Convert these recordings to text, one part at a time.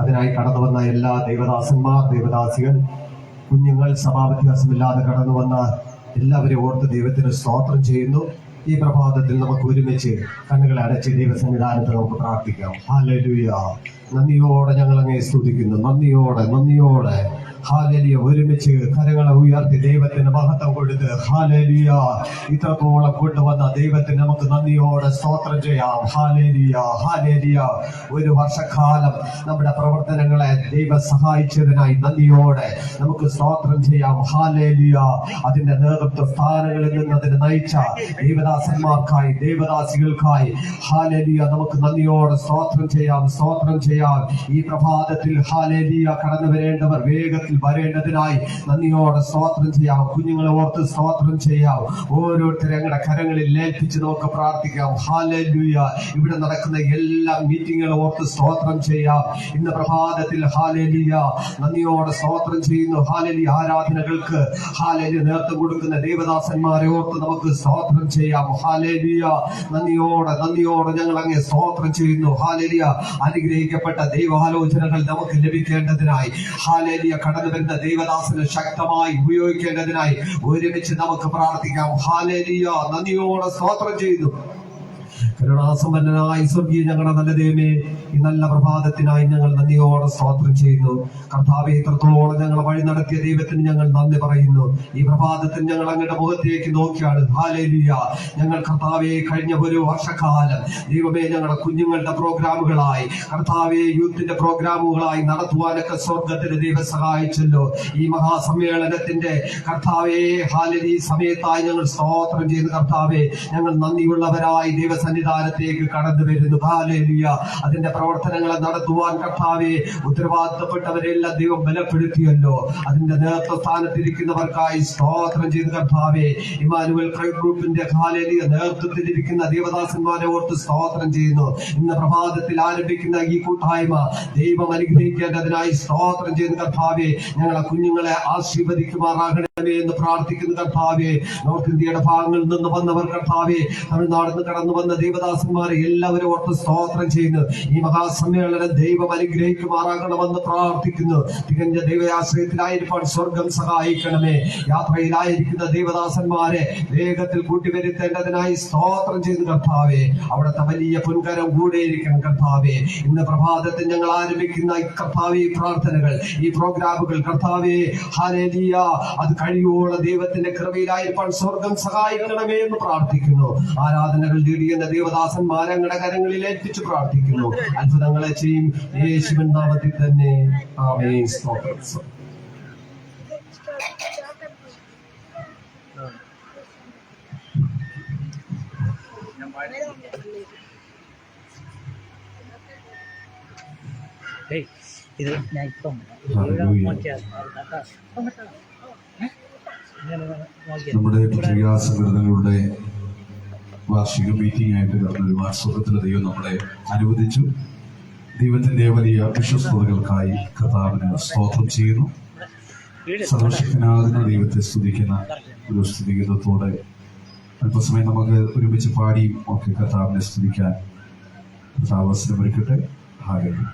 അതിനായി കടന്നു വന്ന എല്ലാ ദൈവദാസന്മാർ, ദൈവദാസികൾ, കുഞ്ഞുങ്ങൾ, സഭാവ്യത്യാസമില്ലാതെ കടന്നു വന്ന എല്ലാവരെയും ഓർത്ത് ദൈവത്തിന് സ്തോത്രം ചെയ്യുന്നു. ഈ പ്രഭാതത്തിൽ നമുക്ക് ഒരുമിച്ച് കണ്ണുകളെ അടച്ച് ദൈവസന്നിധാനത്തിൽ നമുക്ക് പ്രാർത്ഥിക്കാം. ഹല്ലേലൂയ. നന്ദിയോടെ ഞങ്ങൾ അങ്ങേ സ്തുതിക്കുന്നു. നന്ദിയോടെ ഹല്ലേലൂയ. ഒരുമിച്ച് കരങ്ങളെ ഉയർത്തി ദൈവത്തിന് മഹത്വം കൊടുത്ത് ഹല്ലേലൂയ. ഇത്രത്തോളം കൊണ്ടുവന്ന ദൈവത്തിന് നമുക്ക് നന്ദിയോടെ സ്തോത്രം ചെയ്യാം. ഹല്ലേലൂയ. ഒരു വർഷക്കാലം നമ്മുടെ പ്രവർത്തനങ്ങളെ ദൈവം സഹായിച്ചതിനായി നന്ദിയോടെ നമുക്ക് സ്തോത്രം ചെയ്യാം. ഹല്ലേലൂയ. അതിന്റെ നേതൃത്വ സ്ഥാനങ്ങളിൽ നിന്ന് അതിനെ നയിച്ച ദൈവദാസന്മാർക്കായി, ദൈവദാസികൾക്കായി ഹല്ലേലൂയ നമുക്ക് നന്ദിയോടെ സ്തോത്രം ചെയ്യാം. ഈ പ്രഭാതത്തിൽ ഹല്ലേലൂയ കടന്നു വരേണ്ടവർ വേഗത്തിൽ വരേണ്ടതിനായി നന്ദിയോടെ സ്തോത്രം ചെയ്യാം. കുഞ്ഞുങ്ങളെ ഓർത്ത് സ്തോത്രം ചെയ്യാം. ഓരോരുത്തരെ ഞങ്ങളുടെ കരങ്ങളിൽ ഏൽപ്പിച്ച് നമുക്ക് പ്രാർത്ഥിക്കാം. ഹല്ലേലൂയ. ഇവിടെ നടക്കുന്ന എല്ലാ മീറ്റിങ്ങുകളും ഓർത്ത് സ്തോത്രം ചെയ്യാം. ഇന്ന് പ്രഭാതത്തിൽ ഹല്ലേലൂയ നന്ദിയോടെ സ്തോത്രം ചെയ്യുന്നു. ഹല്ലേലൂയ. ആരാധനകൾക്ക് ഹല്ലേലൂയ നേതൃത്വം കൊടുക്കുന്ന ദൈവദാസന്മാരെ ഓർത്ത് നമുക്ക് സ്തോത്രം ചെയ്യാം. ഹല്ലേലൂയ. നന്ദിയോടെ ഞങ്ങൾ അങ്ങേ സ്തോത്രം ചെയ്യുന്നു. ഹല്ലേലൂയ. അനുഗ്രഹിക്കപ്പെട്ട ദൈവാലോചനകൾ നമുക്ക് ലഭിക്കേണ്ടതിനായി ഹല്ലേലൂയ കടന്നു വരുന്ന ദൈവദാസനെ ശക്തമായി ഉപയോഗിക്കേണ്ടതിനായി ഒരുമിച്ച് നമുക്ക് പ്രാർത്ഥിക്കാം. ഹല്ലേലൂയ. നന്ദിയോടെ സ്തോത്രം ചെയ്യുന്നു. കരുണാസമ്പന്നനായ സ്വർഗീയ ഞങ്ങളുടെ നല്ല ദൈവമേ, ഈ നല്ല പ്രഭാതത്തിനായി ഞങ്ങൾ നന്ദിയോടെ സ്തോത്രം ചെയ്യുന്നു. കർത്താവേ, ഇത്രത്തോളം ഞങ്ങൾ വഴി നടത്തിയ ദൈവത്തിന് ഞങ്ങൾ നന്ദി പറയുന്നു. ഈ പ്രഭാതത്തിൽ ഞങ്ങൾ അങ്ങയുടെ മുഖത്തേക്ക് നോക്കിയാണ്. ഹല്ലേലൂയ. ഞങ്ങൾ കർത്താവെ കഴിഞ്ഞ ഒരു വർഷക്കാലം ദൈവമേ ഞങ്ങളുടെ കുഞ്ഞുങ്ങളുടെ പ്രോഗ്രാമുകളായി, കർത്താവെ യൂത്തിന്റെ പ്രോഗ്രാമുകളായി നടത്തുവാനൊക്കെ സ്വർഗത്തിന് ദൈവം സഹായിച്ചല്ലോ. ഈ മഹാസമ്മേളനത്തിന്റെ കർത്താവെ ഹല്ലേലൂയ സമയത്തായി ഞങ്ങൾ സ്തോത്രം ചെയ്യുന്നു. കർത്താവെ, ഞങ്ങൾ നന്ദിയുള്ളവരായി ദൈവസന്നിധാനത്തേക്ക് കടന്നു വരുന്നു. ഹല്ലേലൂയ. അതിന്റെ പ്രവർത്തനങ്ങളെ നടത്തുവാൻ കർത്താവെ ഉത്തരവാദിത്തപ്പെട്ടവരെല്ലാം ദൈവം ബലപ്പെടുത്തിയല്ലോ. അതിന്റെ നേതൃത്വ സ്ഥാനത്തിരിക്കുന്നവർക്കായി സ്തോത്രം ചെയ്ത് കർത്താവെ, ഇമ്മാനുവൽ ക്രൈസ്റ്റ് ഗ്രൂപ്പിന്റെ ഹല്ലേലൂയ നേതൃത്വത്തിലിരിക്കുന്ന ദേവദാസന്മാരെ ഓർത്ത് സ്തോത്രം ചെയ്യുന്നു. ഇന്ന് പ്രഭാതത്തിൽ ആരംഭിക്കുന്ന ഈ കൂട്ടായ്മ ദൈവം അനുഗ്രഹിക്കേണ്ടതിനായി സ്തോത്രം ചെയ്ത് കർത്താവെ, ഞങ്ങളെ കുഞ്ഞുങ്ങളെ ആശീർവദിക്കുമാറാകണമേ എന്ന് പ്രാർത്ഥിക്കുന്നു. കർത്താവെ, നോർത്ത് ഇന്ത്യയുടെ ഭാഗങ്ങളിൽ നിന്ന് വന്നവർ, കർത്താവെ തമിഴ്നാട്ടിൽ നിന്ന് കടന്നു വന്ന ദൈവദാസന്മാരെ എല്ലാവരും ഓർത്ത് സ്തോത്രം ചെയ്യുന്നു. ഈ മഹാസമ്മേളനം ദൈവം അനുഗ്രഹിക്കുമാറാകണമെന്ന് പ്രാർത്ഥിക്കുന്നു. തികഞ്ഞ ദൈവാശ്രയത്തിലായിരിക്കാൻ സ്വർഗം സഹായിക്കണമേ. യാത്രയിലായിരിക്കുന്ന ദൈവദാസന്മാരെ വേഗത്തിൽ കൂട്ടിവരുത്തേണ്ടതിനായി സ്തോത്രം ചെയ്തു കർത്താവെ. അവിടുത്തെ വലിയ പൊൻകരം കൂടെയിരിക്കണം കർത്താവെ. ഇന്ന് പ്രഭാതത്തിൽ ഞങ്ങൾ ആരംഭിക്കുന്ന കർത്താവെ ഈ പ്രാർത്ഥനകൾ, ഈ പ്രോഗ്രാമുകൾ കർത്താവെ ഹല്ലേലൂയ അത് കഴിയോളം ദൈവത്തിന്റെ കൃപയിലായിരിക്കാൻ സ്വർഗം സഹായിക്കണമേ എന്ന് പ്രാർത്ഥിക്കുന്നു. ആരാധനകൾ നേടിയുന്ന ദേവദാസന്മാരെ ഞങ്ങളുടെ കരങ്ങളിൽ ഏൽപ്പിച്ച് പ്രാർത്ഥിക്കുന്നു. അത്ഭുതങ്ങളെ ചെയ്യും യേശുവിൻ നാമത്തിൽ തന്നെ. ആമേൻ. സ്തോത്രം. ഇത് ഞാൻ ഇപ്പം നമ്മുടെ പത്രികാ സംഘടനകളുടെ വാർഷിക മീറ്റിംഗ് ആയിട്ട് കടന്നൊരു വാട്സപ്പത്തിലെ ദൈവം നമ്മളെ അനുവദിച്ചു. ദൈവത്തിന്റെ വലിയ വിശ്വസ്തതകൾക്കായി കർത്താവിന് സ്തോത്രം ചെയ്യുന്നു. സർവശക്തനാകുന്ന ദൈവത്തെ സ്തുതിക്കുന്ന ഒരു സ്തുതിഗീതത്തോടെ അല്പസമയം നമുക്ക് ഒരുമിച്ച് പാടിയും ഒക്കെ കർത്താവിനെ സ്തുതിക്കാൻ കർത്താവ് അവസരമൊരുക്കട്ടെ. ഹല്ലേലൂയ.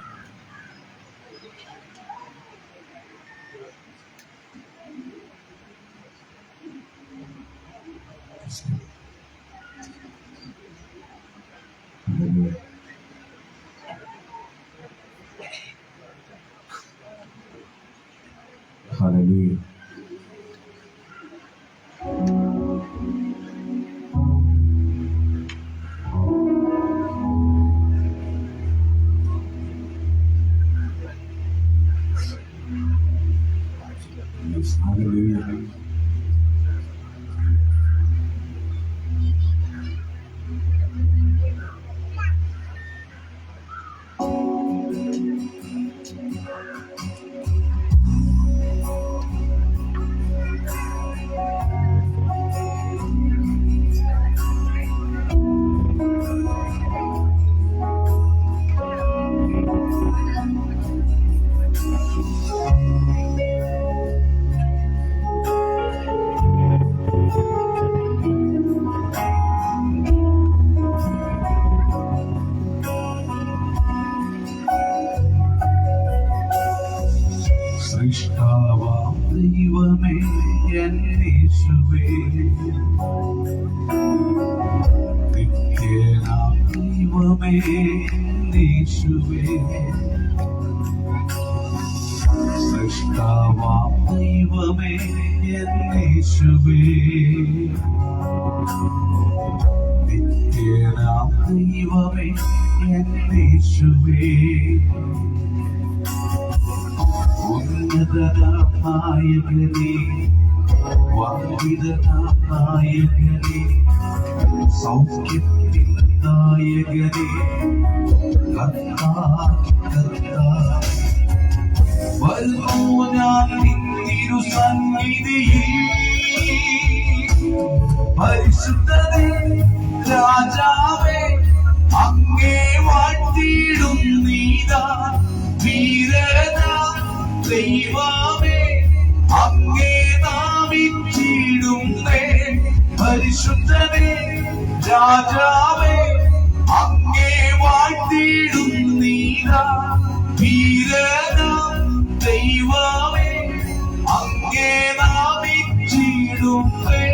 Hallelujah. സൃഷ്ടാവാം ദൈവമേ എൻ യേശുവേ, നിത്യനാം ദൈവമേ എൻ യേശുവേ, സൃഷ്ടാവാം ദൈവമേ എൻ യേശുവേ, നിത്യനാം ദൈവമേ എൻ യേശുവേ, ഉന്നതനാം നായകനേ, വന്ദിതനാം നായകനേ, സൗഖ്യത്തിൻ നായകനേ, വരുന്നു ഞാൻ നിന്നിരു സന്നിധിയിൽ, പരിശുദ്ധനേ രാജാവേ അങ്ങേ വാഴ്ത്തിയിടും നീതാ, വീരനാ ദൈവമേ അങ്ങേ നാമിച്ചിടുന്നേ, പരിശുദ്ധനേ രാജാവേ അങ്ങേ വാഴ്ത്തിയിടും നീതാ, വീരനാ ദൈവമേ അങ്ങേ നാമിച്ചിടുന്നേ.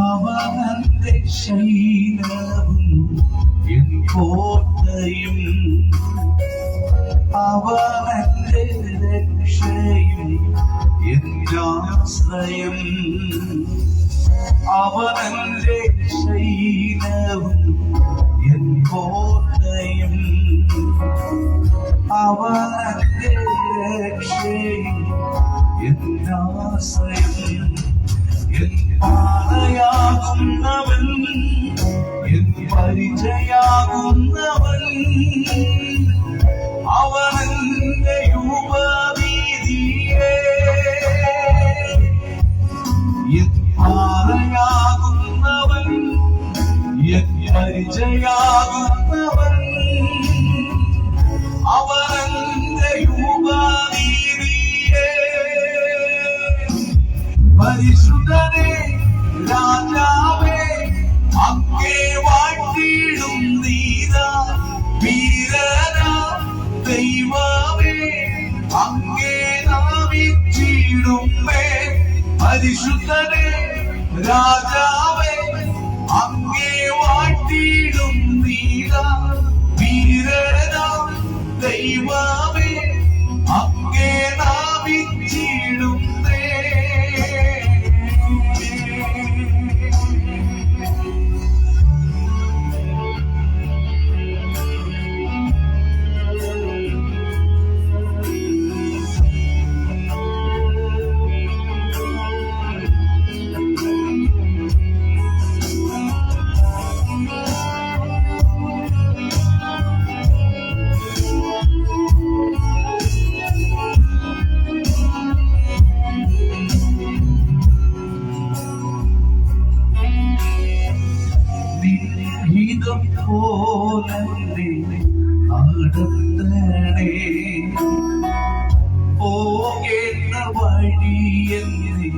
അവന്റെ ശൈലവും എൻ കോട്ടയും, അവന്റെ രക്ഷയും എന്നാശ്രയം, അവന്റെ ശൈലവും എൻ കോട്ടയും, അവന്റെ രക്ഷയും എന്നാശ്രയം, എൻ പാറയാകുന്നവൻ, എൻ പരിചയാകുന്നവൻ, അവനെന്റെ ഉപവീതിയേ, എൻ പാറയാകുന്നവൻ, എൻ പരിചയാകുന്നവൻ, അവനെന്റെ ഉപവീതിയേ, പരിശുദ്ധനേ രാജാവേ അങ്ങേ വാഴ്ത്തിയിടും നീതാ, വീരനാ ദൈവമേ അങ്ങേ നാമിച്ചിടുന്നേ, പരിശുദ്ധനേ രാജാവേ അങ്ങേ വാഴ്ത്തിയിടും നീതാ, വീരനാ ദൈവമേ അങ്ങേ നാമിച്ചിടുന്നേ. ഹിതം പോലെ നടത്തണേ, പോകേണ്ട വഴിയെന്നെ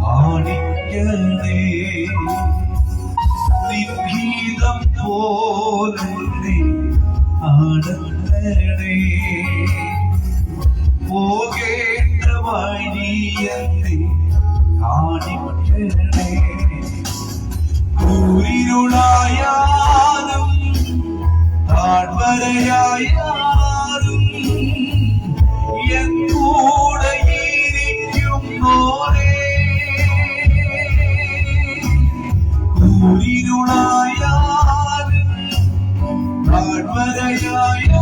കാണിക്കണേ, നിൻഹിതം പോലെ നടത്തണേ, പോകേണ്ട വഴിയെന്നെ കാണിക്കണേ, കൂരിരുളായാലും താഴ്വരയായാലും എൻ കൂടെ ഇരിക്കുന്നോരേ, കൂരിരുളായാലും താഴ്വരയായാലും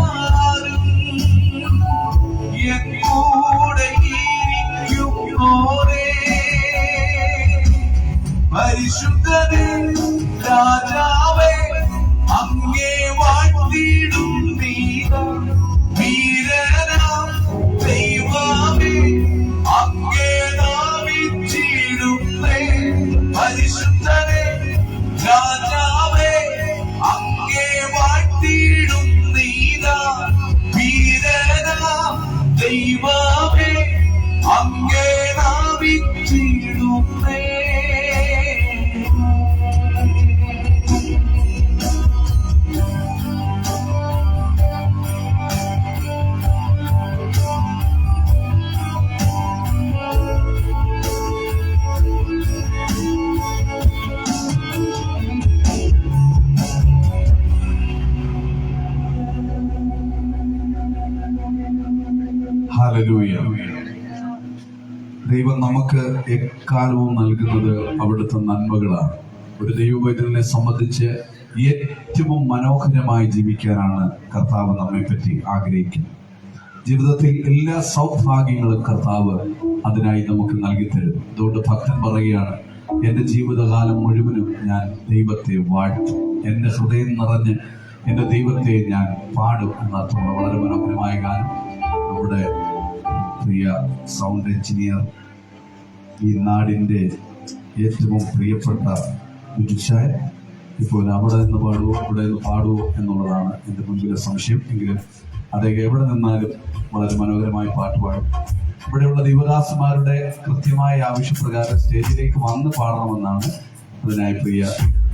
ഹല്ലേലൂയ. ദൈവം നമുക്ക് എക്കാലവും നൽകുന്നത് അവിടുത്തെ നന്മകളാണ്. ഒരു ദൈവവൈദ്യനെ സംബന്ധിച്ച് ഏറ്റവും മനോഹരമായി ജീവിക്കാനാണ് കർത്താവ് നമ്മെ പറ്റി ആഗ്രഹിക്കുന്നത്. ജീവിതത്തിൽ എല്ലാ സൗഭാഗ്യങ്ങളും കർത്താവ് അതിനായി നമുക്ക് നൽകി തരും. അതുകൊണ്ട് ഭക്തൻ പറയുകയാണ്, എന്റെ ജീവിതകാലം മുഴുവനും ഞാൻ ദൈവത്തെ വാഴ്ത്തും, എന്റെ ഹൃദയം നിറഞ്ഞ് എന്റെ ദൈവത്തെ ഞാൻ പാടും എന്നർത്ഥമുള്ള വളരെ മനോഹരമായ ഗാനം നമ്മുടെ പ്രിയ സൗണ്ട് എഞ്ചിനീയർ, ഈ നാടിന്റെ ഏറ്റവും പ്രിയപ്പെട്ട ബിജുഷായ ഇപ്പോൾ അവിടെ നിന്ന് പാടുവോ ഇവിടെ നിന്ന് പാടുവോ എന്നുള്ളതാണ് എൻ്റെ മുൻപിലെ സംശയം. എങ്കിലും അദ്ദേഹം എവിടെ നിന്നാലും വളരെ മനോഹരമായി പാട്ട് പാടും. ഇവിടെയുള്ള ദൈവദാസന്മാരുടെ കൃത്യമായ ആവശ്യപ്രകാരം സ്റ്റേജിലേക്ക് വന്ന് പാടണമെന്നാണ് അതിനായി പ്രിയ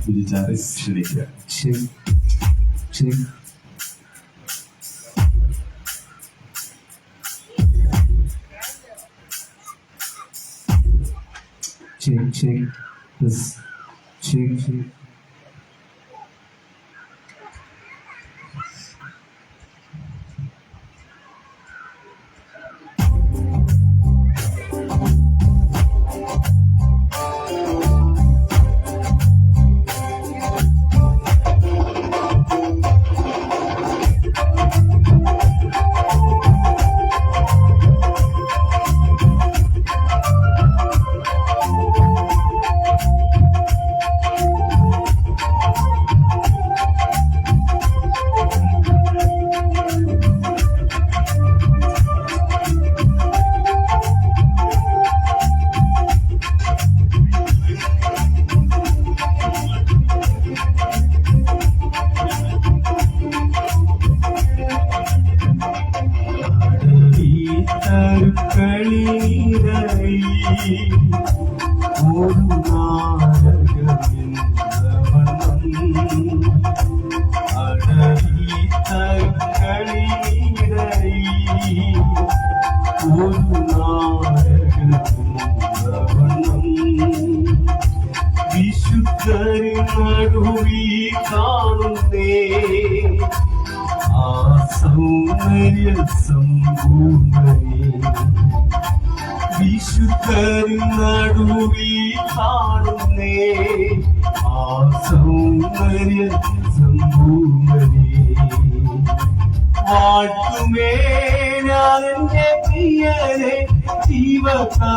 ബിജുചാരെ ക്ഷണിക്കുക.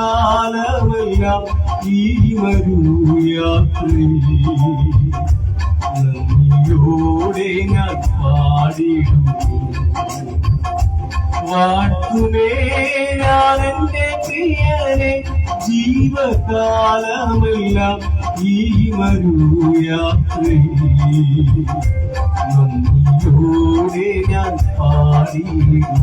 ജീവകാലമെല്ലാം ഈ വരൂ യാത്രയോടെ ഞാൻ പാടിടും. വാട്ടുമേ ഞാൻ എന്റെ പ്രിയനെ ജീവകാലമെല്ലാം ഈ വരൂ യാത്രയോടെ ഞാൻ പാടിടും.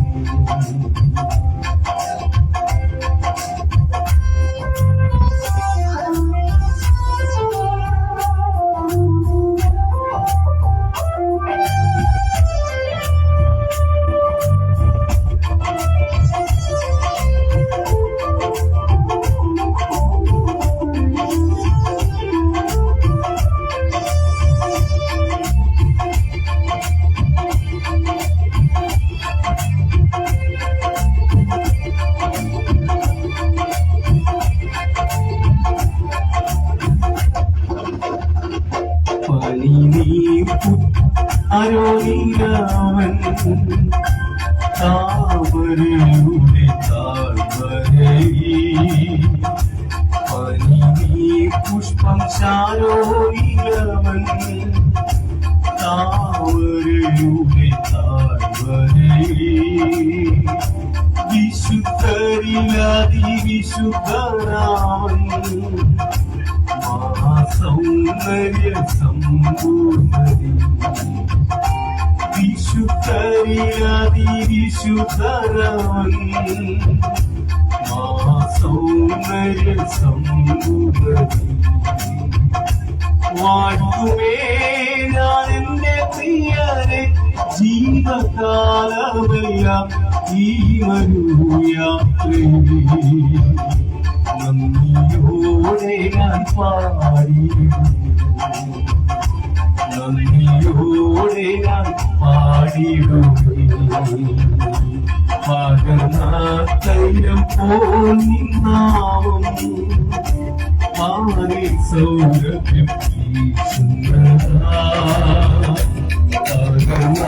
അരോനിരാമൻ താമരയുടെ താഴ്വരയിൽ പനിനീ പുഷ്പം ശാരോനിരാമൻ താമരയുടെ താഴ്വരയിൽ വിശുദ്ധരിലതി വിശുദ്ധരാമൻ സൗന്ദര്യ സമ്പൂർണ്ണതി വിശുദ്ധരിലതി വിശുദ്ധരാമൻ സൗന്ദര്യ സമ്പൂർണ്ണതി വാഴ്ത്തുമേ ഞാൻ എന്റെ പ്രിയരെ ജീവകാലമെല്ലാം ഈ വരൂ യാത്രയിൽ നന്ദിയോടെ ഞാൻ പാടിടും. നന്ദിയോടെ ഞാൻ പാടിടുമേ. പകർന്ന തൈലം പോൽ നിന്നാമം മാറി സൗരഭ്യം വീശുന്നതാ. പകർന്ന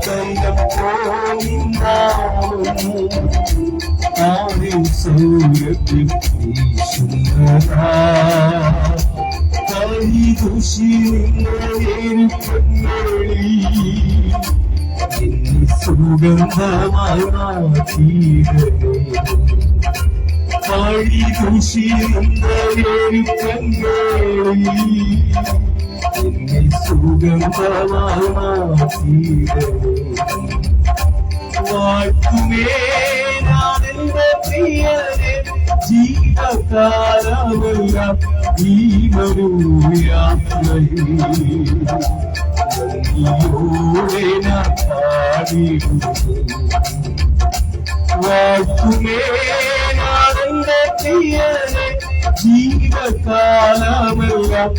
തൈലം പോൽ നിന്നാമം മാറി സൗരഭ്യം വീശുന്നതാ. സുഗന്ധമായി വാഴ്ത്തുമേ ഞാനെന്റെ പ്രിയനെ ജീവകാലമെല്ലാം ഈ മരുയാത്രയിൽ നന്ദിയോടെ ഞാൻ പാടിടുമേ. വാഴ്ത്തുമേ ഞാനെന്റെ പ്രിയനെ ജീവകാലമെല്ലാം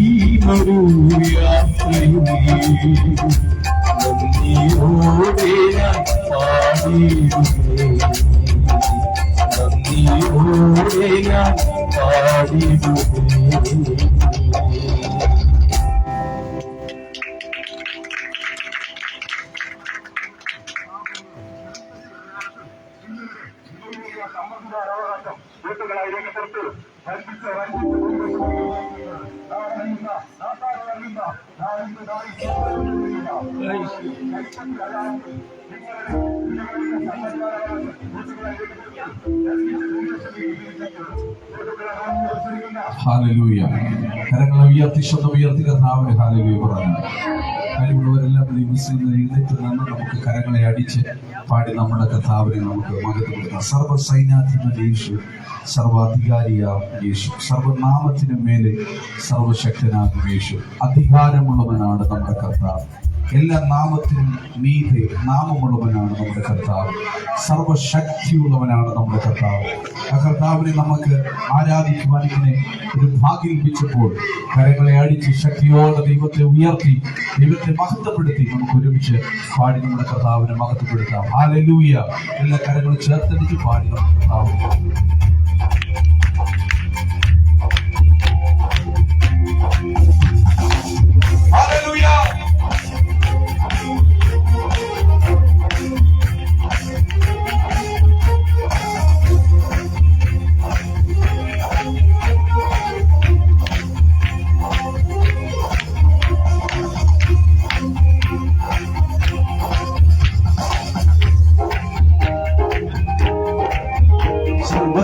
ഈ മരുയാത്രയിൽ നന്ദിയോടെ ഞാൻ പാടിടുമേ. നന്ദിയോടെ ഞാൻ പാടിടുമേ. ഹല്ലേലൂയ. കരങ്ങൾ ഉയർത്തി ശബ്ദം ഉയർത്തി കർത്താവിന് ഹല്ലേലൂയ പറഞ്ഞു. കഴിവുള്ളവരെല്ലാം ദൈവത്തിൽ എഴുന്നേറ്റ് നിന്ന് നമുക്ക് കരങ്ങളെ അടിച്ച് പാടി നമ്മുടെ കർത്താവിനെ നമുക്ക് മഹത്വപ്പെടുത്താം. സർവ്വസൈന്യാധിപൻ യേശു, സർവാധികാരിയാം യേശു, സർവനാമത്തിനു മേലെ സർവശക്തനാകും യേശു. അധികാരമുള്ളവനാണ് നമ്മുടെ കർത്താവ്. എല്ലാ നാമത്തിനും മീതെ നാമമുള്ളവനാണ് നമ്മുടെ കർത്താവ്. സർവശക്തിയുള്ളവനാണ് നമ്മുടെ കർത്താവ്. ആ കർത്താവിനെ നമുക്ക് ആരാധിക്കുവാൻ ഇങ്ങനെ ഒരു ഭാഗ്യം ലഭിച്ചപ്പോൾ കരങ്ങളെ അടിച്ച് ശക്തിയോടെ ദൈവത്തെ ഉയർത്തി ദൈവത്തെ മഹത്വപ്പെടുത്തി നമുക്ക് ഒരുമിച്ച് പാടി നമ്മുടെ കർത്താവിനെ മഹത്വപ്പെടുത്താം. ഹല്ലേലൂയ. എല്ലാ കരങ്ങളും ചേർത്തടിച്ച് പാടി നമ്മുടെ കർത്താവ്.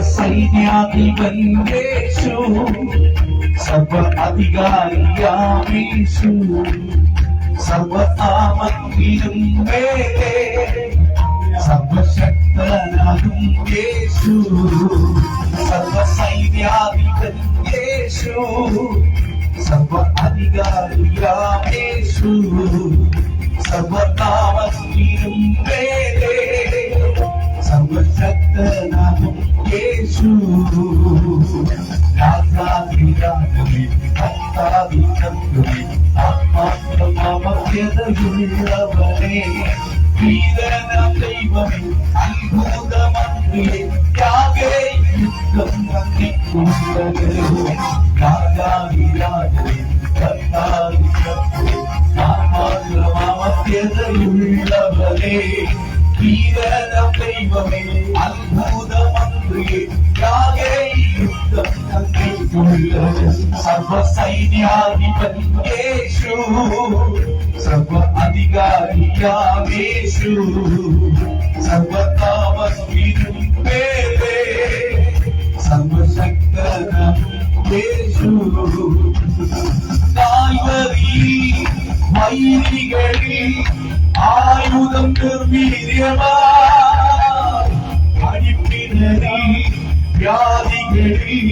സർവസൈന്യാധിപൻ യേശു, സർവ അധികാരിയാം യേശു, സർവനാമത്തിനും മേലെ സർവശക്തനാകും യേശു. സർവസൈന്യാധിപൻ യേശു, സർവ അധികാരിയാം യേശു, സർവനാമത്തിനും മേലെ സർവശക്തനാകും യേശു. രാജാധിരാജനേ കർത്താവിനേ ആത്മാർത്ഥമമത്യതയുള്ളവനേ വീരനാം ദൈവമേ അത്ഭുതമന്ത്രിയേ യാഗേ യുദ്ധം നന്ദിക്കുള്ളവേ. രാജാധിരാജനേ കർത്താവിനേ ആത്മാർത്ഥമമത്യതയുള്ളവനേ വീരനാം ദൈവമേ അത്ഭുതമന്ത്രിയേ യാഗേ യുദ്ധം നന്ദിക്കുള്ളവേ. സർവസൈന്യാധിപൻ യേശു, സർവ അധികാരിയാം യേശു, സർവനാമത്തിനും മേലെ സർവശക്തനാം യേശു. കാൽവരി വൈരികളിൽ ആയുധം നിർവീര്യമായി അടിപ്പിണരിൽ വ്യാധികളിൽ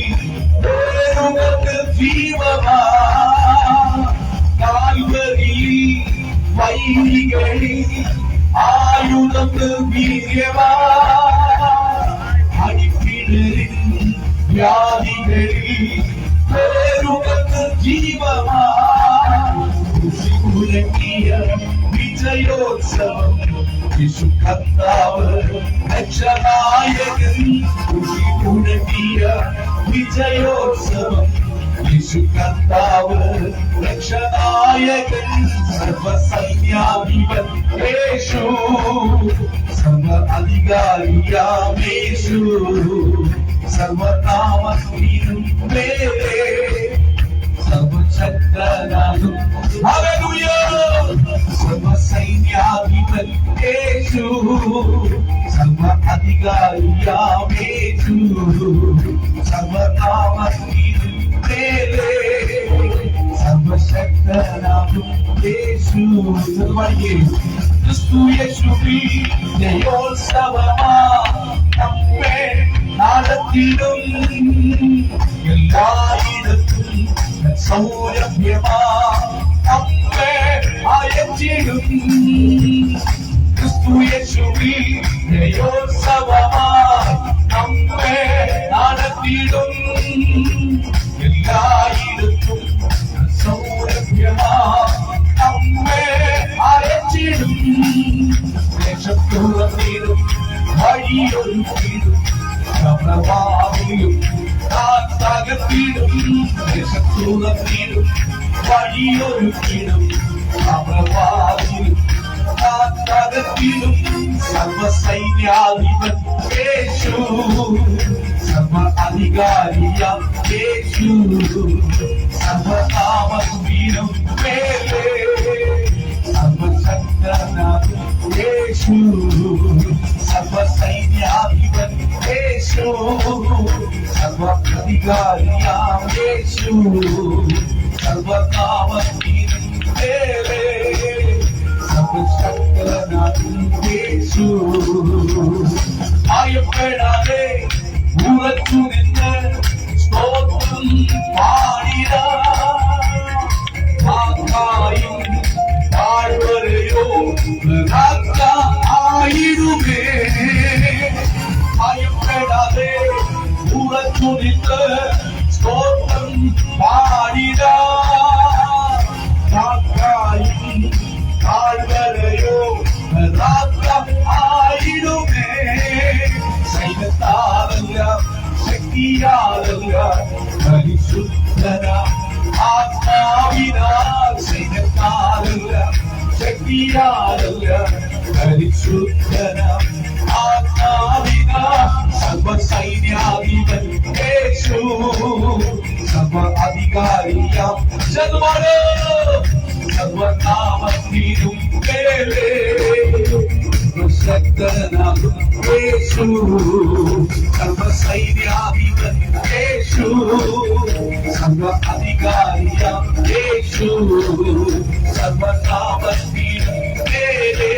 വേരുകൾക്ക് ജീവമായി. കാൽവരിയിൽ വൈരികളിൽ ആയുധം നിർവീര്യമായി അടിപ്പിണരിൽ വ്യാധികളിൽ വേരുകൾക്ക് ജീവമായി. തുടങ്ങിയ വിജയോത്സവം യേശു കർത്താവ് രക്ഷനായകൻ തുടങ്ങിയ വിജയോത്സവം യേശു കർത്താവ് രക്ഷനായകൻ സർവസൈന്യാധിപൻ യേശു സർവ അധികാരിയാം യേശു സർവനാമത്തിനും മേലെ സർവശക്തനാകും ഹല്ലേലൂയ സർവസൈന്യാധിപൻ യേശു സർവ അധികാരിയാം യേശു സർവനാമത്തിനും മേലെ സർവശക്തനാകും യേശു ക്രിസ്തു യേശുവിൽ ജയോത്സവമാ നമ്മെ നടത്തിടും എല്ലായിടത്തും സൗരഭ്യമാ നമ്മെ അയച്ചിടും ക്രിസ്തു യേശുവിൽ ജയോത്സവമാ നമ്മെ നടത്തിടും എല്ലായിടത്തും സൗരഭ്യമാ നമ്മെ അയച്ചിടും ദേശത്തുറന്നിടും വഴിയൊരുക്കിടും പ്രഭാവിയും തകർത്തിടും ദേശത്തുറന്നിടും വഴിയൊരുക്കിടും പ്രഭാവിയും തകർത്തിടും സർവസൈന്യാധിപൻ യേശു സർവ അധികാരിയാം യേശു സർവനാമത്തിനും മേലെ സർവശക്തനാകും യേശു സർവസൈന്യാധിപൻ യേശു സർവ അധികാരിയാം യേശു സർവനാമത്തിനും മേലെ സർവശക്തനാകും യേശു ഭയപ്പെടാതെ ഉറച്ചു നിന്ന് സ്തോത്രം പാടിടാ ആകായും താഴ്വരയോ ആയിടുമേ ഭയപ്പെടാതെ ഉറച്ചു നിന്ന് സ്തോത്രം പാടിടാ ആകായും താഴ്വരയോ ആയിടുമേ സൈന്യത്താലല്ല ശക്തിയാലല്ല പരിശുദ്ധന ആത്മാവിനാൽ സൈന്യത്താലല്ല ശക്തിയാലല്ല പരിശുദ്ധന ആത്മാവിനാൽ സർവസൈന്യാധിപൻ യേശു സർവ അധികാരിയാം ജന്മനോ സർവനാമത്തിനും മേലെ ശക്തനാകും യേശു സർവസൈന്യാധിപൻ യേശു സർവ അധികാരിയാം യേശു സർവനാമത്തിനും മേലെ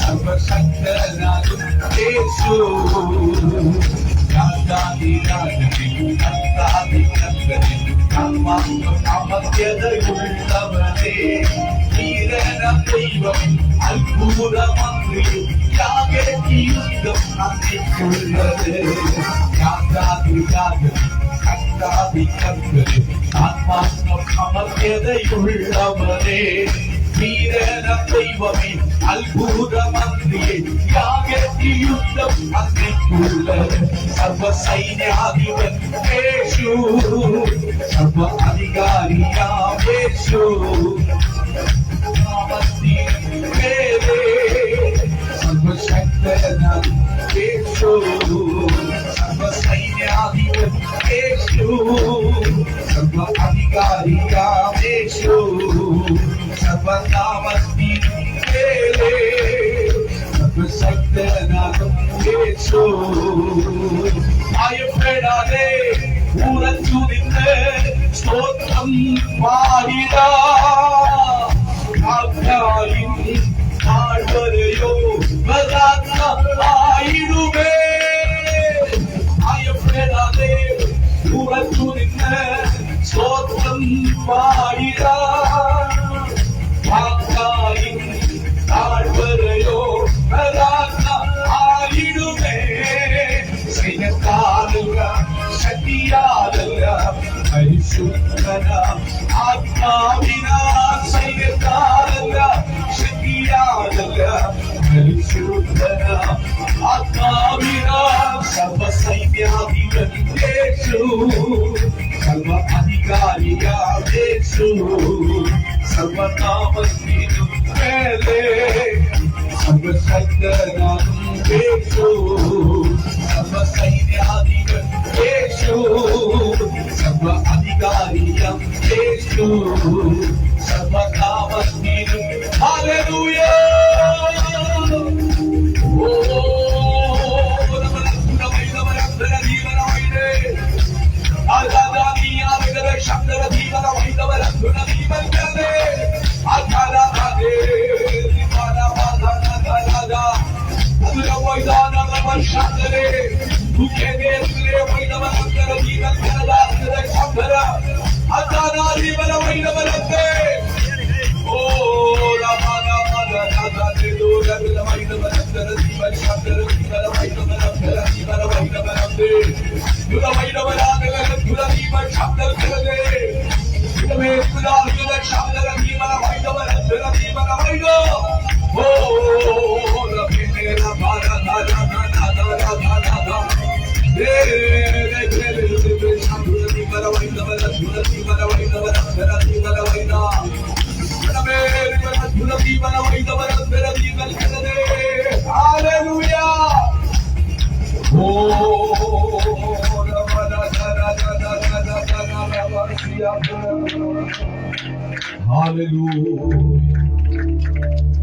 സർവശക്തനാകും യേശു അമത്യതയുള്ളവനെ വീരനം ദൈവം അത്ഭുതമന്ത്രിയും യാഗയുദ്ധം അങ്ങേക്കുള്ളത് ആത്മാത്മം അമത്യതയുള്ളവനെ വീരനം ദൈവമേ അത്ഭുതമന്ത്രിയെ യാഗയുദ്ധം അങ്ങേക്കുള്ളത് സർവസൈന്യാധിപൻ യേശു സർവ അധികാരിയാം യേശു സർവശക്തനാകും യേശു സർവസൈന്യാധിപൻ യേശു സർവ അധികാരിയാം യേശു സർവനാമത്തിനും മേലെ സർവശക്തനാകും യേശു ഭയപ്പെടാതെ ഉറച്ചു നിന്ന് സ്തോത്രം പാടിടാ താഴ്വരയോ ആയിടുമേ ഭയപ്പെടാതെ ഉറച്ചു നിന്ന് സ്തോത്രം പാടിടാ താഴ്വരയോ ആയിടുമേ സൈന്യത്താലല്ല ശക്തിയാലല്ല പരിശുദ്ധന ആത്മാവിനാൽ സൈന്യത്താലല്ല ശക്തിയാലല്ല പരിശുദ്ധന ആത്മാവിനാൽ സർവസൈന്യാധിപൻ യേശു സർവ അധികാരിയാം യേശു സർവനാമത്തിനും മേലെ സർവശക്തനാകും യേശു സർവസൈന്യാധിപൻ യേശു സർവ അധികാരിയാം യേശു സർവനാമത്തിനും ഹല്ലേലൂയ.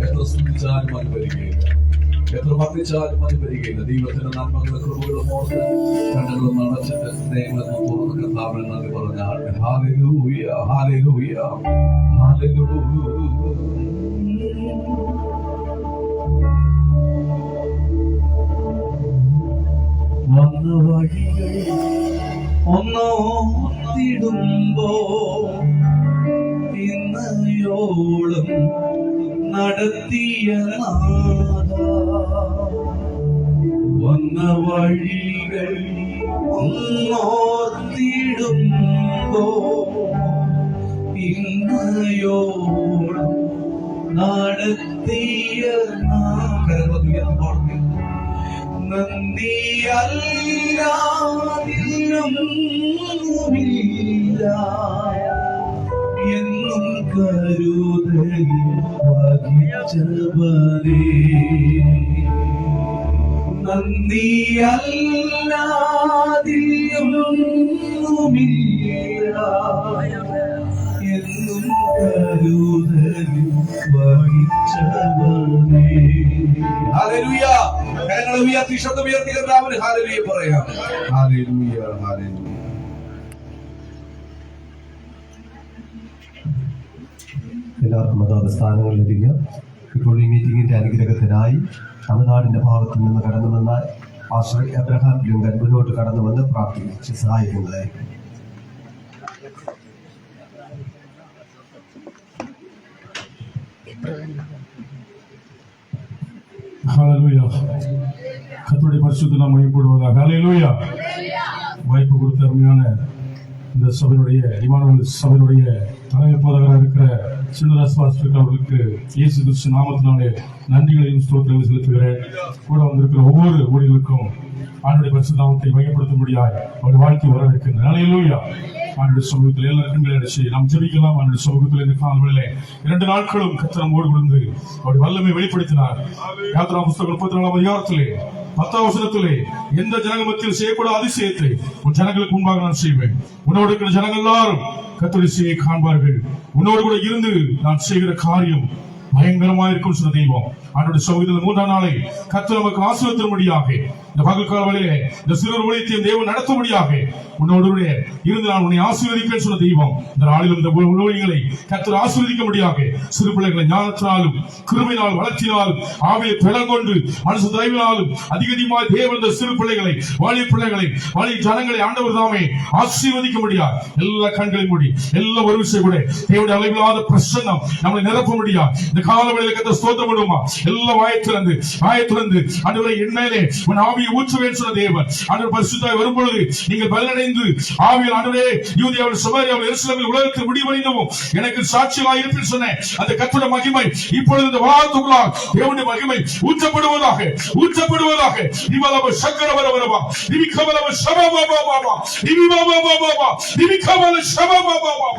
എത്ര സ്തുതിച്ചാലും അത് വരികയില്ല, എത്ര വർദ്ധിച്ചാലും അത് വരികയില്ല. ദൈവത്തിന്റെ നന്മകളും കൃപകളും ഓർത്ത് കണ്ണുകളും നടച്ചിട്ട് സ്നേഹങ്ങളൊന്നും തുറന്ന് കർത്താവിന് നന്ദി പറഞ്ഞാൽ ഹല്ലേലൂയ ഹല്ലേലൂയ ഹല്ലേലൂയ. വന്ന വഴികൾ ഒന്നോത്തിടുമ്പോ ഇന്നയോളം നടത്തിയ നാഥ, വന്ന വഴികൾ ഒന്നോത്തിടുമ്പോ ഇന്നയോളം നടത്തിയ നാഥ. നന്ദിയല്ലാതില്ലൊന്നുമില്ല, എന്നും കരുതൽ വഹിച്ചവനേ. നന്ദിയല്ലാതില്ലൊന്നുമില്ല, എന്നും കരുതൽ വഹിച്ചവനേ. ഹല്ലേലൂയ. കരങ്ങൾ ഉയർത്തി ശബ്ദം ഉയർത്തി കർത്താവിന് ഹല്ലേലൂയ പറയാം. Hallelujah hallelujah. എല്ലാവർക്കും അതാത് സ്ഥാനങ്ങളിലിരിക്കുക. ഇപ്പോൾ ഈ മീറ്റിംഗിന്റെ അനുഗ്രഹത്തിനായി തമിഴ്നാടിന്റെ ഭാഗത്തു നിന്ന് കടന്നു വന്ന പാസ്റ്റർ എബ്രഹാം ലിങ്കൻ മുന്നോട്ട് കടന്നു വന്ന് പ്രാർത്ഥിച്ച് സഹായിക്കുന്നതായിരിക്കും. ஹல்லேலூயா. கர்த்தருடைய பரிசுத்த நாமம் மகிமைப்படுவதாக. ஹல்லேலூயா. வாய்ப்பு கொடுத்த அருமையான இந்த சபையினுடைய இமானுவேல் சபையினுடைய தலைமை போதகராக இருக்கிற சின்னதாஸ் பாஸ்டர் அவர்களுக்கு இயேசு கிறிஸ்து நாமத்தினாலே நன்றிகளையும் ஸ்தோத்திரங்களையும் செலுத்துகிறேன். கூட வந்திருக்கிற ஒவ்வொரு ஊழியர்களுக்கும் ஆண்டுடைய பரிசுத்த நாமத்தை மையப்படுத்தும்படியாய் அவர் வாழ்க்கை வரவேற்கின்றனர். ஹல்லேலூயா. ஆண்டுடைய சமூகத்தில் எல்லா கண்களை அடிச்சு நாம் ஜெபிக்கலாம். ஆண்டுடைய சமூகத்தில் இந்த காலங்களிலே 2 நாட்களும் கர்த்தர் ஓடி விழுந்து அவருடைய வல்லமை வெளிப்படுத்தினார். யாத்திரா புஸ்தகம் 34ஆம் அதிகாரத்திலே 10ஆம் வசனத்திலே, எந்த ஜனங்கள் மத்தியில் செய்யப்படாத அதிசயத்தை உன் ஜனங்களுக்கு முன்பாக நான் செய்வேன். உன்னோடு இருக்கிற ஜனங்கள் எல்லாரும் கர்த்தருடைய செய்தியை காண்பார்கள். உன்னோடு கூட இருந்து நான் செய்கிற காரியம் பயங்கரமா இருக்கும் சொன்ன தெய்வம். ஆண்டோட சமூகத்தில் 3ஆம் நாளை கர்த்தர் நமக்கு ஆசீர்வதிக்கும்படியாக இந்த பகல் கால வேளையிலே இந்த சிறுவர் ஊழியத்தையும் தேவன் நடத்தும்படியாக உன்னோடு இருந்து நான் உன்னை ஆசீர்வதிப்பேன் சொன்ன தெய்வம். இந்த நாளிலும் இந்த ஊழியங்களை கர்த்தர் ஆசீர்வதிக்கும்படியாக சிறு பிள்ளைகளை ஞானத்தினாலும் கிருபையினாலும் வளர்ச்சியினாலும் ஆவியை பெலங்கொண்டு மனசு தயவினாலும் அதிகமாய் தேவன் இந்த சிறு பிள்ளைகளை வாலிப பிள்ளைகளை வாலிப ஜனங்களை ஆண்டவர் தாமே ஆசீர்வதிக்கும்படியாக எல்லா கண்களை மூடி எல்லா ஒரு விஷயம் கூட தேவனுடைய அளவில்லாத பிரசன்னம் நம்மளை நிரப்ப முடியாது. இந்த கால வேளையில கர்த்தர் ஸ்தோத்திரம் பண்ணுமா. எல்லா வாயை திறந்து ஆண்டவரே என் மேலே உன் ஆவி ஆவியை ஊற்றுவேன் சொன்ன தேவன் ஆண்டவர் பரிசுத்தாய் வரும்பொழுது நீங்கள் பலனடைந்து ஆவியில் ஆண்டவரே யூதேயாவில் சமாரியாவில் எருசலேமில் உலகத்தில் முடிவடைந்தவும் எனக்கு சாட்சியாக இருப்பேன் சொன்ன அந்த கர்த்தருடைய மகிமை இப்பொழுது இந்த வார்த்தைகளால் தேவனுடைய மகிமை ஊற்றப்படுவதாக இவளவ சக்கர வரவரவா இவிகவளவ சபபாபாபா இவிபாபாபாபா இவிகவள சபபாபாபா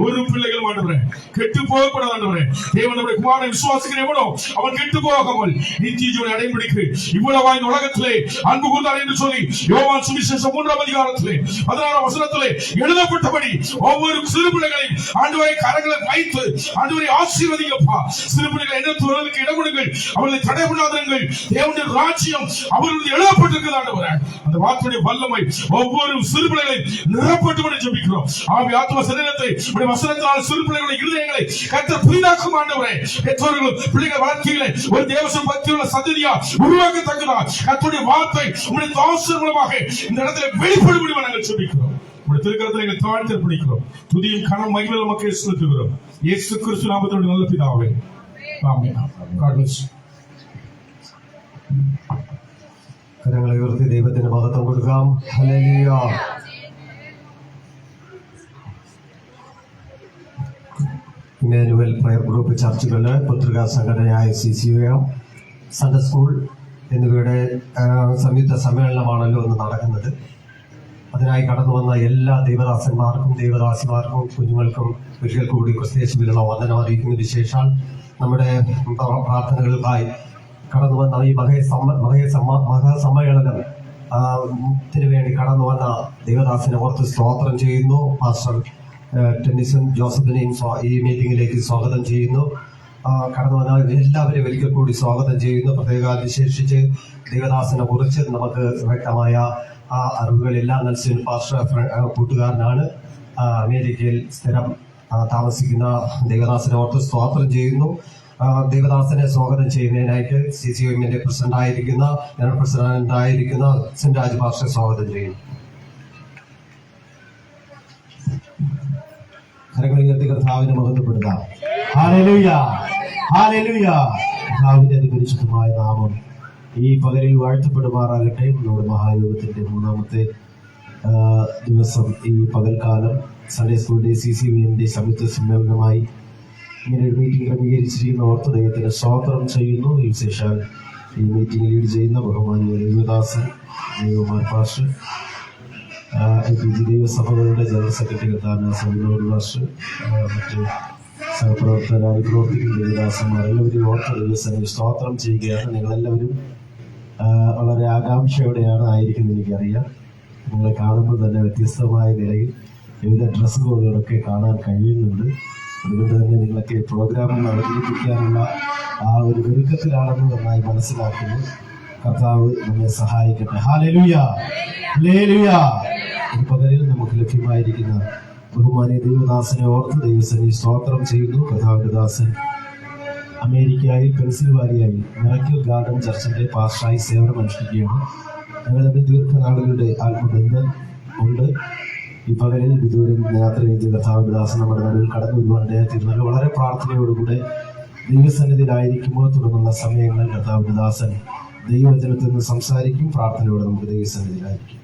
ஒரு பிள்ளைகள் ஆண்டவரே கெட்டு போகக்கூடாது ஆண்டவரே தேவன் நம்முடைய குமாரனை விசுவாசிக்கிறவனோ அவன் கெட்டு போகாமல் நித்திய ஜீவனை அடையும்படிக்கு இவ்வளவா இந்த உலகத்திலே அன்பு கூர்ந்தார் என்று சொல்லி யோவான் சுவிசேஷம் 3ஆம் அதிகாரத்திலே 16ஆம் வசனத்திலே எழுதப்பட்டபடி ஒவ்வொரு சிறு பிள்ளைகளையும் ஆண்டவரை கரங்களை வைத்து ஆண்டவரை ஆசீர்வதிங்கப்பா. சிறு பிள்ளைகளை எண்ணத்துவதற்கு இடம் கொடுங்கள், அவர்களை தடை பண்ணாதீர்கள். தேவனுடைய ராஜ்யம் அவர்களுக்கு எழுதப்பட்டிருக்கிறது ஆண்டவரே. அந்த வார்த்தையுடைய வல்லமை ஒவ்வொரு சிறு பிள்ளைகளையும் நிரப்பட்டும்படி ஜெபிக்கிறோம். ஆவி ஆத்ம சரீரத்தை வசனத்தால் சிறு பிள்ளைகளுடைய இருதயங்களை கர்த்தர் புதிதாக்கும் ஆண்டவரே. பெற்றோர்களும் பிள்ளைகள் வாழ்க்கையிலே ஒரு தேவசம் பக்தியுள்ள சந்ததியா உருவாக்கத்தக்கதா கர்த்தருடைய வார்த்தை உங்களுடைய தாசர் மூலமாக இந்த இடத்துல வெளிப்படும்படி நாங்கள் ஜெபிக்கிறோம். உங்களுடைய திருக்கரத்தில் எங்களை தாழ்த்தி பிடிக்கிறோம். துதியும் கனம் மகிமை நமக்கு செலுத்துகிறோம். இயேசு கிறிஸ்து நாமத்தோடு நல்ல பிதாவே, ஆமென். God bless you. കരങ്ങളെ ഉയർത്തി ദൈവത്തിന് മഹത്വം കൊടുക്കാം. ഹല്ലേലൂയ. ഇമ്മാനുവൽ പ്രയർ ഗ്രൂപ്പ് ചർച്ചുകളിൽ പത്രികാ സംഘടനയായ CCOM, സൺഡേ സ്കൂൾ എന്നിവയുടെ സംയുക്ത സമ്മേളനമാണല്ലോ ഇന്ന് നടക്കുന്നത്. അതിനായി കടന്നു വന്ന എല്ലാ ദൈവദാസന്മാർക്കും ദൈവദാസിമാർക്കും കുഞ്ഞുങ്ങൾക്കും ഒരിക്കൽ കൂടി ക്രിസ്തയേശുവിലുള്ള വന്ദനം അറിയിക്കുന്ന വിശേഷാൽ നമ്മുടെ പ്രാർത്ഥനകൾക്കായി കടന്നു വന്ന ഈ മഹാസമ്മേളനത്തിന് വേണ്ടി കടന്നു വന്ന ദൈവദാസിനെ ഓർത്ത് സ്തോത്രം ചെയ്യുന്നു. പാസ്റ്റർ ടെന്നിസൺ ജോസഫിനെയും ഈ മീറ്റിംഗിലേക്ക് സ്വാഗതം ചെയ്യുന്നു. കടന്നു വന്ന എല്ലാവരെയും ഒരിക്കൽ കൂടി സ്വാഗതം ചെയ്യുന്നു. പ്രത്യേക വിശേഷിച്ച് ദൈവദാസിനെ കുറിച്ച് നമുക്ക് വ്യക്തമായ അറിവുകളെല്ലാം നൽകിയ പാസ്റ്റർ കൂട്ടുകാരനാണ്. അമേരിക്കയിൽ സ്ഥിരം താമസിക്കുന്ന ദൈവദാസിനെ ഓർത്ത് സ്തോത്രം ചെയ്യുന്നു. ദേവദാസനെ സ്വാഗതം ചെയ്യുന്നതിനായിട്ട് CCOMന്റെ ജനറൽ പ്രസിഡന്റ് ആയിരിക്കുന്ന സിൻരാജ് പാസ്റ്റർ സ്വാഗതം ചെയ്യുന്നു. കരങ്ങൾ ഉയർത്തി കർത്താവിനെ മഹത്വപ്പെടുത്താം. Hallelujah, hallelujah. കർത്താവിന്റെ അതിപരിശുദ്ധമായ നാമം ഈ പകലിൽ വാഴ്ത്തപ്പെടുമാറാകട്ടെ. നമ്മുടെ മഹായോഗത്തിന്റെ 3ാമത്തെ ദിവസം ഈ പകൽക്കാലം സൺഡേ സ്കൂളിന്റെ CCOMന്റെ സംയുക്ത സമ്മേളനമായി ഇങ്ങനെ ഒരു മീറ്റിംഗ് ക്രമീകരിച്ചിരിക്കുന്ന ഓർത്ത് ദൈവത്തിന് സ്തോത്രം ചെയ്യുന്നു. ഈ വിശേഷാൽ ഈ മീറ്റിംഗ് ലീഡ് ചെയ്യുന്ന ബഹുമാനിയ ദേവദാസൻ ദേവകുമാർ പാസ്റ്റർ, IPG ദൈവസഭകളുടെ ജനറൽ സെക്രട്ടറി സബിനോർ പാസ്റ്റർ, മറ്റ് സഹപ്രവർത്തകരായി പ്രവർത്തിക്കുന്ന ദേവദാസന്മാർ എല്ലാവരും ഓർത്ത് ദൈവസഭയിൽ സ്തോത്രം ചെയ്യുകയാണ്. നിങ്ങളെല്ലാവരും വളരെ ആകാംക്ഷയോടെയാണ് ആയിരിക്കുന്നത് എനിക്കറിയാം. നിങ്ങളെ കാണുമ്പോൾ തന്നെ വ്യത്യസ്തമായ നിലയിൽ വിവിധ ഡ്രസ് കോഡുകളൊക്കെ കാണാൻ കഴിയുന്നുണ്ട്. അതുകൊണ്ട് തന്നെ നിങ്ങളൊക്കെ പ്രോഗ്രാമിൽ അവതരിപ്പിക്കാനുള്ള ആ ഒരു ഒരുക്കത്തിലാണെന്ന് നന്നായി മനസ്സിലാക്കുന്നു. കർത്താവ് നമ്മെ സഹായിക്കട്ടെ. Hallelujah, hallelujah. ഈ പകലിൽ നമുക്ക് ലഭ്യമായിരിക്കുന്ന ബഹുമാനിയ ദൈവദാസനെ ഓർത്ത് ദൈവസന്നിധി സ്തോത്രം ചെയ്യുന്നു. കർത്താവിന്റെ ദാസൻ അമേരിക്കയിൽ പെൻസിൽവാനിയയിൽ മിറക്കിൾ ഗാർഡൻ ചർച്ചിന്റെ പാസ്റ്ററായി സേവനം അനുഷ്ഠിക്കുകയാണ്. ഞങ്ങൾ തമ്മിൽ ദീർഘനാളുകളുടെ ആത്മബന്ധം ഉണ്ട്. ഈ പകലിൽ വിദൂരം യാത്ര ചെയ്ത് കർത്താവിന്റെ ദാസൻ നമ്മുടെ നടുവിൽ കടന്നു വരുവാനിടയായിത്തീരുന്നത് വളരെ പ്രാർത്ഥനയോടുകൂടെ ദൈവസന്നിധിയിലായിരിക്കുമ്പോൾ തുടർന്നുള്ള സമയങ്ങളിൽ കർത്താവിന്റെ ദാസൻ ദൈവവചനത്തിൽ നിന്ന് സംസാരിക്കും. പ്രാർത്ഥനയോടെ നമുക്ക് ദൈവസന്നിധിയിലായിരിക്കും.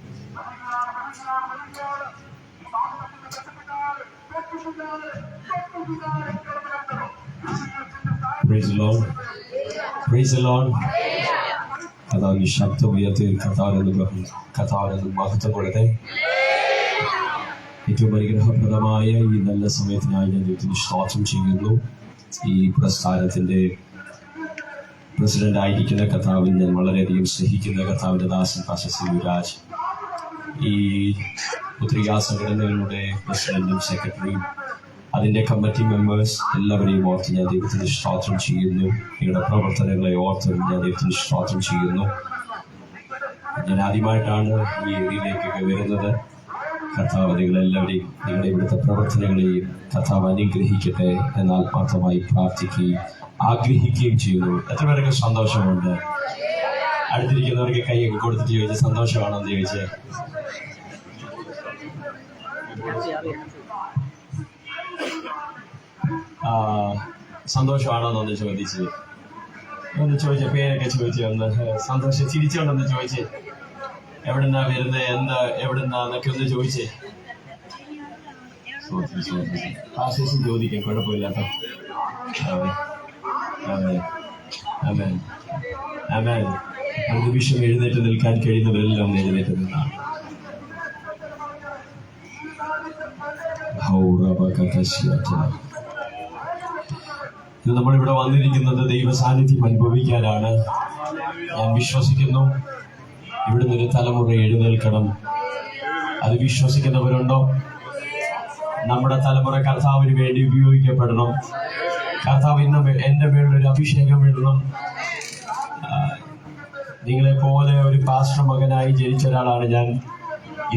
Praise the Lord. Praise the Lord. കഥാവിന് ശബ്ദം ഉയർത്തി കഥാവിന് മഹത്വം കൊടുത്തേ. ഏറ്റവും അനുഗ്രഹപ്രദമായ ഈ നല്ല സമയത്തിനായി ഞാൻ ദൈവത്തിന് സ്തോത്രം ചെയ്യുന്നു. ഈ പുരസ്കാരത്തിന്റെ പ്രസിഡന്റ് ആയിരിക്കുന്ന കർത്താവിൽ ഞാൻ വളരെയധികം സ്നേഹിക്കുന്ന കർത്താവിന്റെ ദാസൻ പാസ്റ്റർ സിൻരാജ്, ഈ പുത്രികാ സംഘടനകളുടെ പ്രസിഡന്റും സെക്രട്ടറിയും അതിന്റെ കമ്മിറ്റി മെമ്പേഴ്സ് എല്ലാവരെയും ഓർത്ത് ഞാൻ ദൈവത്തിന് സ്തോത്രം ചെയ്യുന്നു. നിങ്ങളുടെ പ്രവർത്തനങ്ങളെ ഓർത്ത് ഞാൻ ദൈവത്തിന് സ്തോത്രം ചെയ്യുന്നു. ഞാൻ ആദ്യമായിട്ടാണ് ഈ ഏരിയയിലേക്കൊക്കെ വരുന്നത്. കർത്താവ് നിങ്ങളെല്ലാവരെയും നിങ്ങളുടെ ഇവിടുത്തെ പ്രവർത്തനങ്ങളെയും കർത്താവ് അനുഗ്രഹിക്കട്ടെ എന്ന് ആത്മാർത്ഥമായി പ്രാർത്ഥിക്കുകയും ആഗ്രഹിക്കുകയും ചെയ്യുന്നു. എത്ര പേർക്ക് സന്തോഷമുണ്ട്? അടുത്തിരിക്കുന്നവർക്ക് കൈയൊക്കെ കൊടുത്തിട്ട് ചോദിച്ച സന്തോഷമാണോ എന്ന് ചോദിച്ചേ. സന്തോഷമാണോ എന്നൊന്ന് ചോദിച്ചത്. ഒന്ന് ചോദിച്ചേ, പേരൊക്കെ ചോദിച്ചേ, ഒന്ന് സന്തോഷം ചിരിച്ചോണ്ടൊന്ന് ചോദിച്ചേ, എവിടുന്നാ വരുന്നത്, എന്താ എവിടുന്നാന്നൊക്കെ ഒന്ന് ചോദിച്ചേ. ആശേഷം ചോദിക്കാം, കുഴപ്പമില്ല കേട്ടോ. ഒരു നിമിഷം എഴുന്നേറ്റ് നിൽക്കാൻ കഴിയുന്നവരെല്ലാം എഴുന്നേറ്റ് നിന്നാണ്. നമ്മളിവിടെ വന്നിരിക്കുന്നത് ദൈവ സാന്നിധ്യം അനുഭവിക്കാനാണ്. ഞാൻ വിശ്വസിക്കുന്നു ഇവിടുന്ന് ഒരു തലമുറ എഴുന്നേൽക്കണം. അത് വിശ്വസിക്കുന്നവരുണ്ടോ? നമ്മുടെ തലമുറ കർത്താവിന് വേണ്ടി ഉപയോഗിക്കപ്പെടണം. കർത്താവ് ഇന്ന് എൻ്റെ മേളിലൊരു അഭിഷേകം ഇടണം. നിങ്ങളെ പോലെ ഒരു പാസ്റ്റർ മകനായി ജനിച്ച ഒരാളാണ് ഞാൻ.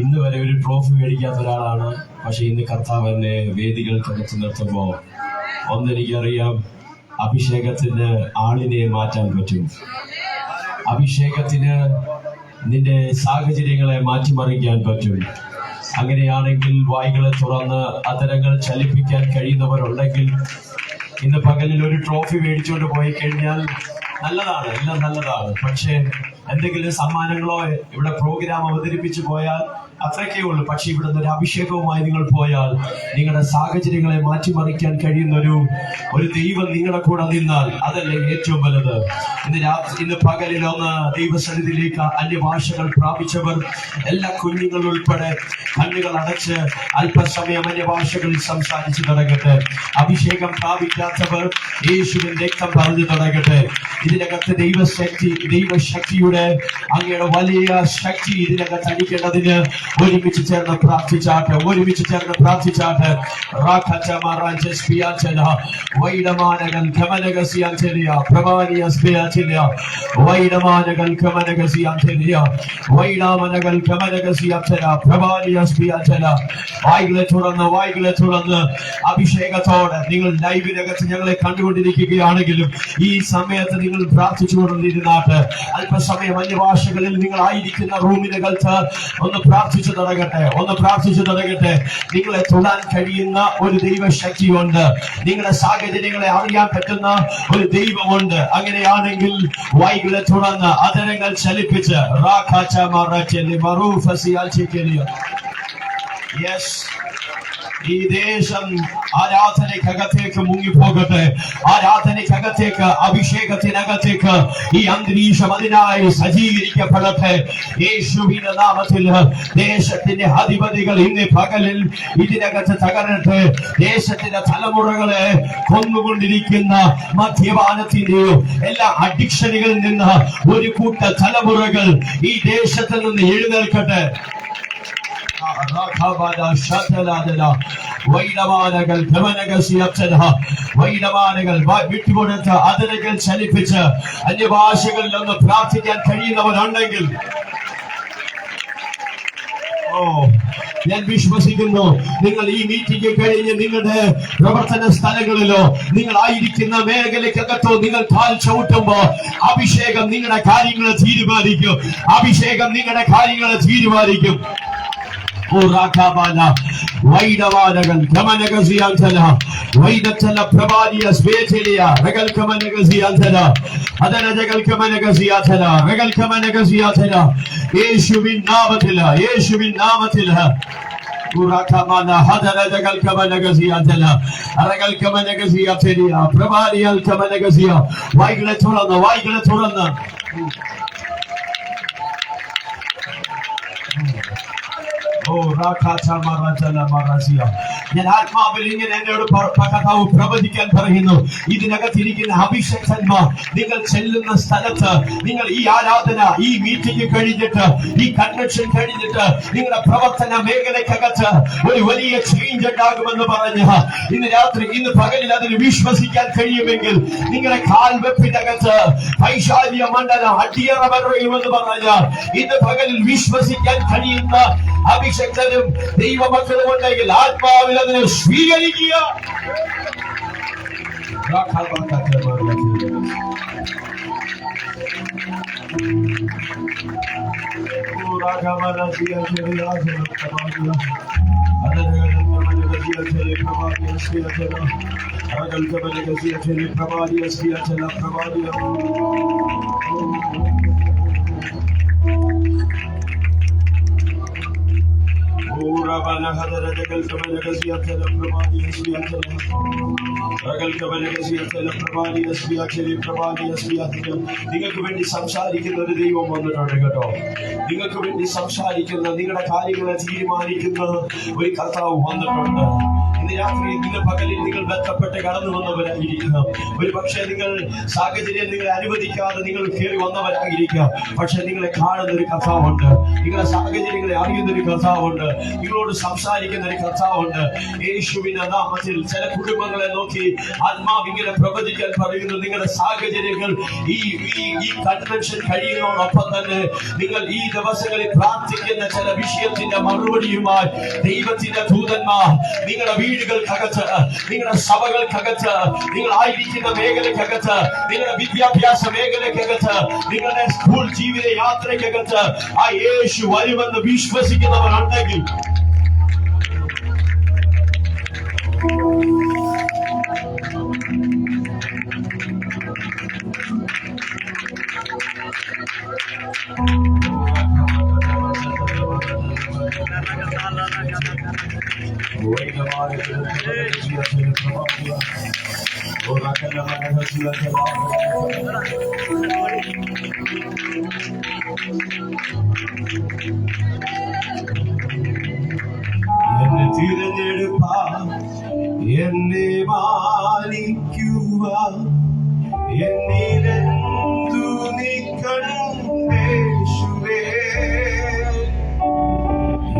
ഇന്ന് വരെ ഒരു ട്രോഫി മേടിക്കാത്ത ഒരാളാണ്. പക്ഷെ ഇന്ന് കർത്താവ് എന്നെ വേദികൾക്കകത്ത് നിർത്തുമ്പോൾ ഒന്നെനിക്കറിയാം, അഭിഷേകത്തിന് ആളിനെ മാറ്റാൻ പറ്റും. അഭിഷേകത്തിന് നിന്റെ സാഹചര്യങ്ങളെ മാറ്റിമറിക്കാൻ പറ്റും. അങ്ങനെയാണെങ്കിൽ വായ്കളെ തുറന്ന് അധരങ്ങൾ ചലിപ്പിക്കാൻ കഴിയുന്നവരുണ്ടെങ്കിൽ ഇന്ന് പകലിൽ ഒരു ട്രോഫി മേടിച്ചുകൊണ്ട് പോയി കഴിഞ്ഞാൽ നല്ലതാണ്, എല്ലാം നല്ലതാണ്. പക്ഷേ എന്തെങ്കിലും സമ്മാനങ്ങളോ ഇവിടെ പ്രോഗ്രാം അവതരിപ്പിച്ചു പോയാൽ അത്രയ്ക്കേ ഉള്ളൂ. പക്ഷെ ഇവിടെ നിന്ന് ഒരു അഭിഷേകവുമായി നിങ്ങൾ പോയാൽ നിങ്ങളുടെ സാഹചര്യങ്ങളെ മാറ്റിമറിക്കാൻ കഴിയുന്ന ഒരു ദൈവം നിങ്ങളുടെ കൂടെ നിന്നാൽ അതല്ലേ ഏറ്റവും വലുത്. ഇന്ന് പകലിലൊന്ന് ദൈവസന്നിധിയിലേക്ക് അന്യഭാഷകൾ പ്രാപിച്ചവർ എല്ലാ കുഞ്ഞുങ്ങൾ ഉൾപ്പെടെ കണ്ണുകൾ അടച്ച് അല്പസമയം അന്യഭാഷകളിൽ സംസാരിച്ചു തുടങ്ങട്ടെ. അഭിഷേകം പ്രാപിക്കാത്തവർ യേശുവിൻ രക്തം പറഞ്ഞു തുടങ്ങട്ടെ. ഇതിനകത്ത് ദൈവശക്തിയുടെ അങ്ങയുടെ വലിയ ശക്തി ഇതിനകത്ത് അടിക്കേണ്ടതിന് ഒരുമിച്ച് ചേർന്ന് പ്രാർത്ഥിച്ചാട്ട്. വൈഡമാനകൾ കമനഗസിയാഞ്ചലിയ പ്രമാനിയ സ്പിയാചിലിയ വൈഡമാനകൾ കമനഗസിയാഞ്ചലിയ വൈഡാമനകൾ കമനഗസിയാചല പ്രമാനിയ സ്പിയാചല. വായ്കളെ തുറന്ന് അഭിഷേകത്തോടെ നിങ്ങൾ ലൈവിനകത്ത് ഞങ്ങളെ കണ്ടുകൊണ്ടിരിക്കുകയാണെങ്കിലും ഈ സമയത്ത് നിങ്ങൾ പ്രാർത്ഥിച്ചുകൊണ്ടിരുന്നാട്ട് അല്പസമയം അന്യഭാഷകളിൽ നിങ്ങൾ ആയിരിക്കുന്ന റൂമിനകത്ത് ഒന്ന് പ്രാർത്ഥിച്ചു തുടങ്ങട്ടെ. നിങ്ങളെ തൊടാൻ കഴിയുന്ന ഒരു ദൈവശക്തിയുണ്ട്. നിങ്ങളുടെ സാഹചര്യങ്ങളെ അറിയാൻ പറ്റുന്ന ഒരു ദൈവമുണ്ട്. അങ്ങനെയാണെങ്കിൽ വായ്കളെ തുറന്ന് അധരങ്ങൾ ചലിപ്പിച്ച് ഈ ദേശം ആരാധനയ്ക്കകത്തേക്ക് മുങ്ങിപ്പോകട്ടെ. ആരാധനയ്ക്കകത്തേക്ക്, അഭിഷേകത്തിനകത്തേക്ക് ഈ അന്തരീക്ഷം അതിനായി സജ്ജീകരിക്കപ്പെടട്ടെ. യേശുവിന്റെ നാമത്തിൽ ദേശത്തിന്റെ അധിപതികൾ ഇന്ന് പകലിൽ ഇതിനകത്ത് തകരട്ടെ. ദേശത്തിന്റെ തലമുറകളെ കൊന്നുകൊണ്ടിരിക്കുന്ന മദ്യപാനത്തിന്റെയോ എല്ലാ അഡിക്ഷനുകളിൽ നിന്ന് ഒരു കൂട്ട തലമുറകൾ ഈ ദേശത്തിൽ നിന്ന് എഴുന്നേൽക്കട്ടെ. വൈഡമാനകൾ വിട്ടുകൊടുത്ത് അതിരുകൾ ചലിപ്പിച്ച് അന്യഭാഷകളിൽ ഒന്ന് പ്രാർത്ഥിക്കാൻ കഴിയുന്നവരുണ്ടെങ്കിൽ ഞാൻ വിശ്വസിക്കുന്നു നിങ്ങൾ ഈ മീറ്റിംഗ് കഴിഞ്ഞ് നിങ്ങളുടെ പ്രവർത്തന സ്ഥലങ്ങളിലോ നിങ്ങളായിരിക്കുന്ന മേഖലയ്ക്കകത്തോ നിങ്ങൾ കാൽ ചവിട്ടുമ്പോ അഭിഷേകം നിങ്ങളുടെ കാര്യങ്ങളെ തീരുമാനിക്കും. വൈഡവാനകൾ ഗമനഗസിയാന്തല വൈദത്തല പ്രഭാരിയ സ്വേചലിയ റഗൽ ഗമനഗസിയാന്തല അതനജകൾ ഗമനഗസിയാന്തല റഗൽ ഗമനഗസിയാന്തല യേശുവിൻ നാമത്തിൽ ഉറകമന ഹദരജകൾ ഗമനഗസിയാന്തല റഗൽ ഗമനഗസിയാന്തല പ്രഭാരിയൽ ഗമനഗസിയ വായ്കളെ തുറന്ന് ഞാൻ ആത്മാവിൽ ഇങ്ങനെ എന്നോട് കർത്താവ് പ്രവചിക്കാൻ പറയുന്നു. ഇതിനകത്തിരിക്കുന്ന അഭിഷേകന്മാർ നിങ്ങൾ ചെല്ലുന്ന സ്ഥലത്ത് നിങ്ങൾ ഈ ആരാധന, ഈ മീറ്റിംഗ് കഴിഞ്ഞിട്ട്, ഈ കൺവെൻഷൻ കഴിഞ്ഞിട്ട് നിങ്ങളുടെ പ്രവർത്തന മേഖലയ്ക്കകത്ത് ഒരു വലിയ ചേഞ്ച് ഉണ്ടാകുമെന്ന് പറഞ്ഞ് ഇന്ന് പകലിൽ അതിന് വിശ്വസിക്കാൻ കഴിയുമെങ്കിൽ നിങ്ങളുടെ കാൽവെപ്പിനകത്ത് പൈശാചിക മണ്ഡലം അടിയറവരുമെന്ന് പറഞ്ഞ് ഇന്ന് പകലിൽ വിശ്വസിക്കാൻ കഴിയുന്ന അഭിഷക്തനും ദൈവമക്കളും ഉണ്ടെങ്കിൽ ആത്മാവിൽ അതിനെ സ്വീകരിക്കുക. നിങ്ങൾക്ക് വേണ്ടി സംസാരിക്കുന്ന ഒരു ദൈവം വന്നിട്ടുണ്ട് കേട്ടോ. നിങ്ങൾക്ക് വേണ്ടി സംസാരിക്കുന്ന, നിങ്ങളുടെ കാര്യങ്ങളെ തീരുമാനിക്കുന്ന ഒരു കർത്താവ് വന്നിട്ടുണ്ട്. ഇന്ന് രാത്രി, ഇന്ന് പകലിൽ നിങ്ങൾ ബന്ധപ്പെട്ട് കടന്നു വന്നവരായിരിക്കാം. ഒരു പക്ഷേ നിങ്ങൾ സാഹചര്യം നിങ്ങളെ അനുവദിക്കാതെ നിങ്ങൾ കയറി വന്നവരായിരിക്കാം. പക്ഷെ നിങ്ങളെ കാണുന്ന ഒരു കർത്താവുണ്ട്, നിങ്ങളുടെ സാഹചര്യങ്ങളെ അറിയുന്ന ഒരു കർത്താവുണ്ട്, നിങ്ങളോട് സംസാരിക്കുന്ന ഒരു കർത്താവുണ്ട്. യേശുവിന്റെ നാമത്തിൽ ചില കുടുംബങ്ങളെ നോക്കി ആത്മാവിങ്ങനെ പ്രവചിക്കാൻ പറയുന്നു. നിങ്ങളുടെ സാഹചര്യങ്ങൾ ഈ കൺവെൻഷൻ കഴിയുന്നതോടൊപ്പം തന്നെ നിങ്ങൾ ഈ ദിവസങ്ങളിൽ പ്രാർത്ഥിക്കുന്ന ചില വിഷയത്തിന്റെ മറുപടിയുമായി ദൈവത്തിന്റെ ദൂതന്മാർ നിങ്ങളുടെ വീടുകൾക്കകത്ത്, നിങ്ങളുടെ സഭകൾക്കകത്ത്, നിങ്ങളായിരിക്കുന്ന മേഖലക്കകത്ത്, നിങ്ങളുടെ വിദ്യാഭ്യാസ മേഖലക്കകത്ത്, നിങ്ങളുടെ സ്കൂൾ ജീവിത യാത്രയ്ക്കകത്ത് ആ യേശു വരുമെന്ന് വിശ്വസിക്കുന്നവരുണ്ടെങ്കിൽ എന്നെ തിരഞ്ഞെടുപ്പാൻ, എന്നെ മാനിക്കുവാൻ, എന്നിലെന്തു നീ കണ്ടേശുവേ.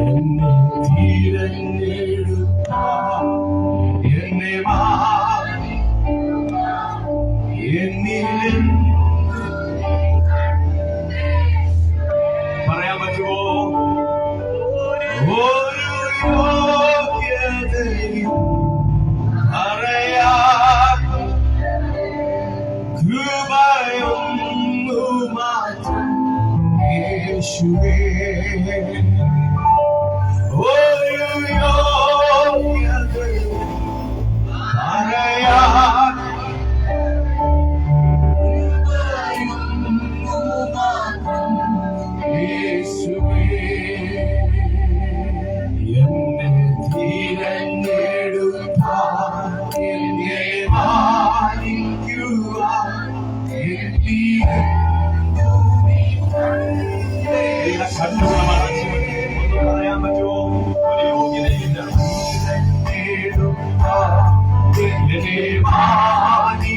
എന്നെ തിരഞ്ഞെടുപ്പാൻ, എന്നെ പറയാൻ പറ്റുമോ? ഒരു യോഗ്യതയും പറയാൻ കൃപയൊന്നു മാത്രം യേശുവേ. ഒരു യോഗ്യതയും പറയാൻ എന്നെ തിരഞ്ഞെടുപ്പാൻ, എന്നെ മാനിക്കുവാൻ, പറയാൻ പറ്റുമോ? ഒരു യോഗ്യതയില്ല. എന്നെ മാനിക്കുവാൻ,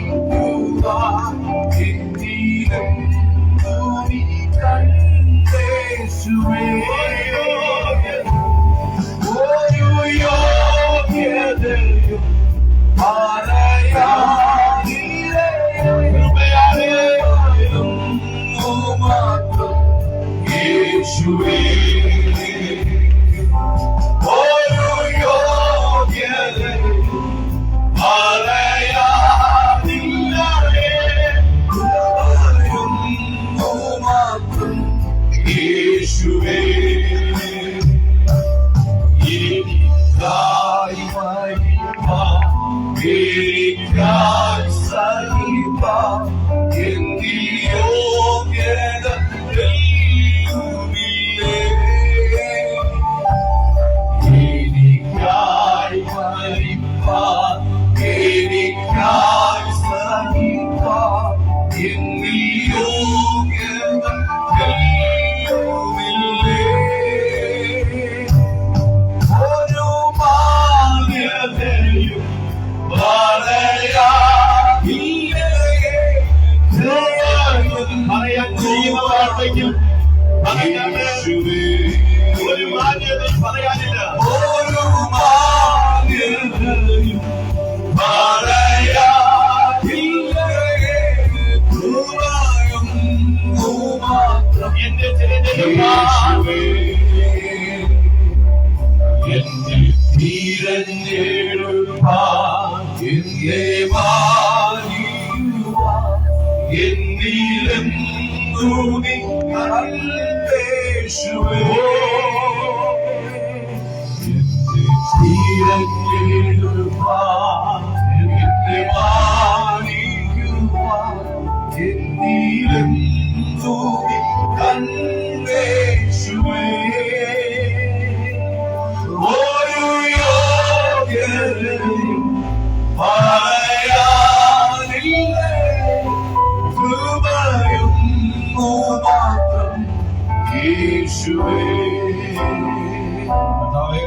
ഒരു യോഗ്യതയും പറയാനില്ലേ. കൃപയാലും മാത്രം യേശുവേ. ഒരു യോഗ്യതയും പറയാനില്ലേ. മാത്രം യേശുവേ. എനിക്കായി മരിപ്പാൻ, എനിക്കായി സഹിപ്പാൻ എന്ത് യോഗ്യത ദൈവമില്ലേ. എനിക്കായി മരിപ്പാൻ, എനിക്കായി സഹിപ്പാൻ എന്ത് യോഗ്യത ദൈവമില്ലേ. ഒരു മാന്യതയും പറയാൻ ചെയ്യുന്നവരാണെങ്കിൽ ഒരു മാന്യതയും പറയാനില്ല. ഒരു മാന്യതയും എന്റെ തിരഞ്ഞെടുപ്പാൻ, എന്നെ തിരഞ്ഞെടുപ്പാൻ, എന്നെ മാനിക്കുവാൻ, എന്നിലെന്തു നീ കണ്ടേശുവേ. എന്നെ തിരഞ്ഞെടുപ്പാൻ, എന്നെ മാനിക്കുവാൻ എന്നീലെന്തു കണ്ടേശുവേ. ഒരു യോഗ്യതയും പറയാനില്ല, കൃപയൊന്നു മാത്രം യേശുവേ. കർത്താവേ,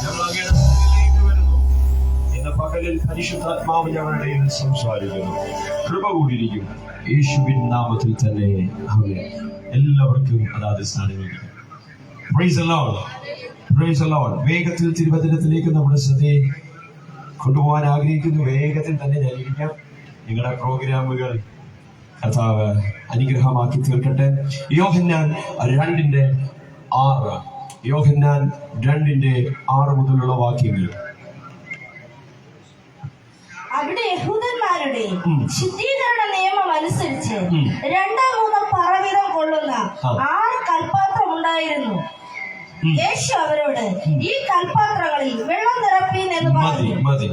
ഞങ്ങൾ അങ്ങയുടെ സന്നിധിയിലേക്ക് വരുന്നു. ഇന്ന് പകലിൽ പരിശുദ്ധാത്മാവ് ഞങ്ങളുടെ ഇടയിൽ സംസാരിക്കുന്നു. കൃപ കൂടിയിരിക്കും യേശുവിൻ നാമത്തിൽ തന്നെ. എല്ലാവർക്കും അതാത് സ്ഥാനങ്ങളിരിക്കും. Praise the Lord. Praise the Lord. വേഗത്തിൽ തിരുവചനത്തിലേക്ക് നമ്മുടെ ശ്രദ്ധയെ കൊണ്ടുപോകാൻ ആഗ്രഹിക്കുന്നു. വേഗത്തിൽ തന്നെ ഞാനിരിക്കാം. നിങ്ങളുടെ പ്രോഗ്രാമുകൾ കർത്താവ് അനുഗ്രഹമാക്കി തീർക്കട്ടെ. യോഹന്നാൻ 2:6. യോഹന്നാൻ 2:6 മുതലുള്ള വാക്യങ്ങൾ. അവിടെ യഹൂദന്മാരുടെ ശുദ്ധീകരണ നിയമം അനുസരിച്ച് 2-3 പറവീതം കൊള്ളുന്ന 6 കൽപാത്രം ഉണ്ടായിരുന്നു. യേശു അവരോട്, ഈ കൽപാത്രങ്ങളിൽ വെള്ളം നിറപ്പീൻ എന്ന് പറഞ്ഞു. മതി.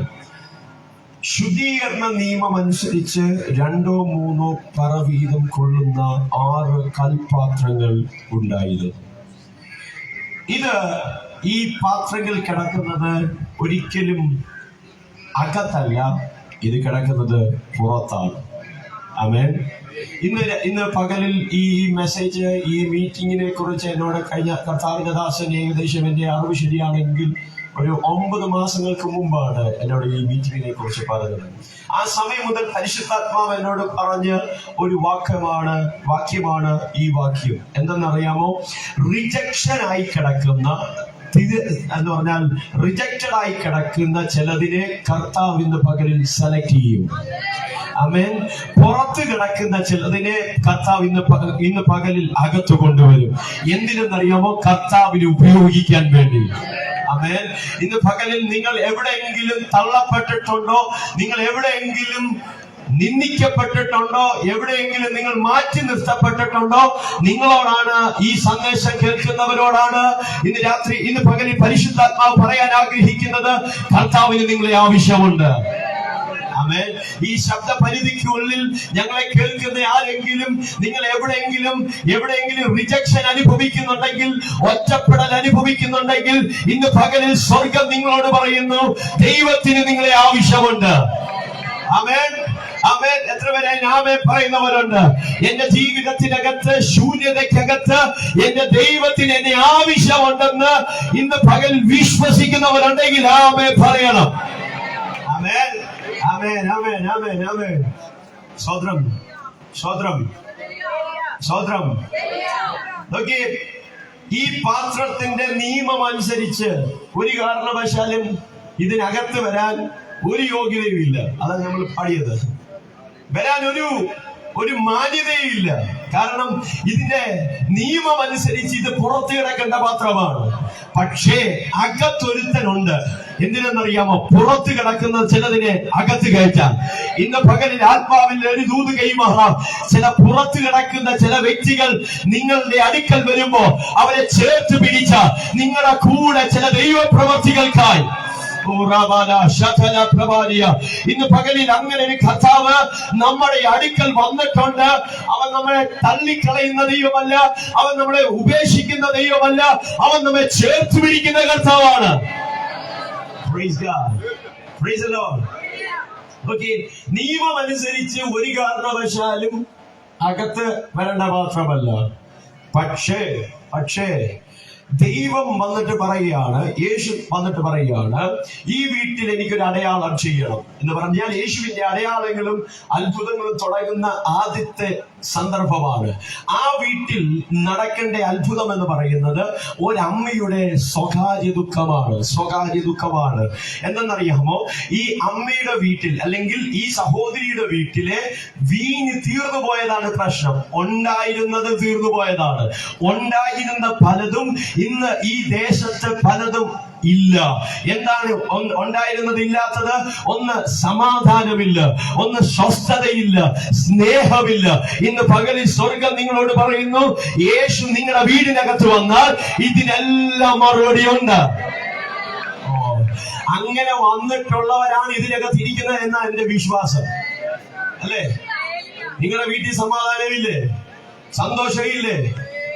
ശുദ്ധീകരണ നിയമം അനുസരിച്ച് 2-3 പറ വീതം കൊള്ളുന്ന 6 കൽപാത്രങ്ങൾ ഉണ്ടായിരുന്നു. ഇത് ഈ പാത്രങ്ങൾ കിടക്കുന്നത് ഒരിക്കലും അകത്തല്ല, ഇത് കിടക്കുന്നത് പുറത്താണ്. ആമേൻ. ഇന്ന് പകലിൽ ഈ മെസ്സേജ്, ഈ മീറ്റിങ്ങിനെ കുറിച്ച് എന്നോട് കഴിഞ്ഞ കർത്താവിന്റെ ദാസൻ ഏകദേശം എന്റെ അറിവ് ശരിയാണെങ്കിൽ ഒരു 9 മാസങ്ങൾക്ക് മുമ്പാണ് എന്നോട് ഈ മീറ്റിങ്ങിനെ കുറിച്ച് പറഞ്ഞത്. ആ സമയം മുതൽ പരിശുദ്ധാത്മാവ് എന്നോട് പറഞ്ഞ ഒരു വാക്യമാണ് ഈ വാക്യം. എന്തെന്നറിയാമോ? റിജക്ഷൻ ആയി കിടക്കുന്ന, എന്ന് പറഞ്ഞാൽ റിജക്റ്റഡ് ആയി കിടക്കുന്ന ചിലതിനെ കർത്താവ് ഇന്ന് പകലിൽ സെലക്ട് ചെയ്യും. ആമേൻ. പുറത്ത് കിടക്കുന്ന ചിലതിനെ കർത്താവ് ഇന്ന് പകലിൽ അകത്ത് കൊണ്ടുവരും. എന്തിനെന്നറിയാമോ? കർത്താവിന് ഉപയോഗിക്കാൻ വേണ്ടി. ആമേൻ. ഇന്ന് പകലിൽ നിങ്ങൾ എവിടെയെങ്കിലും തള്ളപ്പെട്ടിട്ടുണ്ടോ? നിങ്ങൾ എവിടെയെങ്കിലും നിന്ദിക്കപ്പെട്ടിട്ടുണ്ടോ? എവിടെയെങ്കിലും നിങ്ങൾ മാറ്റി നിർത്തപ്പെട്ടിട്ടുണ്ടോ? നിങ്ങളോടാണ്, ഈ സന്ദേശം കേൾക്കുന്നവരോടാണ് ഇന്ന് പകലിൽ പരിശുദ്ധാത്മാവ് പറയാൻ ആഗ്രഹിക്കുന്നത്. കർത്താവിന് നിങ്ങളെ ആവശ്യമുണ്ട്. ആമേൻ. ഈ ശബ്ദ പരിധിക്കുള്ളിൽ ഞങ്ങളെ കേൾക്കുന്ന ആരെങ്കിലും നിങ്ങൾ എവിടെയെങ്കിലും റിജക്ഷൻ അനുഭവിക്കുന്നുണ്ടെങ്കിൽ, ഒറ്റപ്പെടൽ അനുഭവിക്കുന്നുണ്ടെങ്കിൽ, ഇന്ന് പകലിൽ സ്വർഗം നിങ്ങളോട് പറയുന്നു, ദൈവത്തിന് നിങ്ങളെ ആവശ്യമുണ്ട്. ആമേൻ. ആമേൻ. എത്ര പേരെ ആമേൻ പറയുന്നവരുണ്ട്? എന്റെ ജീവിതത്തിനകത്ത്, ശൂന്യതയ്ക്കകത്ത് എന്റെ ദൈവത്തിന് എന്നെ ആവശ്യമുണ്ടെന്ന് ഇന്ന് പകൽ വിശ്വസിക്കുന്നവരുണ്ടെങ്കിൽ ആമേൻ പറയണം. ആമേൻ. ആമേൻ. ആമേൻ. ആമേൻ. ആമേൻ. സ്വതന്ത്രം. നോക്കിയേ, ഈ പാത്രത്തിന്റെ നിയമം അനുസരിച്ച് ഒരു കാരണവശാലും ഇതിനകത്ത് വരാൻ ഒരു യോഗ്യതയുമില്ല. അതാണ് നമ്മൾ പാടിയത്. വരാൻ ഒരു മാന്യതയില്ല. കാരണം ഇതിന്റെ നിയമം അനുസരിച്ച് ഇത് പുറത്ത് കിടക്കേണ്ട പാത്രമാണ്. പക്ഷേ അകത്തൊരുത്തനുണ്ട്. എന്തിനെന്നറിയാമോ? പുറത്ത് കിടക്കുന്ന ചിലതിനെ അകത്ത് കയറ്റാൻ. ഇന്ന് പകലിൽ ആത്മാവിൽ ഒരു ദൂത് കൈമാറാം. ചില പുറത്ത് കിടക്കുന്ന ചില വ്യക്തികൾ നിങ്ങളുടെ അടുക്കൽ വരുമ്പോ അവരെ ചേർത്ത് പിടിച്ച നിങ്ങളുടെ കൂടെ ചില ദൈവപ്രവർത്തികൾക്കായി ഇന്ന് പകലിൽ അങ്ങനെ ഒരു കർത്താവ് നമ്മുടെ അടുക്കൽ വന്നിട്ടുണ്ട്. അവൻ നമ്മളെ തള്ളിക്കളയുന്ന ദൈവമല്ല, അവൻ നമ്മളെ ഉപേക്ഷിക്കുന്ന ദൈവമല്ല, അവൻ നമ്മെ ചേർത്ത് പിടിക്കുന്ന കർത്താവാണ്. Praise God. Praise the Lord. Okay. നിയമം അനുസരിച്ച് ഒരു കാരണവശാലും അകത്ത് വരേണ്ട മാത്രമല്ല. പക്ഷേ ദൈവം വന്നിട്ട് പറയുകയാണ്, യേശു വന്നിട്ട് പറയുകയാണ്, ഈ വീട്ടിൽ എനിക്കൊരു അടയാളം ചെയ്യണം എന്ന് പറഞ്ഞാൽ യേശുവിന്റെ അടയാളങ്ങളും അത്ഭുതങ്ങളും തുടങ്ങുന്ന ആദ്യത്തെ സന്ദർഭമാണ്. ആ വീട്ടിൽ നടക്കേണ്ട അത്ഭുതം എന്ന് പറയുന്നത് ഒരമ്മയുടെ സ്വകാര്യ ദുഃഖമാണ്. എന്തെന്നറിയാമോ? ഈ അമ്മയുടെ വീട്ടിൽ, അല്ലെങ്കിൽ ഈ സഹോദരിയുടെ വീട്ടിലെ വീഞ്ഞ് തീർന്നു പോയതാണ് പ്രശ്നം. ഉണ്ടായിരുന്നത് തീർന്നു പോയതാണ്. ഉണ്ടായിരുന്ന പലതും ഇന്ന് ഈ ദേശത്ത് പലതും ഇല്ല. എന്താണ് ഉണ്ടായിരുന്നത് ഇല്ലാത്തത്? ഒന്ന് സമാധാനമില്ല, ഒന്ന് സ്വസ്ഥതയില്ല, സ്നേഹമില്ല. ഇന്ന് പകലിൽ സ്വർഗം നിങ്ങളോട് പറയുന്നു, യേശു നിങ്ങളുടെ വീടിനകത്ത് വന്നാൽ ഇതിനെല്ലാം മറുപടിയുണ്ട്. അങ്ങനെ വന്നിട്ടുള്ളവരാണ് ഇതിനകത്ത് ഇരിക്കുന്നത് എന്നാണ് എന്റെ വിശ്വാസം. അല്ലേ? നിങ്ങളുടെ വീട്ടിൽ സമാധാനമില്ലേ? സന്തോഷമില്ലേ?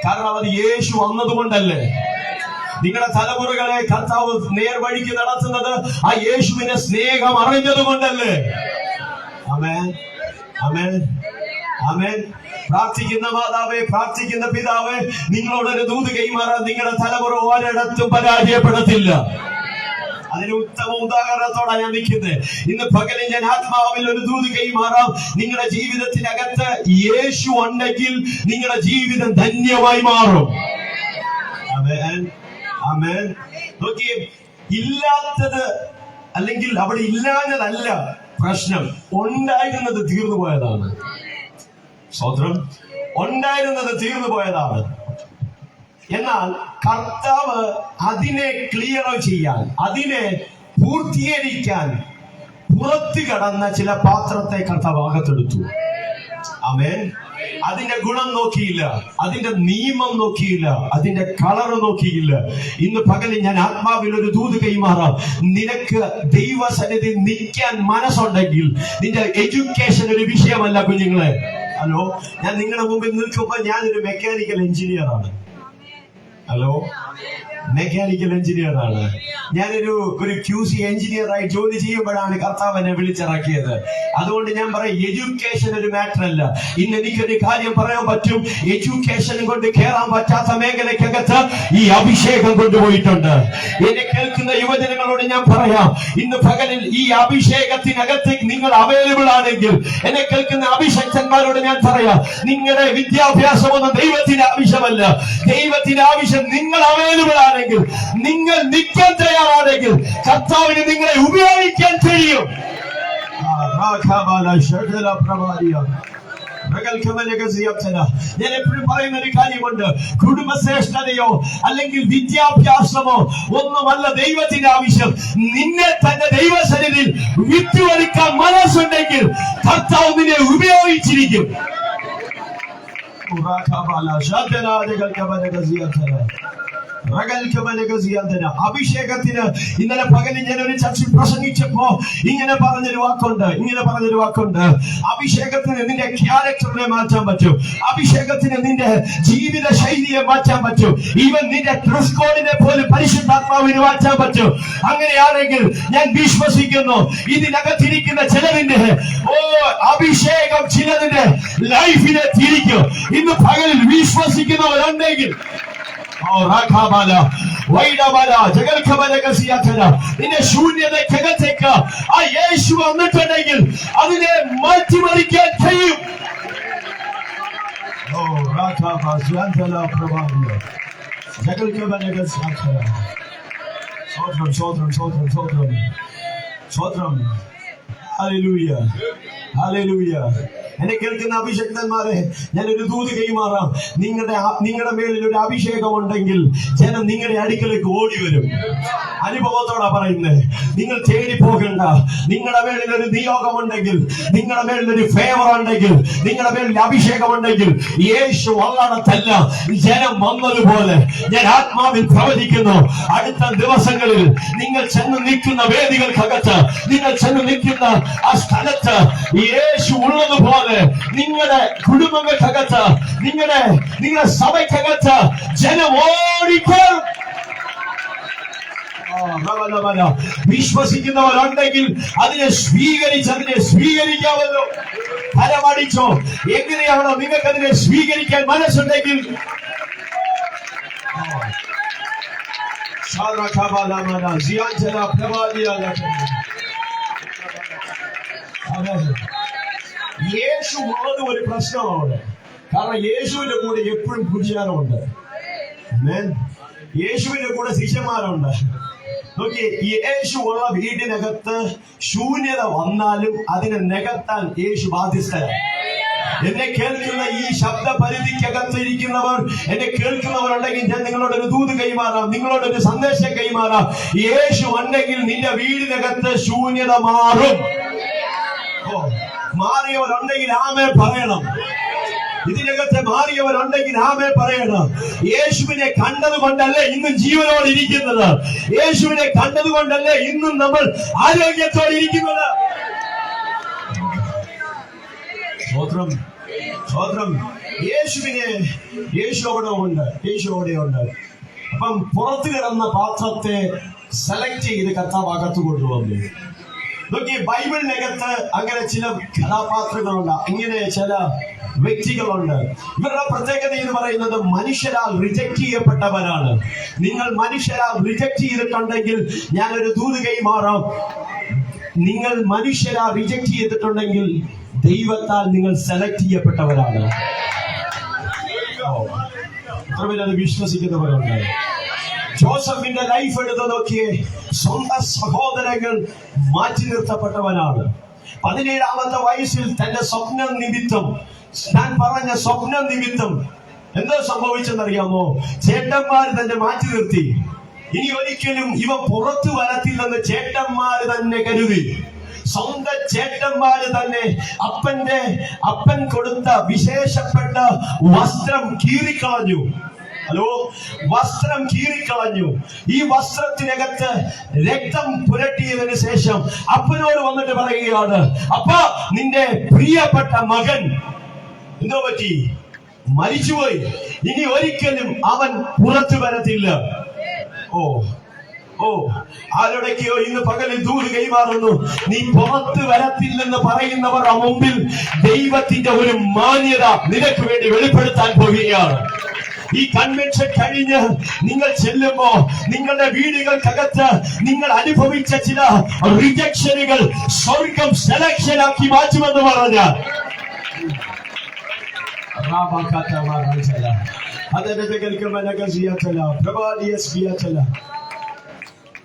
കാരണം അത് യേശു വന്നതുകൊണ്ടല്ലേ. നിങ്ങളുടെ തലമുറകളെ കർത്താവ് നേർവഴിക്ക് നടത്തുന്നത് ആ യേശുവിന്റെ സ്നേഹം അറിഞ്ഞത് കൊണ്ടല്ലേ. ആമേൻ, ആമേൻ, ആമേൻ. പ്രാർത്ഥിക്കുന്ന മാതാവേ, പ്രാർത്ഥിക്കുന്ന പിതാവേ, നിങ്ങളോടൊരു ദൂത് കൈമാറാൻ നിങ്ങളുടെ തലമുറ ഒരിടത്തും പരാജയപ്പെടത്തില്ല. അതിന് ഉത്തമ ഉദാഹരണത്തോടെ ഞാൻ നിൽക്കുന്നത്. ഇന്ന് പകലിൽ ഞാൻ ആത്മാവിൽ ഒരു ദൂത് കൈമാറാം. നിങ്ങളുടെ ജീവിതത്തിനകത്ത് യേശു ഉണ്ടെങ്കിൽ നിങ്ങളുടെ ജീവിതം ധന്യമായി മാറും. ആമേൻ, ആമേൻ. നോക്കിയേ, ഇല്ലാത്തത് അല്ലെങ്കിൽ അവിടെ ഇല്ലാഞ്ഞതല്ല പ്രശ്നം, ഉണ്ടായിരുന്നത് തീർന്നു പോയതാണ്. സ്വതന്ത്രം ഉണ്ടായിരുന്നത് തീർന്നു പോയതാണ്. എന്നാൽ കർത്താവ് അതിനെ ക്ലിയർ ചെയ്യാൻ, അതിനെ പൂർത്തീകരിക്കാൻ പുറത്തു കടന്ന ചില പാത്രത്തെ കർത്താവ് അകത്തെടുത്തു. ആമേൻ. അതിന്റെ ഗുണം നോക്കിയില്ല, അതിന്റെ നിയമം നോക്കിയില്ല, അതിന്റെ കളർ നോക്കിയില്ല. ഇന്ന് പകലിൽ ഞാൻ ആത്മാവിൽ ഒരു ദൂത് കൈമാറാം. നിനക്ക് ദൈവസന്നിധി നിൽക്കാൻ മനസ്സുണ്ടെങ്കിൽ നിന്റെ എഡ്യൂക്കേഷൻ ഒരു വിഷയമല്ല കുഞ്ഞുങ്ങളെ. ഹലോ, ഞാൻ നിങ്ങളുടെ മുമ്പിൽ നിൽക്കുമ്പോൾ ഞാനൊരു മെക്കാനിക്കൽ എഞ്ചിനീയർ ആണ്. ഹലോ, മെക്കാനിക്കൽ എഞ്ചിനീയർ ആണ്. ഞാനൊരു QC എഞ്ചിനീയറായി ജോലി ചെയ്യുമ്പോഴാണ് കർത്താവ് എന്നെ വിളിച്ചിറക്കിയത്. അതുകൊണ്ട് ഞാൻ പറയും, എഡ്യൂക്കേഷൻ ഒരു മാറ്റർ അല്ല. ഇന്ന് എനിക്കൊരു കാര്യം പറയാൻ പറ്റും, എഡ്യൂക്കേഷൻ കൊണ്ട് കയറാൻ പറ്റാത്ത മേഖലയ്ക്കകത്ത് ഈ അഭിഷേകം കൊണ്ടുപോയിട്ടുണ്ട്. എന്നെ കേൾക്കുന്ന യുവജനങ്ങളോട് ഞാൻ പറയാം, ഇന്ന് പകലിൽ ഈ അഭിഷേകത്തിനകത്ത് നിങ്ങൾ അവൈലബിൾ ആണെങ്കിൽ, എന്നെ കേൾക്കുന്ന അഭിഷക്തന്മാരോട് ഞാൻ പറയാം, നിങ്ങളുടെ വിദ്യാഭ്യാസമൊന്നും ദൈവത്തിന്റെ ആവശ്യമല്ല. ദൈവത്തിന്റെ ആവശ്യം നിങ്ങൾ അവൈലബിൾ ആണെങ്കിൽ, നിങ്ങൾ നിൽക്കാൻ തയ്യാറാണെങ്കിൽ കർത്താവിന് നിങ്ങളെ ഉപയോഗിക്കാൻ കഴിയും. ഞാൻ എപ്പോഴും പറയുന്ന ഒരു കാര്യമുണ്ട്, കുടുംബശ്രേഷ്ഠതയോ അല്ലെങ്കിൽ വിദ്യാഭ്യാസമോ ഒന്നുമല്ല ദൈവത്തിന്റെ ആവശ്യം. നിന്നെ തന്നെ ദൈവസന്നിധിയിൽ വിട്ടുകൊടുക്കാൻ മനസ്സുണ്ടെങ്കിൽ കർത്താവ് നിന്നെ ഉപയോഗിച്ചിരിക്കും. അഭിഷേകത്തിന് ഇന്നലെ പകലിൽ ഞാൻ ഒരു ചർച്ചിൽ പ്രസംഗിച്ചപ്പോ ഇങ്ങനെ പറഞ്ഞൊരു വാക്കുണ്ട്. അഭിഷേകത്തിന് നിന്റെ ക്യാരക്ടറിനെ മാറ്റാൻ പറ്റും. അഭിഷേകത്തിന് നിന്റെ ജീവിത ശൈലിയെ മാറ്റാൻ പറ്റും. ഈവൻ നിന്റെ ഡ്രസ് കോഡിനെ പോലും പരിശുദ്ധാത്മാവിന് മാറ്റാൻ പറ്റും. അങ്ങനെയാണെങ്കിൽ ഞാൻ വിശ്വസിക്കുന്നു, ഇതിനകത്തിരിക്കുന്ന ചിലതിന്റെ അഭിഷേകം ചിലതിന്റെ ലൈഫിനെ തിരിക്കും. ഇന്ന് പകലിൽ വിശ്വസിക്കുന്നവരുണ്ടെങ്കിൽ നിന്റെ ശൂന്യതയ്ക്കകത്തേക്ക് ആ യേശു വന്നിട്ടുണ്ടെങ്കിൽ അതിനെ മാറ്റിമറിക്കാൻ കഴിയും. എന്നെ കേൾക്കുന്ന അഭിഷക്തന്മാരെ, ഞാനൊരു ദൂത് കൈമാറാം. നിങ്ങളുടെ മേലിൽ ഒരു അഭിഷേകം ഉണ്ടെങ്കിൽ ജനം നിങ്ങളുടെ അടുക്കലേക്ക് ഓടി വരും. അനുഭവത്തോടെ പറയുന്നത്, നിങ്ങൾ തേടി പോകണ്ട. നിങ്ങളുടെ മേലിൽ ഒരു നിയോഗമുണ്ടെങ്കിൽ, നിങ്ങളുടെ മേലിൽ ഒരു ഫേവർ ഉണ്ടെങ്കിൽ, നിങ്ങളുടെ മേലിൽ അഭിഷേകം ഉണ്ടെങ്കിൽ, യേശു വള്ളടത്തല്ല ജനം വന്നതുപോലെ ഞാൻ ആത്മാവിൽ പ്രവചിക്കുന്നു. അടുത്ത ദിവസങ്ങളിൽ നിങ്ങൾ ചെന്ന് നിൽക്കുന്ന വേദികൾക്കകത്ത്, നിങ്ങൾ ചെന്ന് നിൽക്കുന്ന ആ സ്ഥലത്ത് യേശു ഉള്ളതുപോലെ നിങ്ങളുടെ കുടുംബങ്ങൾക്കകത്ത്, നിങ്ങളുടെ സഭയ്ക്കകത്ത് ജനം ഓടിക്കോളും. വിശ്വസിക്കുന്നവരുണ്ടെങ്കിൽ അതിനെ സ്വീകരിക്കാമല്ലോ. ഫലമടിച്ചോ? എങ്ങനെയാണോ നിങ്ങൾക്ക് അതിനെ സ്വീകരിക്കാൻ മനസ്സുണ്ടെങ്കിൽ യേശു ഉള്ളത് ഒരു പ്രശ്നമാണ്. കാരണം യേശുവിന്റെ കൂടെ എപ്പോഴും പുരുഷാരമുണ്ട്, യേശുവിന്റെ കൂടെ ശിഷ്യന്മാരുണ്ട്. നോക്കി, യേശു ഉള്ള വീടിനകത്ത് ശൂന്യത വന്നാലും അതിനെ നികത്താൻ യേശു ബാധ്യസ്ഥരാണ്. എന്നെ കേൾക്കുന്ന ഈ ശബ്ദ പരിധിക്കകത്ത് ഇരിക്കുന്നവർ, എന്നെ കേൾക്കുന്നവരുണ്ടെങ്കിൽ ഞാൻ നിങ്ങളോടൊരു ദൂത് കൈമാറാം, നിങ്ങളോടൊരു സന്ദേശം കൈമാറാം. യേശു ഉണ്ടെങ്കിൽ നിന്റെ വീടിനകത്ത് ശൂന്യത മാറും. മാറിയവരുണ്ടെങ്കിൽ ആമേൻ പറയണം. ഇതിനകത്ത് മാറിയവരുണ്ടെങ്കിൽ ആമേൻ പറയണം. യേശുവിനെ കണ്ടത് കൊണ്ടല്ലേ ഇന്നും ജീവനോട് ഇരിക്കുന്നത്. യേശുവിനെ കണ്ടത് കൊണ്ടല്ലേ ഇന്നും നമ്മൾ ആരോഗ്യത്തോടെ ഇരിക്കുന്നത്. സ്വോത്രം, സ്വോത്രം. യേശു അവിടെ ഉണ്ട്. അപ്പം പുറത്തു കിടന്ന പാത്രത്തെ സെലക്ട് ചെയ്ത് കർത്താവ് അകത്ത് കൊണ്ടുവന്നു. നോക്കി, ബൈബിളിനകത്ത് അങ്ങനെ ചില കഥാപാത്രങ്ങളുണ്ട്, ഇങ്ങനെ ചില വ്യക്തികളുണ്ട്. ഇവരുടെ പ്രത്യേകത എന്ന് പറയുന്നത് മനുഷ്യരാൽ റിജക്ട് ചെയ്യപ്പെട്ടവരാണ്. നിങ്ങൾ മനുഷ്യരാൽ റിജക്ട് ചെയ്തിട്ടുണ്ടെങ്കിൽ ഞാനൊരു ദൂത് കൈമാറാം. നിങ്ങൾ മനുഷ്യരാൽ റിജക്ട് ചെയ്തിട്ടുണ്ടെങ്കിൽ ദൈവത്താൽ നിങ്ങൾ സെലക്ട് ചെയ്യപ്പെട്ടവരാണ്. അത് വിശ്വസിക്കുന്നവരുണ്ട്. ജോസഫിന്റെ ലൈഫ് എടുത്ത് നോക്കിയേ. സ്വന്തം സഹോദരങ്ങൾ മാറ്റി നിർത്തപ്പെട്ടവനാണ്. 17-ാമത്തെ വയസ്സിൽ തന്റെ സ്വപ്നം നിമിത്തം, ഞാൻ പറഞ്ഞ സ്വപ്നം നിമിത്തം എന്തോ സംഭവിച്ചെന്നറിയാമോ? ചേട്ടന്മാർ തന്നെ മാറ്റി നിർത്തി. ഇനി ഒരിക്കലും ഇവ പുറത്തു വരത്തില്ലെന്ന് ചേട്ടന്മാര് തന്നെ കരുതി. സ്വന്തം ചേട്ടന്മാര് തന്നെ അപ്പൻ കൊടുത്ത വിശേഷപ്പെട്ട വസ്ത്രം കീറിക്കളഞ്ഞു. ഹലോ, വസ്ത്രം കീറിക്കളഞ്ഞു. ഈ വസ്ത്രത്തിനകത്ത് രക്തം പുരട്ടിയതിനു ശേഷം അപ്പനോട് വന്നിട്ട് പറയുകയാണ്, അപ്പ നിന്റെ പ്രിയപ്പെട്ട മകൻ എന്തോ പറ്റി? മരിച്ചുപോയി. ഇനി ഒരിക്കലും അവൻ പുറത്തു വരത്തില്ല. ആരുടെയോ ഇന്ന് പകലിൽ ദൂത് കൈമാറുന്നു. നീ പുറത്ത് വരത്തില്ലെന്ന് പറയുന്നവരുടെ മുമ്പിൽ ദൈവത്തിന്റെ ഒരു മാന്യത നിനക്ക് വേണ്ടി വെളിപ്പെടുത്താൻ പോവുകയാണ്. ഈ കൺവെൻഷൻ കഴിഞ്ഞ് നിങ്ങൾ ചെല്ലുമ്പോ നിങ്ങളുടെ വീടുകൾക്കകത്ത് നിങ്ങൾ അനുഭവിച്ച ചില റിജക്ഷനുകൾ സ്വർഗം സെലക്ഷനാക്കി മാറ്റുമെന്ന് പറഞ്ഞാൽ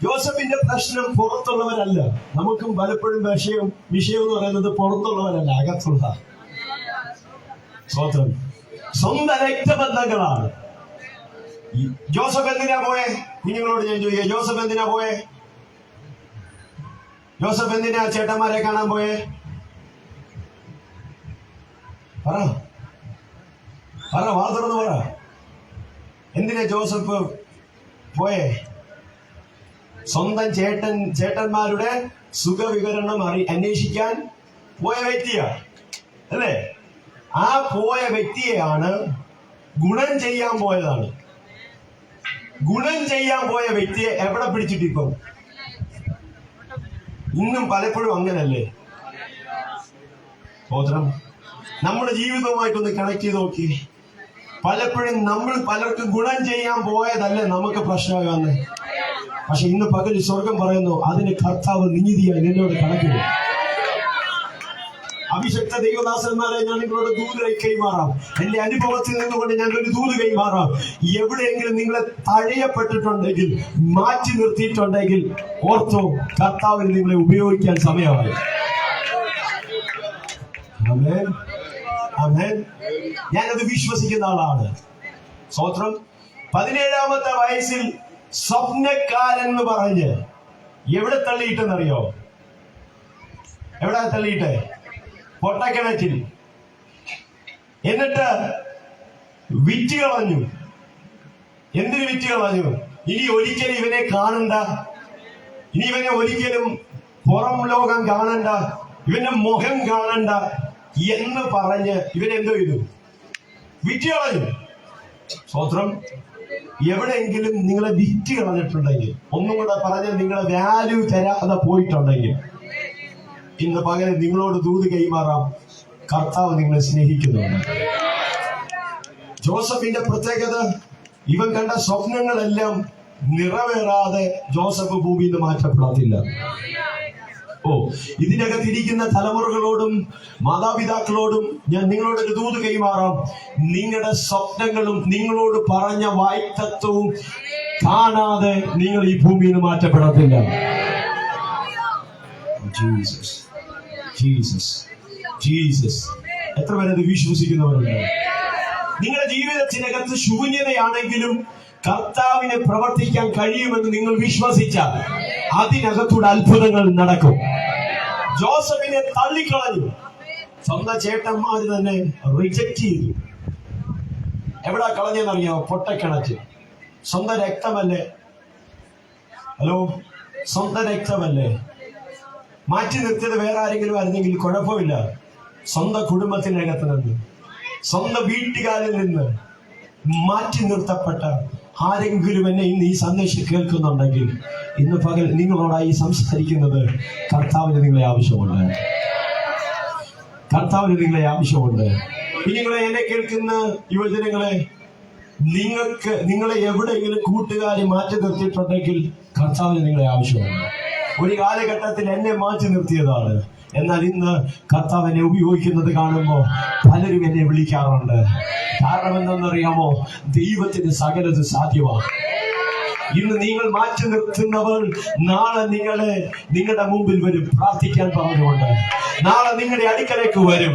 ജോസഫിന്റെ പ്രശ്നം പുറത്തുള്ളവരല്ല. നമുക്കും പലപ്പോഴും വിഷയം എന്ന് പറയുന്നത് പുറത്തുള്ളവരല്ല, അകത്തുള്ള സ്വന്തം രക്തബന്ധങ്ങളാണ്. ജോസഫ് എന്തിനാ പോയെ? നിങ്ങളോട് ഞാൻ ചോദിക്കുക, ജോസഫ് എന്തിനാ പോയെ? ജോസഫ് എന്തിനാ ചേട്ടന്മാരെ കാണാൻ പോയെ? പറ, വാ തുറന്ന് പറ. എന്തിനാ ജോസഫ് പോയെ? സ്വന്തം ചേട്ടന്മാരുടെ സുഖവിവരണം അന്വേഷിക്കാൻ പോയ വ്യക്തിയാ അല്ലേ? ആ പോയ വ്യക്തിയെയാണ് ഗുണം ചെയ്യാൻ പോയതാണ്. ഗുണം ചെയ്യാൻ പോയ വ്യക്തിയെ എവിടെ പിടിച്ചിട്ടിപ്പം? ഇന്നും പലപ്പോഴും അങ്ങനല്ലേ? സ്വോത്രം. നമ്മുടെ ജീവിതവുമായിട്ടൊന്ന് കണക്ട് ചെയ്ത് നോക്കി. പലപ്പോഴും നമ്മൾ പലർക്കും ഗുണം ചെയ്യാൻ പോയതല്ലേ നമുക്ക് പ്രശ്നമാകാന്ന്. പക്ഷെ ഇന്ന് പകല് സ്വർഗം പറയുന്നു, അതിന് കർത്താവ് നീതിയായി നിന്നോട് കണക്കിടും. അഭിഷക്ത ദൈവദാസന്മാരെ ഞാൻ നിങ്ങളോട് ദൂത് കൈമാറാം. എന്റെ അനുഭവത്തിൽ നിന്നുകൊണ്ട് ഞാൻ ഒരു ദൂത് കൈമാറാം. എവിടെയെങ്കിലും നിങ്ങളെ തഴയപ്പെട്ടിട്ടുണ്ടെങ്കിൽ, മാറ്റി നിർത്തിയിട്ടുണ്ടെങ്കിൽ ഓർത്തോ, കർത്താവിന് നിങ്ങളെ ഉപയോഗിക്കാൻ സമയമായി. ആമേൻ, ആമേൻ. ഞാനത് വിശ്വസിക്കുന്ന ആളാണ്. സ്വോത്രം. 17-ാമത്തെ വയസ്സിൽ സ്വപ്നക്കാരൻ എന്ന് പറഞ്ഞ് എവിടെ തള്ളിയിട്ടെന്നറിയോ? എവിടെ തള്ളിയിട്ടെ? പൊട്ടക്കിണറ്റിൽ. എന്നിട്ട് വിറ്റ് കളഞ്ഞു. എന്തിനു വിറ്റ് കളഞ്ഞു? ഇനി ഒരിക്കലും ഇവനെ കാണണ്ട, ഇനി ഇവനെ ഒരിക്കലും പുറം ലോകം കാണണ്ട, ഇവന്റെ മുഖം കാണണ്ട എന്ന് പറഞ്ഞ് ഇവനെന്തോ ചെയ്തു? വിറ്റ് കളഞ്ഞു. സ്വോത്രം. എവിടെയെങ്കിലും നിങ്ങളെ വിറ്റ് കളഞ്ഞിട്ടുണ്ടെങ്കിൽ, ഒന്നും കൂടെ പറഞ്ഞ് നിങ്ങളെ വാല്യൂ തരാതെ പോയിട്ടുണ്ടെങ്കിൽ, ഇന്ന് പകരം നിങ്ങളോട് ദൂത് കൈമാറാം, കർത്താവ് നിങ്ങളെ സ്നേഹിക്കുന്നുണ്ട്. ജോസഫിന്റെ പ്രത്യേകത, ഇവൻ കണ്ട സ്വപ്നങ്ങളെല്ലാം നിറവേറാതെ ജോസഫ് ഭൂമിയിൽ നിന്ന് മാറ്റപ്പെടത്തില്ല. ഇതിനകത്തിരിക്കുന്ന തലമുറകളോടും മാതാപിതാക്കളോടും ഞാൻ നിങ്ങളോടൊരു ദൂത് കൈമാറാം. നിങ്ങളുടെ സ്വപ്നങ്ങളും നിങ്ങളോട് പറഞ്ഞ വായ്ത്തത്വവും കാണാതെ നിങ്ങൾ ഈ ഭൂമിയിൽ നിന്ന് മാറ്റപ്പെടത്തില്ല. Jesus, Jesus, Jesus. എത്ര പേരത് വിശ്വസിക്കുന്നവരുണ്ട്? നിങ്ങളുടെ ജീവിതത്തിനകത്ത് ശൂന്യതയാണെങ്കിലും കർത്താവിനെ പ്രവർത്തിക്കാൻ കഴിയുമെന്ന് നിങ്ങൾ വിശ്വസിച്ചാൽ അതിനകത്തൂടെ അത്ഭുതങ്ങൾ നടക്കും. ജോസഫിനെ തള്ളിക്കളഞ്ഞു. സ്വന്തം ചേട്ടന്മാര് തന്നെ റിജക്ട് ചെയ്തു. എവിടാ കളഞ്ഞെന്നറിയോ? പൊട്ടക്കിണറ്റ്. സ്വന്തം രക്തമല്ലേ? ഹലോ, സ്വന്തം രക്തമല്ലേ? മാറ്റി നിർത്തിയത് വേറെ ആരെങ്കിലും ആയിരുന്നെങ്കിൽ കുഴപ്പമില്ല. സ്വന്തം കുടുംബത്തിനകത്ത് നിന്ന്, സ്വന്തം വീട്ടുകാരിൽ നിന്ന് മാറ്റി നിർത്തപ്പെട്ട ആരെങ്കിലും എന്നെ ഇന്ന് ഈ സന്ദേശം കേൾക്കുന്നുണ്ടെങ്കിൽ, ഇന്ന് പകൽ നിങ്ങളോടായി സംസാരിക്കുന്നത്, കർത്താവിന് നിങ്ങളെ ആവശ്യമുണ്ട്. കർത്താവിന് നിങ്ങളെ ആവശ്യമുണ്ട്. നിങ്ങളെ എന്നെ കേൾക്കുന്ന യുവജനങ്ങളെ, നിങ്ങളെ എവിടെയെങ്കിലും കൂട്ടുകാരെ മാറ്റി നിർത്തിയിട്ടുണ്ടെങ്കിൽ കർത്താവിന് നിങ്ങളെ ആവശ്യമുണ്ട്. ഒരു കാലഘട്ടത്തിൽ എന്നെ മാറ്റി നിർത്തിയതാണ്. എന്നാൽ ഇന്ന് കർത്താവ് എന്നെ ഉപയോഗിക്കുന്നത് കാണുമ്പോൾ പലരും എന്നെ വിളിക്കാറുണ്ട്. കാരണം എന്തെന്നറിയാമോ? ദൈവത്തിന് സകലത് സാധ്യമാണ്. ഇന്ന് നിങ്ങൾ മാറ്റി നിർത്തുന്നവർ നാളെ നിങ്ങളുടെ മുമ്പിൽ വരും പ്രാർത്ഥിക്കാൻ പറഞ്ഞുകൊണ്ട്. നാളെ നിങ്ങളുടെ അടുക്കലേക്ക് വരും.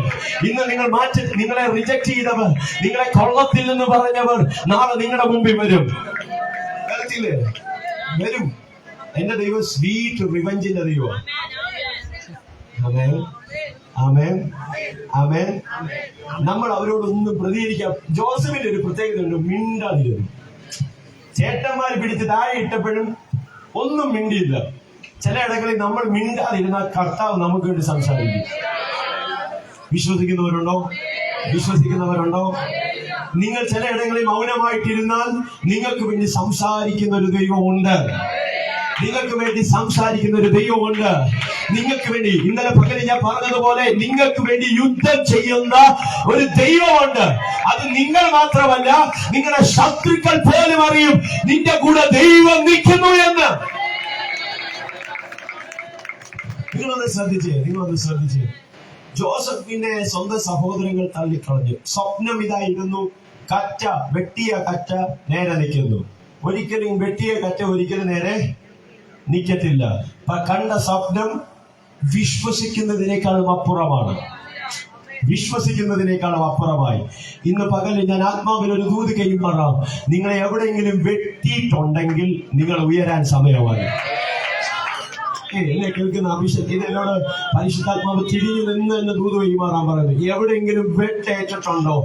ഇന്ന് നിങ്ങളെ റിജക്ട് ചെയ്തവർ, നിങ്ങളെ കൊള്ളത്തില്ലെന്ന് പറഞ്ഞവർ നാളെ നിങ്ങളുടെ മുമ്പിൽ വരും. വരും. എന്റെ ദൈവം സ്വീറ്റ് റിവെഞ്ചിന്റെ ദൈവം. ആമേൻ, ആമേൻ, ആമേൻ. നമ്മൾ അവരോടൊന്നും പ്രതികരിക്കാം. ജോസഫിന്റെ ഒരു പ്രത്യേകത ഉണ്ട്, മിണ്ടാതിരുന്നു. ചേട്ടന്മാർ പിടിച്ച് താഴെ ഇട്ടപ്പോഴും ഒന്നും മിണ്ടിയില്ല. ചില ഇടങ്ങളിൽ നമ്മൾ മിണ്ടാതിരുന്നാൽ കർത്താവ് നമുക്ക് വേണ്ടി സംസാരിക്കും. വിശ്വസിക്കുന്നവരുണ്ടോ? വിശ്വസിക്കുന്നവരുണ്ടോ? നിങ്ങൾ ചില ഇടങ്ങളിൽ മൗനമായിട്ടിരുന്നാൽ നിങ്ങൾക്ക് വേണ്ടി സംസാരിക്കുന്ന ഒരു ദൈവമുണ്ട്. നിങ്ങൾക്ക് വേണ്ടി സംസാരിക്കുന്ന ഒരു ദൈവമുണ്ട്. നിങ്ങൾക്ക് വേണ്ടി, ഇന്നലെ പകൽ ഞാൻ പറഞ്ഞതുപോലെ, നിങ്ങൾക്ക് വേണ്ടി യുദ്ധം ചെയ്യുന്ന ഒരു ദൈവമുണ്ട്. അത് നിങ്ങൾ മാത്രമല്ല, നിങ്ങളുടെ ശത്രുക്കൾ പോലും അറിയും നിന്റെ കൂടെ ദൈവം നിൽക്കുന്നു എന്ന്. നിങ്ങളൊന്ന് ശ്രദ്ധിച്ചേ. ജോസഫിനെ സ്വന്തം സഹോദരങ്ങൾ തള്ളിക്കളഞ്ഞു. സ്വപ്നം ഇതായിരുന്നു, വെട്ടിയ കറ്റ നേരെ നിൽക്കുന്നു. ഒരിക്കലും വെട്ടിയ കറ്റ ഒരിക്കലും നേരെ നിൽക്കത്തില്ല. കണ്ട സ്വപ്നം വിശ്വസിക്കുന്നതിനേക്കാളും അപ്പുറമാണ്. അപ്പുറമായി ഇന്ന് പകൽ ഞാൻ ആത്മാവിൽ ഒരു ദൂത് കൈമാറാം. നിങ്ങളെ എവിടെയെങ്കിലും വെട്ടിയിട്ടുണ്ടെങ്കിൽ നിങ്ങൾ ഉയരാൻ സമയമായി. എന്നെ കേൾക്കുന്ന അഭിഷേക്, എന്നോട് പരിശുദ്ധാത്മാവ് തിരിഞ്ഞു നിന്ന് എന്നെ ദൂത് കൈമാറാൻ പറയുന്നു. എവിടെയെങ്കിലും വെട്ടേറ്റിട്ടുണ്ടോ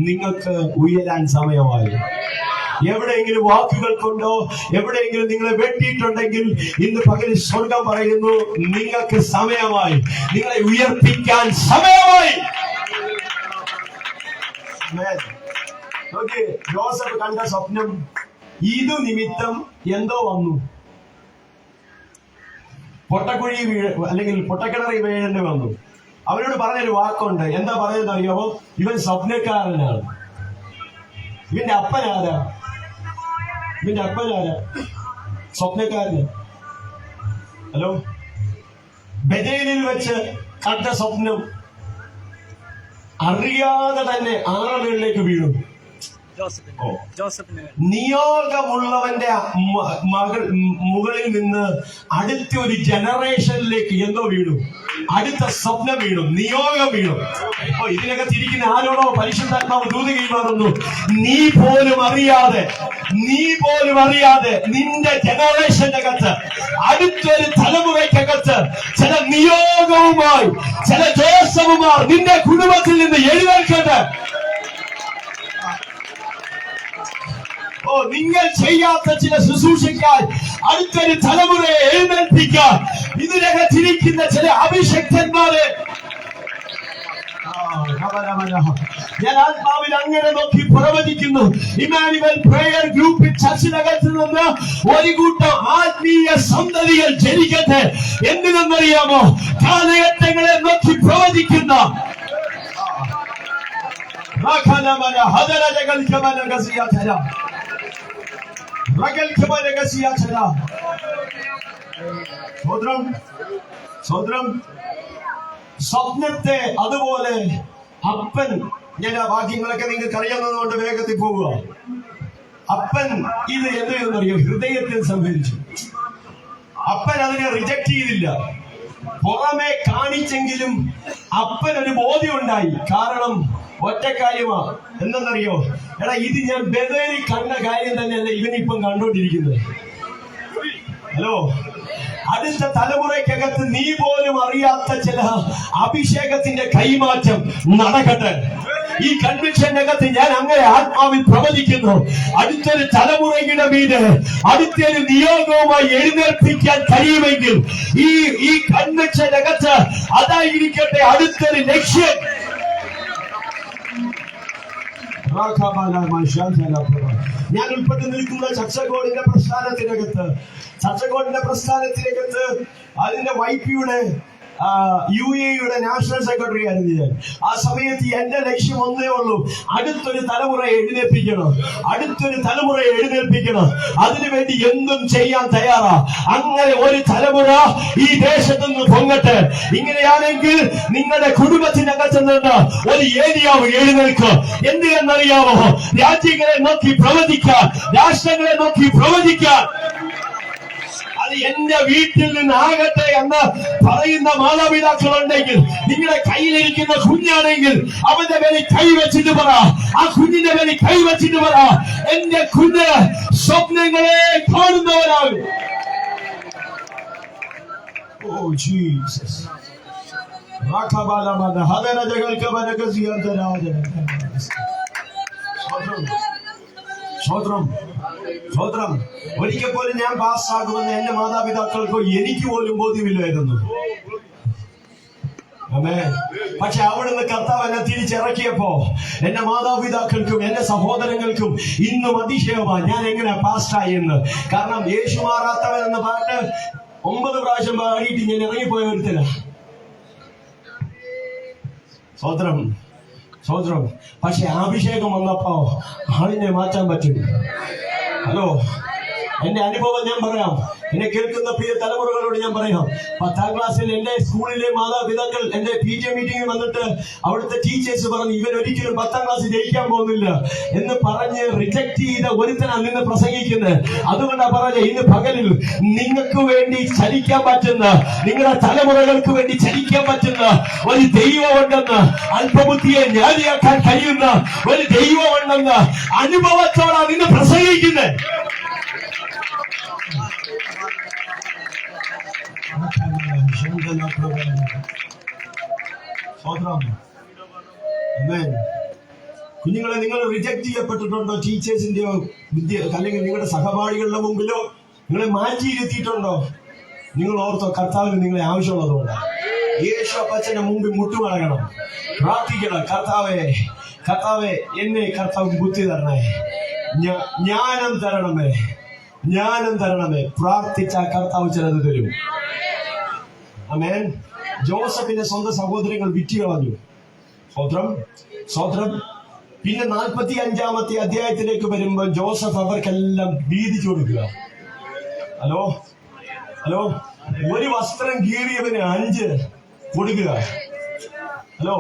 നിങ്ങൾക്ക് ഉയരാൻ സമയമായി. എവിടെയെങ്കിലും വാക്കുകൾ കൊണ്ടോ എവിടെയെങ്കിലും നിങ്ങളെ വെട്ടിയിട്ടുണ്ടെങ്കിൽ ഇന്ന് പകൽ സ്വർഗം പറയുന്നു, നിങ്ങൾക്ക് സമയമായി. നിങ്ങളെ ഉയർപ്പിക്കാൻ സമയമായി. ജോസഫ് കണ്ട സ്വപ്നം ഇതു നിമിത്തം എന്തോ വന്നു. പൊട്ടക്കുഴി അല്ലെങ്കിൽ പൊട്ടക്കിണറി വീഴേണ്ടി വന്നു. അവരോട് പറഞ്ഞൊരു വാക്കുണ്ട്. എന്താ പറയുന്നത് അറിയാമോ? ഇവൻ സ്വപ്നക്കാരനാണ്. ഇവന്റെ അപ്പനാരാ? സ്വപ്നക്കാരന്. ഹലോ, ബഥേലിൽ വെച്ച് കണ്ട സ്വപ്നം അറിയാതെ തന്നെ ആളുകളിലേക്ക് വീണു. നിയോഗമുള്ളവന്റെ മുകളിൽ നിന്ന് അടുത്ത ഒരു ജനറേഷനിലേക്ക് എന്തോ വീണു. അടുത്ത സ്വപ്നം വീണു, നിയോഗം വീണു. അപ്പൊ ഇതിനൊക്കെ തിരിക്കുന്ന ആരോടോ പരിശുദ്ധാത്മാവ് ദൂത് കൈമാറുന്നു. നീ പോലും അറിയാതെ നിന്റെ ജനറേഷനകത്ത്, അടുത്തൊരു തലമുറയ്ക്കകത്ത് ചില നിയോഗവുമായി, ചില ജോസഫുമാർ നിന്റെ കുടുംബത്തിൽ നിന്ന് എഴുന്നേൽക്കട്ടെ. നിങ്ങൾ ചെയ്യാത്ത ചില ശുശ്രൂഷക്കാർ അടുത്തൊരു തലമുറയെ എഴുന്നേൽപ്പിക്കാൻ ഇതിനകത്തിരിക്കുന്ന ചില അഭിഷക്തന്മാരെ ഞാൻ ആത്മാവിൽ അങ്ങനെ നോക്കി പ്രവചിക്കുന്നു. ഇമ്മാനുവൽ പ്രേയർ ഗ്രൂപ്പിൽ ചർച്ചിനകത്ത് നിന്ന് ഒരു കൂട്ടം ആത്മീയ സന്തതികൾ ജനിക്കട്ടെ. എന്തിനെന്നറിയാമോ? കാലഘട്ടങ്ങളെ നോക്കി പ്രവചിക്കുന്ന സ്വപ്നത്തെ അതുപോലെ അപ്പൻ, ഞാൻ ആ വാക്യങ്ങളൊക്കെ നിങ്ങൾക്ക് അറിയാവുന്നതുകൊണ്ട് വേഗത്തിൽ പോവുക. അപ്പൻ ഇത് എന്തെന്നറിയോ? ഹൃദയത്തിൽ സംഭരിച്ചു. അപ്പൻ അതിനെ റിജക്ട് ചെയ്തില്ല. പുറമെ കാണിച്ചെങ്കിലും അപ്പൻ ഒരു ബോധ്യം ഉണ്ടായി. കാരണം ഒറ്റ കാര്യമാ. എന്തെന്നറിയോ? എടാ, ഇത് ഞാൻ ബഥേലിൽ കണ്ട കാര്യം തന്നെയല്ല ഇവനിപ്പം കണ്ടോണ്ടിരിക്കുന്നത്. ഹലോ, അടുത്ത തലമുറയ്ക്കകത്ത് നീ പോലും അറിയാത്ത ചില അഭിഷേകത്തിന്റെ കൈമാറ്റം നടക്കട്ടെ. ഈ കൺവെൻഷനകത്ത് ഞാൻ അങ്ങനെ ആത്മാവിൽ പ്രവചിക്കുന്നു. അടുത്തൊരു തലമുറയുടെ മീത് അടുത്തൊരു നിയോഗവുമായി എഴുന്നേൽപ്പിക്കാൻ കഴിയുമെങ്കിൽ ഈ കൺവെൻഷനകത്ത് അതായിരിക്കട്ടെ അടുത്തൊരു ലക്ഷ്യം. ഞാൻ ഉൾപ്പെട്ട് നിൽക്കുന്ന ചർച്ചകോടിന്റെ പ്രസ്ഥാനത്തിനകത്ത് അതിന്റെ വൈപ്പിയുടെ UAE നാഷണൽ സെക്രട്ടറി ആയിരുന്നു ഞാൻ. ആ സമയത്ത് എന്റെ ലക്ഷ്യം ഒന്നേ ഉള്ളൂ, അടുത്തൊരു തലമുറയെ എഴുന്നേൽപ്പിക്കണം. അതിനുവേണ്ടി എന്തും ചെയ്യാൻ തയ്യാറാ. അങ്ങനെ ഒരു തലമുറ ഈ ദേശത്തു നിന്ന് പൊങ്ങട്ടെ. ഇങ്ങനെയാണെങ്കിൽ നിങ്ങളുടെ കുടുംബത്തിനകത്ത് നിന്ന് ഒരു ഏരിയാവ് എഴുന്നേൽക്കുക. എന്തിനെന്നറിയാമോ? രാജ്യങ്ങളെ നോക്കി പ്രവചിക്കാൻ, രാഷ്ട്രങ്ങളെ നോക്കി പ്രവചിക്കാൻ. അത് എന്റെ വീട്ടിൽ നിന്നാകട്ടെ എന്ന് പറയുന്ന മാതാപിതാക്കളുണ്ടെങ്കിൽ, നിങ്ങളുടെ കയ്യിലിരിക്കുന്ന കുഞ്ഞാണെങ്കിൽ അവന്റെ മേലിൽ കൈവച്ചിട്ട് പറ, ആ കുഞ്ഞിന്റെ മേലിൽ കൈവച്ചിട്ട് പറ, എന്റെ കുഞ്ഞ് സ്വപ്നങ്ങളെ കാണുന്നവരാകും. Oh Jesus. സ്വത്രം. ഒരിക്കൽ പോലും ഞാൻ പാസ്സാകുമെന്ന് എന്റെ മാതാപിതാക്കൾക്കോ എനിക്ക് പോലും ബോധ്യമില്ലായിരുന്നു. പക്ഷെ അവിടുന്ന് കർത്താവ് എന്നെ തിരിച്ചിറക്കിയപ്പോ എന്റെ മാതാപിതാക്കൾക്കും എന്റെ സഹോദരങ്ങൾക്കും ഇന്നും അതിശയമാണ് ഞാൻ എങ്ങനെ പാസ്റ്റായി എന്ന്. കാരണം യേശു മാറാത്തവൻ എന്ന പാട്ട് 9 പ്രാവശ്യം പാടിയിട്ട് ഞാൻ ഇറങ്ങിപ്പോയ ഒരുത്തരാ. സ്വത്രം. പക്ഷെ അഭിഷേകം വന്നപ്പോ ആളിനെ മാറ്റാൻ പറ്റും. ഹലോ, എന്റെ അനുഭവം ഞാൻ പറയാം. എന്നെ കേൾക്കുന്ന പ്രിയ തലമുറകളോട് ഞാൻ പറയാം. 10ാം ക്ലാസ്സിൽ എന്റെ സ്കൂളിലെ മാതാപിതാക്കൾ എന്റെ PTA മീറ്റിംഗിൽ വന്നിട്ട് അവിടുത്തെ ടീച്ചേഴ്സ് പറഞ്ഞു, ഇവൻ ഒരിക്കലും 10ാം ക്ലാസ് ജയിക്കാൻ പോകുന്നില്ല എന്ന് പറഞ്ഞ് റിജക്ട് ചെയ്ത ഒരുത്തനാണ് നിന്ന് പ്രസംഗിക്കുന്നത്. അതുകൊണ്ടാ പറഞ്ഞ ഇന്ന് പകലിൽ നിങ്ങൾക്ക് വേണ്ടി ചലിക്കാൻ പറ്റുന്ന, നിങ്ങളുടെ തലമുറകൾക്ക് വേണ്ടി ചലിക്കാൻ പറ്റുന്ന ഒരു ദൈവമുണ്ടെന്ന്, അല്പബുദ്ധിയെ ജ്ഞാനിയാക്കാൻ കഴിയുന്ന ഒരു ദൈവമുണ്ടെന്ന് അനുഭവത്തോടാണ് നിന്ന് പ്രസംഗിക്കുന്നത്. കുഞ്ഞുങ്ങളെ, നിങ്ങൾ റിജക്ട് ചെയ്യപ്പെട്ടിട്ടുണ്ടോ? ടീച്ചേഴ്സിന്റെയോ അല്ലെങ്കിൽ നിങ്ങളുടെ സഹപാഠികളുടെ മുമ്പിലോ നിങ്ങളെ മാറ്റിയിരുത്തിയിട്ടുണ്ടോ? നിങ്ങൾ ഓർത്തോ, കർത്താവിന് നിങ്ങളെ ആവശ്യമുള്ളതുകൊണ്ടാണ്. യേശു അപ്പച്ചന്റെ മുമ്പിൽ മുട്ടുമടങ്ങണം, പ്രാർത്ഥിക്കണം. കർത്താവേ എന്നെ കർത്താവ് ബുദ്ധി തരണേ, ജ്ഞാനം തരണമേ. പ്രാർത്ഥിച്ച കർത്താവ് ചിലത് തരും. ആമേൻ. ജോസഫിന്റെ സ്വന്തം സഹോദരങ്ങൾ വിറ്റ് കളഞ്ഞു. സ്വത്രം. പിന്നെ 45-ാമത്തെ അധ്യായത്തിലേക്ക് വരുമ്പോൾ ജോസഫ് അവർക്കെല്ലാം വീതിച്ചു കൊടുക്കുക. ഹലോ, ഒരു വസ്ത്രം കീറിയവന് 5 കൊടുക്കുക. ഹലോ,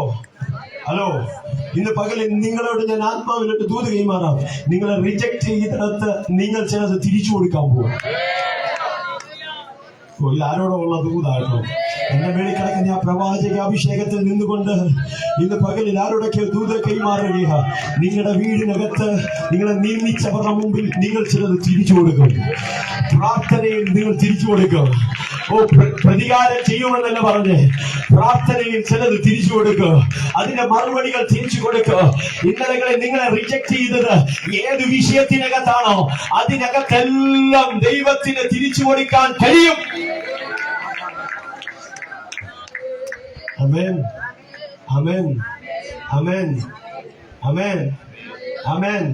ഇന്ന് പകലിൽ നിങ്ങളോട് ഞാൻ ആത്മാവിലോട്ട് ദൂത് കൈമാറാം. നിങ്ങളെ റിജക്ട് ചെയ്തിടത്ത് നിങ്ങൾ ചിലത് തിരിച്ചു കൊടുക്കാൻ പോകും. ആരോടോ ഉള്ള ദൂതാട്ടോ. എന്നെ വേണ്ടി കിടക്കുന്ന ആ പ്രവാചക അഭിഷേകത്തിൽ നിന്നുകൊണ്ട് ഇന്ന് പകലിൽ ആരോടൊക്കെ ദൂത കൈമാറുക. നിങ്ങളുടെ വീടിനകത്ത് നിങ്ങളെ നിയമിച്ചവരുടെ മുമ്പിൽ നിങ്ങൾ ചിലത് തിരിച്ചു കൊടുക്കും. പ്രാർത്ഥനയിൽ നിങ്ങൾ തിരിച്ചു കൊടുക്കും. പ്രതികാരം ചെയ്യുമെന്നല്ല പറഞ്ഞ്, പ്രാർത്ഥനയിൽ ചിലത് തിരിച്ചു കൊടുക്കുക. അതിന്റെ മറുപടികൾ തിരിച്ചു കൊടുക്കുക. ഇന്നലെ നിങ്ങളെ റിജക്ട് ചെയ്തത് ഏത് വിഷയത്തിനകത്താണോ അതിനകത്തെല്ലാം ദൈവത്തിന് തിരിച്ചു കൊടുക്കാൻ കഴിയും. ആമേൻ.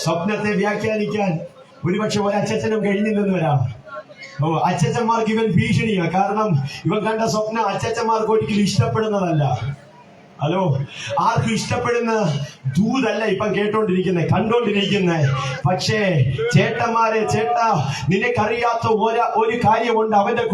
സ്വപ്നത്തെ വ്യാഖ്യാനിക്കാൻ ഒരുപക്ഷെ ഒരച്ഛനും കഴിഞ്ഞില്ലെന്ന് വരാം. അച്ഛന്മാർക്ക് ഇവൻ ഭീഷണിയാ. കാരണം ഇവൻ കണ്ട സ്വപ്നം അച്ഛന്മാർക്ക് ഒരിക്കലും ഇഷ്ടപ്പെടുന്നതല്ല. ഹലോ, ആർക്കും ഇഷ്ടപ്പെടുന്ന ദൂതല്ല ഇപ്പം കണ്ടോണ്ടിരിക്കുന്നത്. പക്ഷേ ചേട്ടാ, നിനക്കറിയാത്ത ഒരു കാര്യമുണ്ട്. അവന്റെ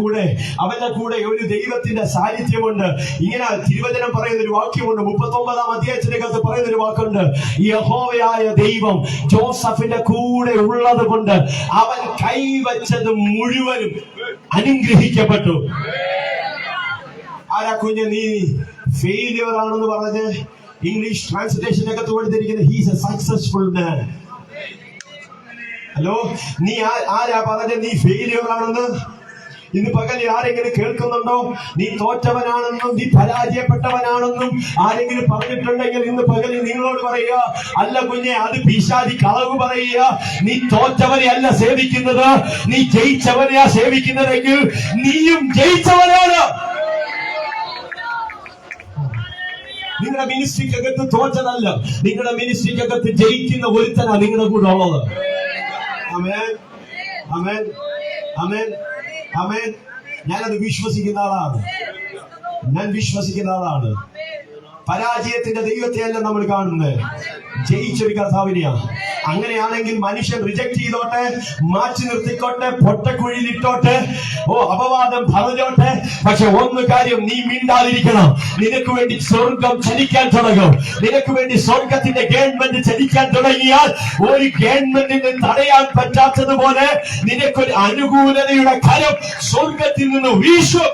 കൂടെ ഒരു ദൈവത്തിന്റെ സാന്നിധ്യമുണ്ട്. ഇങ്ങനെ തിരുവചനം പറയുന്ന ഒരു വാക്യമുണ്ട്. 39-ാം അധ്യായത്തിനകത്ത് പറയുന്ന ഒരു വാക്കുണ്ട്. യഹോവയായ ദൈവം ജോസഫിന്റെ കൂടെ ഉള്ളത് കൊണ്ട് അവൻ കൈവച്ചത് മുഴുവനും അനുഗ്രഹിക്കപ്പെട്ടു. ആരാ കുഞ്ഞ് നീ ഫെയിലിയർ ആണെന്ന് പറഞ്ഞ് ഇംഗ്ലീഷ് ട്രാൻസ്ലേഷനൊക്കെ കൊടുത്തിരിക്കുന്നത് he's A successful man. Hello, നീ ആരാ പറഞ്ഞ നീ ഫെയിലിയർ ആണെന്ന്? ഇന്ന് പകൽ ആരെങ്കിലും കേൾക്കുന്നുണ്ടോ? നീ തോറ്റവനാണെന്നും നീ പരാജയപ്പെട്ടവനാണെന്നും ആരെങ്കിലും പറഞ്ഞിട്ടുണ്ടെങ്കിൽ ഇന്ന് പകൽ നിങ്ങളോട് പറയുക, അല്ല കുഞ്ഞെ, അത് പിശാചി കളവ് പറയുക. നീ തോറ്റവനെ അല്ല സേവിക്കുന്നത്, നീ ജയിച്ചവനെയാ സേവിക്കുന്നതെങ്കിൽ നീയും ജയിച്ചവനാണ്. നിങ്ങളുടെ മിനിസ്ട്രിക്കകത്ത് തോറ്റതല്ല, നിങ്ങളുടെ മിനിസ്ട്രിക്കകത്ത് ജയിക്കുന്ന ഒരുത്തനാ നിങ്ങളുടെ കൂടെ ഉള്ളത്. ആമേൻ, ആമേൻ, ആമേൻ, ആമേൻ. ഞാനത് വിശ്വസിക്കുന്ന ആളാണ്. ഞാൻ വിശ്വസിക്കുന്ന ആളാണ്. പരാജയത്തിന്റെ ദൈവത്തെയല്ല നമ്മൾ കാണുന്നത്, ജയിച്ചൊരു കർത്താവിനെയാ. അങ്ങനെയാണെങ്കിൽ മനുഷ്യൻ റിജക്ട് ചെയ്തോട്ടെ, മാറ്റി നിർത്തിക്കോട്ടെ, പൊട്ടക്കുഴിയിലിട്ടോട്ടെ, അപവാദം പറഞ്ഞോട്ടെ. പക്ഷെ ഒന്ന് കാര്യം, നീ മിണ്ടാതിരിക്കണം. നിനക്ക് വേണ്ടി സ്വർഗം ചലിക്കാൻ തുടങ്ങും. നിനക്ക് വേണ്ടി സ്വർഗത്തിന്റെ ഗവൺമെന്റ് ചലിക്കാൻ തുടങ്ങിയാൽ ഒരു ഗവൺമെന്റിന് തടയാൻ പറ്റാത്തതുപോലെ നിനക്കൊരു അനുകൂലതയുടെ കരം സ്വർഗത്തിൽ നിന്ന് വീശും.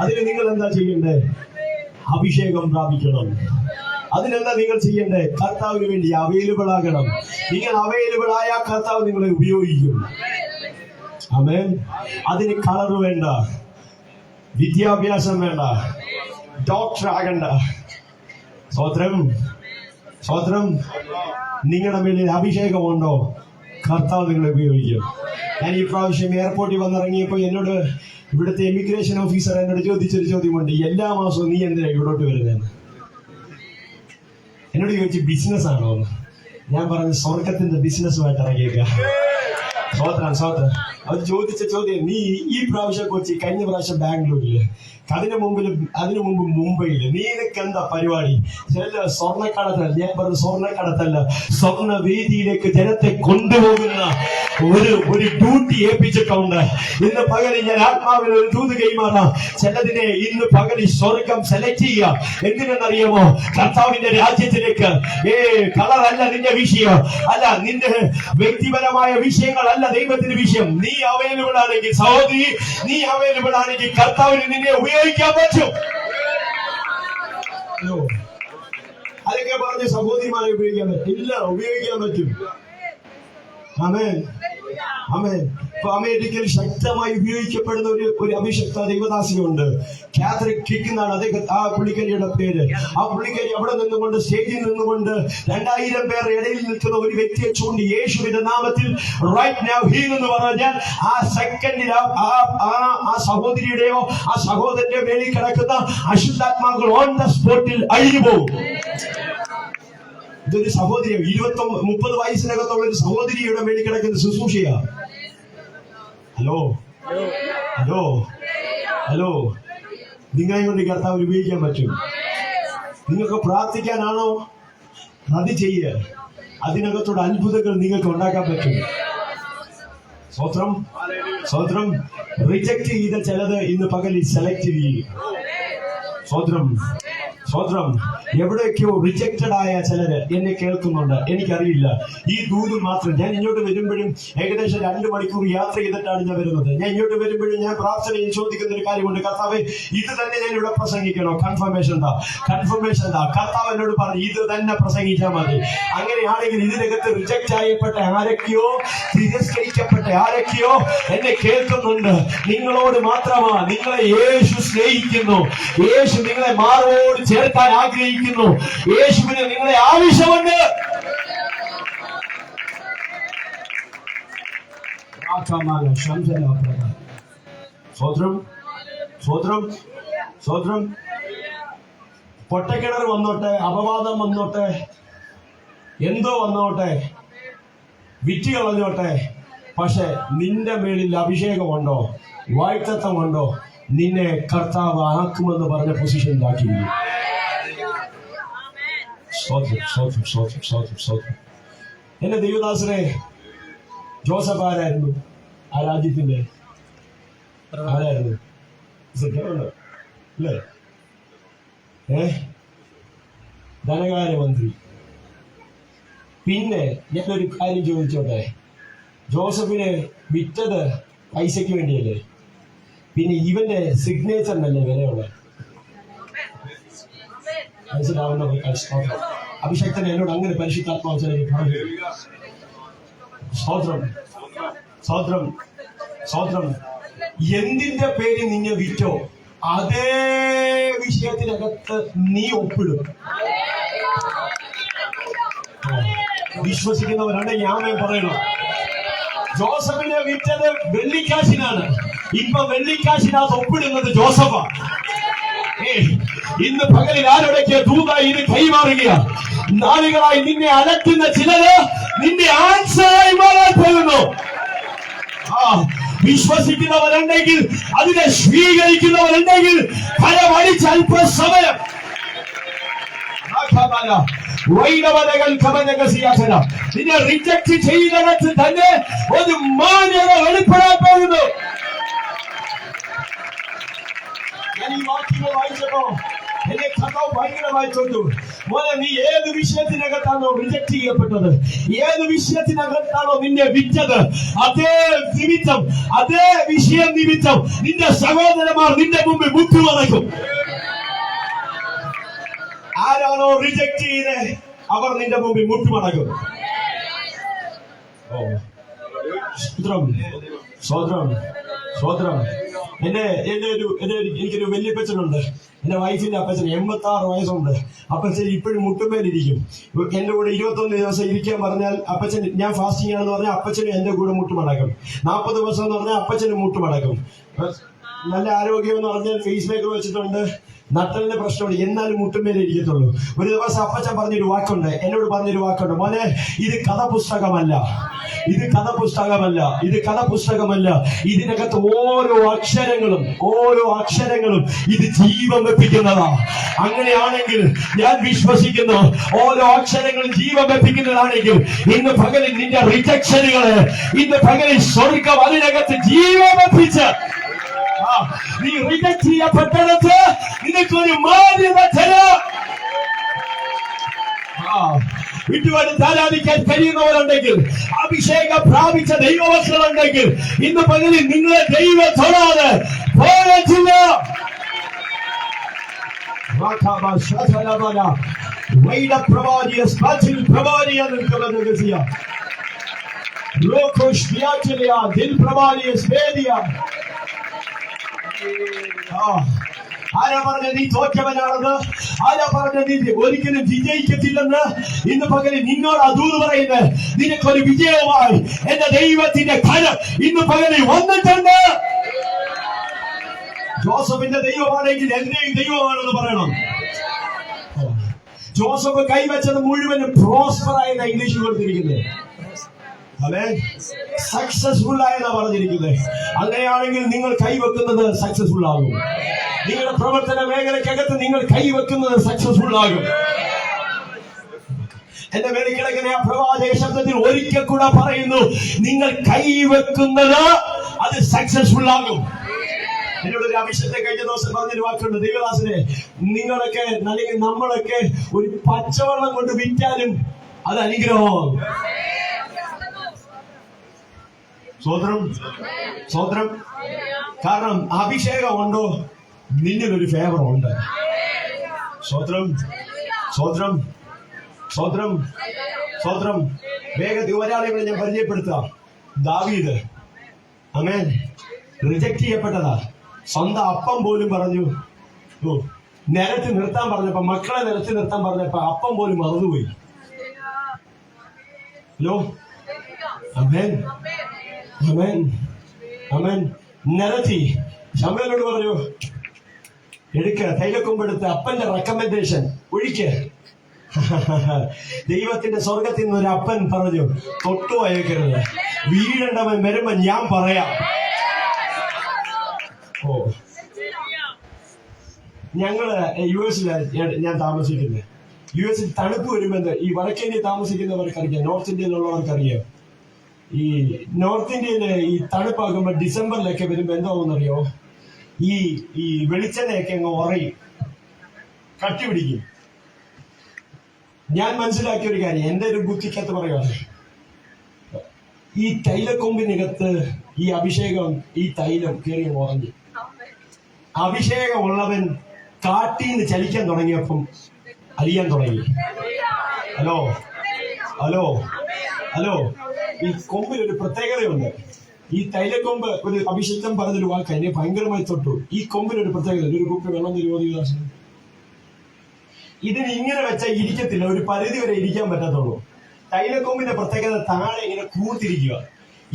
അതിന് നിങ്ങൾ എന്താ ചെയ്യണ്ടേ? അഭിഷേകം പ്രാപിക്കണം. അതിനെന്താ നിങ്ങൾ ചെയ്യണ്ടേ? കർത്താവിന് വേണ്ടി അവൈലബിൾ ആകണം. നിങ്ങൾ അവൈലബിൾ ആയ കർത്താവ് നിങ്ങളെ ഉപയോഗിക്കും. ആമേൻ. അതിന് കളർ വേണ്ട, വിദ്യാഭ്യാസം വേണ്ട, ഡോക്ടർ ആകണ്ട. സ്വത്രം സ്വത്രം. നിങ്ങളുടെ മേലിൽ അഭിഷേകമുണ്ടോ? കർത്താവ് നിങ്ങളെ ഉപയോഗിക്കും. ഞാൻ ഈ പ്രാവശ്യം എയർപോർട്ടിൽ വന്നിറങ്ങിയപ്പോൾ എന്നോട് ഇവിടുത്തെ ഇമിഗ്രേഷൻ ഓഫീസർ എന്നോട് ചോദിച്ചൊരു ചോദ്യമുണ്ട്, എല്ലാ മാസവും നീ എന്തിനാ ഇവിടോട്ട് വരുന്നതെന്ന്. എന്നോട് ചോദിച്ചു, ബിസിനസ് ആണോ? ഞാൻ പറഞ്ഞു, സ്വർഗത്തിന്റെ ബിസിനസ്സുമായിട്ട് ഇറങ്ങിയേക്ക. സ്വോത്രം സ്വോത്രം. അവർ ചോദിച്ച ചോദ്യം, നീ ഈ പ്രാവശ്യം കൊച്ചി, കഴിഞ്ഞ പ്രാവശ്യം ബാംഗ്ലൂരില്, അതിനു മുമ്പ് മുംബൈയില്, നീനക്ക് എന്താ പരിപാടി? സ്വർണ്ണക്കടത്തല്ല. ഞാൻ പറഞ്ഞു, സ്വർണ്ണക്കടത്തല്ല, സ്വർണ്ണ വേദിയിലേക്ക് ജനത്തെ കൊണ്ടുപോകുന്ന ഒരു ഡ്യൂട്ടി ഏൽപ്പിച്ചിട്ടുണ്ട്. ഇന്ന് പകലിൽ ഞാൻ ആത്മാവിൽ ഒരു ദൂത് കൈമാറാം. ചിലതിനെ ഇന്ന് പകലിൽ സ്വർഗം സെലക്ട് ചെയ്യുക. എന്തിനെന്നറിയാമോ? കർത്താവിന്റെ രാജ്യത്തിലേക്ക്. കളറല്ല നിന്റെ വിഷയം, അല്ല നിന്റെ വ്യക്തിപരമായ വിഷയങ്ങളല്ല ദൈവത്തിന്റെ വിഷയം. നീ അവൈലബിൾ ആണെങ്കിൽ, സഹോദരി, നീ അവൈലബിൾ ആണെങ്കിൽ കർത്താവിന് നിന്നെ ഉപയോഗിക്കാൻ പറ്റും. അതൊക്കെ പറഞ്ഞ് സഹോദരിമാരെ ഉപയോഗിക്കാൻ പറ്റില്ല, ഉപയോഗിക്കാൻ പറ്റും. ആമേൻ, ആമേൻ. ഇപ്പൊ അമേരിക്കയിൽ ശക്തമായി ഉപയോഗിക്കപ്പെടുന്ന ഒരു അഭിഷക്ത ദൈവദാസിയുണ്ട്. കാതറിക് കിക്ക് എന്നാണ് അദ്ദേഹം, ആ പുള്ളിക്കാരിയുടെ പേര്. ആ പുള്ളിക്കാരി അവിടെ നിന്നുകൊണ്ട്, സ്റ്റേജിൽ നിന്നുകൊണ്ട് 2000 പേർ ഇടയിൽ നിൽക്കുന്ന ഒരു വ്യക്തിയെ ചൂണ്ടി യേശുവിന്റെ നാമത്തിൽ റൈറ്റ് നൗ ഹീൽ എന്ന് പറഞ്ഞാൽ ആ സെക്കൻഡിൽ ആ സഹോദരിയുടെയോ ആ സഹോദരന്റെ മേലിൽ കിടക്കുന്ന അശുദ്ധാത്മാക്കൾ ഓൺ ദ സ്പോട്ടിൽ അഴിഞ്ഞു പോകും. ഇതൊരു സഹോദരി, 30 വയസ്സിനകത്തുള്ള ഒരു സഹോദരിയുടെ മേലിൽ കിടക്കുന്ന ശുശ്രൂഷയാ. Hello hello hello. നിങ്ങളെ കൊണ്ട് കർത്താവ് ഉപയോഗിക്കാൻ പറ്റും. നിങ്ങൾക്ക് പ്രാർത്ഥിക്കാനാണോ? അത് ചെയ്യുക. അതിനകത്തോടെ അത്ഭുതങ്ങൾ നിങ്ങൾക്ക് ഉണ്ടാക്കാൻ പറ്റും. സ്വത്രം സ്വത്രം. റിജക്ട് ചെയ്ത ചിലത് ഇന്ന് പകലിൽ സെലക്ട് ചെയ്യും. സ്വത്രം സ്വത്രം. എവിടെയൊക്കെയോ റിജക്റ്റഡ് ആയ ചിലര് എന്നെ കേൾക്കുന്നുണ്ട്, എനിക്കറിയില്ല. ഈ ദൂത് മാത്രം. ഞാൻ ഇങ്ങോട്ട് വരുമ്പോഴും ഏകദേശം 2 മണിക്കൂർ യാത്ര ചെയ്തിട്ടാണ് ഞാൻ വരുന്നത്. ഞാൻ ഇങ്ങോട്ട് വരുമ്പോഴും ഞാൻ പ്രാർത്ഥനയിൽ ചോദിക്കുന്ന ഒരു കാര്യമുണ്ട്, കർത്താവ് ഇത് തന്നെ ഞാൻ ഇവിടെ പ്രസംഗിക്കണോ? കൺഫർമേഷൻ താ, കൺഫർമേഷൻ താ. കർത്താവ് എന്നോട് പറഞ്ഞു, ഇത് തന്നെ പ്രസംഗിച്ചാൽ മതി. അങ്ങനെയാണെങ്കിൽ ഇതിനകത്ത് റിജക്റ്റ് ചെയ്യപ്പെട്ട ആരൊക്കെയോ, തിരസ്കരിക്കപ്പെട്ട ആരൊക്കെയോ എന്നെ കേൾക്കുന്നുണ്ട്. നിങ്ങളോട് മാത്രമാ. നിങ്ങളെ യേശു സ്നേഹിക്കുന്നു. യേശു നിങ്ങളെ മാറോട് ചേർക്കാൻ ആഗ്രഹിക്കുന്നു. യേശുവിന് നിങ്ങളെ ആവശ്യമുണ്ട്. സ്വത്രം സ്വത്രം സ്വത്രം. പൊട്ടക്കിണർ വന്നോട്ടെ, അപവാദം വന്നോട്ടെ, എന്തോ വന്നോട്ടെ, വിറ്റ് കളഞ്ഞോട്ടെ, പക്ഷെ നിന്റെ മേളിൽ അഭിഷേകമുണ്ടോ, വായ്ത്തത്വമുണ്ടോ, നിന്നെ കർത്താവ് ആക്കുമെന്ന് പറഞ്ഞ പൊസിഷനിലാക്കി. എന്റെ ദൈവദാസനെ, ജോസഫ് ആരായിരുന്നു? ആ രാജ്യത്തിന്റെ ആരായിരുന്നു? അല്ലേ? ധനകാര്യമന്ത്രി. പിന്നെ ഞാനൊരു കാര്യം ചോദിച്ചോട്ടെ, ജോസഫിനെ വിറ്റത് പൈസയ്ക്ക് വേണ്ടിയല്ലേ? പിന്നെ ഇവന്റെ സിഗ്നേച്ചറിനല്ലേ വിലയുള്ള? മനസ്സിലാവുന്ന അഭിഷേകത്തിന് എന്നോട് അങ്ങനെ പരിശുദ്ധാത്മാവസരം പറഞ്ഞു. സ്തോത്രം, സ്തോത്രം, സ്തോത്രം. എന്തിന്റെ പേര് നിന്നെ വിറ്റോ അതേ വിഷയത്തിനകത്ത് നീ ഒപ്പിടും. വിശ്വസിക്കുന്നവരുണ്ടെങ്കിൽ ആമേൻ പറയണം. ജോസഫിനെ വിറ്റത് വെള്ളിക്കാശിനാണ്. ഇപ്പൊ വെള്ളിക്കാശിനകത്ത് ഒപ്പിടുന്നത് ജോസഫാ. ഇന്ന് പകലിൽ ആരോടൊക്കെ ദൂതായി ഇത് കൈമാറുക. നാളുകളായി നിന്നെ അലട്ടുന്ന ചിലത് നിന്റെ ആൻസറായി മാറാൻ പോകുന്നു. വിശ്വസിക്കുന്നവരുണ്ടെങ്കിൽ, അതിനെ സ്വീകരിക്കുന്നവരുണ്ടെങ്കിൽ ഫലമടിച്ച് അല്പസമയം നിന്നെ റിജക്ട് ചെയ്യുന്നിടത്ത് തന്നെ ഒരു മാന്യത വെളിപ്പെടാൻ പോകുന്നു. ഞാൻ ഈ വാക്യങ്ങൾ വായിച്ചപ്പോ എന്നെ കഥാവ് ഭയങ്കരമായി തൊട്ടു. മോനെ, നീ ഏത് വിഷയത്തിനകത്താണോ റിജക്ട് ചെയ്യപ്പെട്ടത്, ഏത് വിഷയത്തിനകത്താണോ നിന്നെ വിറ്റത്, അതേ നിമിത്തം, അതേ വിഷയം നിമിത്തം നിന്റെ സഹോദരന്മാർ നിന്റെ മുമ്പിൽ മുട്ടുമടക്കും. ആരാണോ റിജക്ട് ചെയ്ത് അവർ നിന്റെ മുമ്പിൽ മുട്ടുമടക്കും. സ്വത്രം, സ്വത്രം, സ്വത്രം. എനിക്കൊരു വല്യപ്പച്ചനുണ്ട്. എന്റെ വൈഫിന്റെ അപ്പച്ചൻ 86 വയസ്സുണ്ട്. അപ്പച്ചൻ ഇപ്പോഴും മുട്ടുമേലിരിക്കും. എന്റെ കൂടെ 21 ദിവസം ഇരിക്കാൻ പറഞ്ഞാൽ അപ്പച്ചൻ, ഞാൻ ഫാസ്റ്റിംഗ് ആണെന്ന് പറഞ്ഞാൽ അപ്പച്ചനും എന്റെ കൂടെ മുട്ടുമടക്കും. 40 ദിവസം എന്ന് പറഞ്ഞാൽ അപ്പച്ചനും മുട്ടുമടക്കും. നല്ല ആരോഗ്യം എന്ന് പറഞ്ഞാൽ ഫേസ് മേക്കർ വെച്ചിട്ടുണ്ട്, നട്ടലിന്റെ പ്രശ്നമുണ്ട്, എന്നാലും മുട്ടുമേലെ ഇരിക്കത്തുള്ളൂ. ഒരു ദിവസം അപ്പച്ചൻ പറഞ്ഞൊരു വാക്കുണ്ട്, എന്നോട് പറഞ്ഞൊരു വാക്കുണ്ട്, മോനെ, ഇത് കഥപുസ്തകമല്ല, ഇത് കഥപുസ്തകമല്ല, ഇത് കഥപുസ്തകമല്ല. ഇതിനകത്ത് ഓരോ അക്ഷരങ്ങളും ഇത് ജീവൻ വെപ്പിക്കുന്നതാ. അങ്ങനെയാണെങ്കിൽ ഞാൻ വിശ്വസിക്കുന്നു, ഓരോ അക്ഷരങ്ങളും ജീവൻ വെപ്പിക്കുന്നതാണെങ്കിൽ ഇന്ന് പകലിൽ നിന്റെ റിജക്ഷനുകള്, ഇന്ന് പകലിൽ സ്വർഗം അതിനകത്ത് ജീവൻ വെപ്പിച്ച് നീ റിജക്ട് ചെയ്യപ്പെട്ടിടത്ത് നിനക്കൊരു മാന്യത തരാം. വിട്ടുവടുത്ത് ആരാധിക്കാൻ കഴിയുന്നവരുണ്ടെങ്കിൽ, അഭിഷേകം പ്രാപിച്ച ദൈവമക്കളുണ്ടെങ്കിൽ ഇന്ന് പകലിൽ നിങ്ങളെ ദൈവം തൊടാതെ പോയിട്ടില്ല. ആരാ പറഞ്ഞ നീ തോറ്റവനാണെന്ന്? ആരാ പറഞ്ഞ നീ ഒരിക്കലും വിജയിക്കത്തില്ലെന്ന്? ഇന്ന് പകലിൽ നിന്നോട് ദൂത് പറയുന്നത്, നിനക്കൊരു വിജയമായി എന്റെ ദൈവത്തിന്റെ കരം ഇന്ന് പകലിൽ വന്നിട്ടുണ്ട്. ജോസഫിന്റെ ദൈവമാണെങ്കിൽ എന്റെയും ദൈവമാണെന്ന് പറയണം. ജോസഫ് കൈവച്ചത് മുഴുവനും പ്രോസ്പർ ആയെന്ന ഇംഗ്ലീഷിൽ കൊടുത്തിരിക്കുന്നത്. അതെ, സക്സസ്ഫുൾ ആയെന്നാ പറഞ്ഞിരിക്കുന്നത്. അങ്ങനെയാണെങ്കിൽ നിങ്ങൾ കൈവെക്കുന്നത് സക്സസ്ഫുൾ ആകും. നിങ്ങളുടെ പ്രവർത്തന മേഖലക്കകത്ത് നിങ്ങൾ കൈവെക്കുന്നത് സക്സസ്ഫുൾ ആകും. എന്റെ മേളിൽ കിടക്കുന്ന ആ പ്രവാചക ശബ്ദത്തിൽ ഒരിക്കൽ കൂടെ പറയുന്നു, നിങ്ങൾ കൈവെക്കുന്നത് അത് സക്സസ്ഫുൾ ആകും. എന്നോടൊരു അഭിഷേകത്തെ കഴിഞ്ഞ ദിവസം പറഞ്ഞൊരു വാക്കുണ്ട്, ദൈവദാസനെ, നിങ്ങളൊക്കെ അല്ലെങ്കിൽ നമ്മളൊക്കെ ഒരു പച്ചവെള്ളം കൊണ്ട് വിറ്റാലും അത് അനുഗ്രഹമാകും. സ്വതന്ത്രം, സ്വതന്ത്രം. കാരണം അഭിഷേകം ഉണ്ടോ, നിന്നിലൊരു ഫേവർ ഉണ്ട്. സ്വതന്ത്രം, സ്വതന്ത്രം, സ്വതന്ത്രം, സ്വതന്ത്രം. വേഗത്തിൽ ഒരാളെ കൂടെ ഞാൻ പരിചയപ്പെടുത്താം. ദാവീദ്, ആമേൻ, റിജക്ട് ചെയ്യപ്പെട്ടതാ. സ്വന്തം അപ്പം പോലും പറഞ്ഞു, നിരത്തി നിർത്താൻ പറഞ്ഞപ്പോ, മക്കളെ നിരത്തി നിർത്താൻ പറഞ്ഞപ്പോ അപ്പം പോലും മറന്നുപോയി. ഹലോ, ആമേൻ, ആമേൻ, ആമേൻ. നിരത്തി ശമൂവേലിനോട് പറഞ്ഞു, എടുക്ക, തൈലക്കൊമ്പെടുത്ത് അപ്പന്റെ റെക്കമെൻഡേഷൻ ഒഴിക്ക്. ദൈവത്തിന്റെ സ്വർഗത്തിൽ നിന്ന് ഒരു അപ്പൻ പറഞ്ഞു, തൊട്ടു അയക്കരുത്, വീഴേണ്ടവൻ വരുമ്പോ ഞാൻ പറയാം. ഓ, ഞങ്ങള് US ഞാൻ താമസിക്കുന്നത്. US തണുപ്പ് വരുമ്പോ ഈ വടക്കേന്ത്യ താമസിക്കുന്നവർക്കറിയാം, നോർത്ത് ഇന്ത്യയിലുള്ളവർക്കറിയാം, ഈ നോർത്ത് ഇന്ത്യയില് ഈ തണുപ്പാകുമ്പോ ഡിസംബറിലൊക്കെ വരുമ്പോ എന്താവുമെന്നറിയോ, ഈ വെളിച്ചെണ്ണയൊക്കെ അങ്ങ് ഉറയും, കട്ടി പിടിക്കും. ഞാൻ മനസ്സിലാക്കിയ ഒരു കാര്യം, എന്റെ ഒരു ബുദ്ധിക്കകത്ത് പറയുകയാണ്, ഈ തൈലക്കൊമ്പിനകത്ത് ഈ അഭിഷേകം, ഈ തൈലം കയറി ഉറങ്ങി. അഭിഷേകം ഉള്ളവൻ കാട്ടിന്ന് ചലിക്കാൻ തുടങ്ങിയപ്പം അലിയാൻ തുടങ്ങി. ഹലോ ഹലോ ഹലോ, ഈ കൊമ്പിൽ ഒരു പ്രത്യേകതയുണ്ട്. ഈ തൈലക്കൊമ്പ് ഒരു അഭിഷിക്തൻ പറഞ്ഞൊരു വാക്ക് എന്നെ ഭയങ്കരമായി തൊട്ടു. ഈ കൊമ്പിൽ ഒരു പ്രത്യേകത, ഒരു കുപ്പി വെള്ളം തരുമോ? ഇതിന് ഇങ്ങനെ വെച്ചാൽ ഇരിക്കത്തില്ല, ഒരു പരിധി വരെ ഇരിക്കാൻ പറ്റത്തുള്ളൂ. തൈലക്കൊമ്പിന്റെ പ്രത്യേകത താഴെ ഇങ്ങനെ കൂർത്തിരിക്കുക.